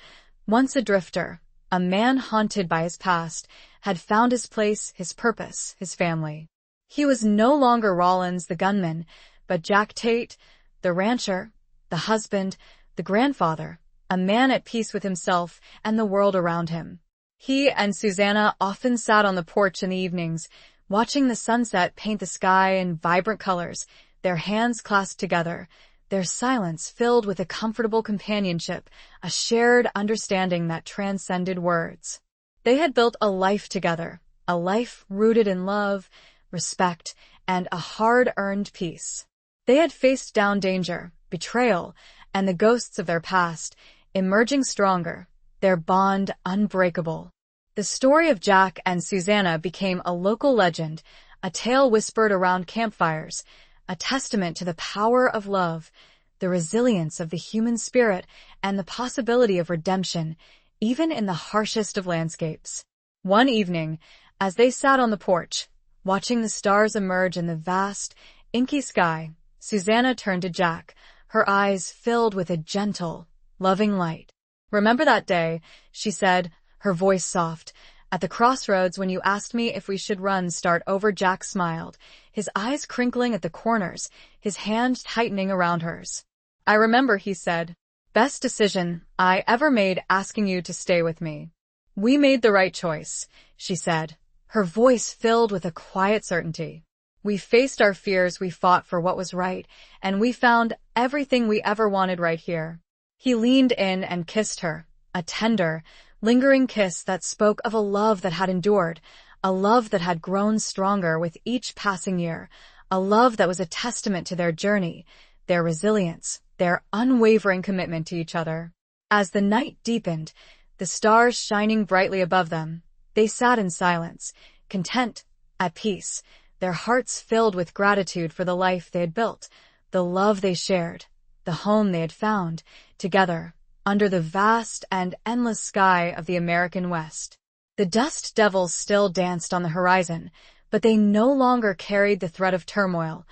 once a drifter, a man haunted by his past, had found his place, his purpose, his family. He was no longer Rollins the gunman, but Jack Tate, the rancher, the husband, the grandfather, a man at peace with himself and the world around him. He and Susanna often sat on the porch in the evenings, watching the sunset paint the sky in vibrant colors, their hands clasped together, their silence filled with a comfortable companionship, a shared understanding that transcended words. They had built a life together, a life rooted in love, respect, and a hard-earned peace. They had faced down danger, betrayal, and the ghosts of their past, emerging stronger, their bond unbreakable. The story of Jack and Susanna became a local legend, a tale whispered around campfires, a testament to the power of love, the resilience of the human spirit, and the possibility of redemption, even in the harshest of landscapes. One evening, as they sat on the porch, watching the stars emerge in the vast, inky sky, Susanna turned to Jack, her eyes filled with a gentle, loving light. "Remember that day," she said, her voice soft, "at the crossroads when you asked me if we should start over?" Jack smiled, his eyes crinkling at the corners, his hand tightening around hers. "I remember," he said. "Best decision I ever made asking you to stay with me." "We made the right choice," she said, her voice filled with a quiet certainty. "We faced our fears, we fought for what was right, and we found everything we ever wanted right here." He leaned in and kissed her, a tender, lingering kiss that spoke of a love that had endured, a love that had grown stronger with each passing year, a love that was a testament to their journey, their resilience, their unwavering commitment to each other. As the night deepened, the stars shining brightly above them, they sat in silence, content, at peace, their hearts filled with gratitude for the life they had built, the love they shared, the home they had found, together, under the vast and endless sky of the American West. The dust devils still danced on the horizon, but they no longer carried the threat of turmoil,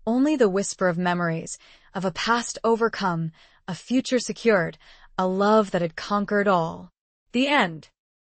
only the whisper of memories, of a past overcome, a future secured, a love that had conquered all. The end.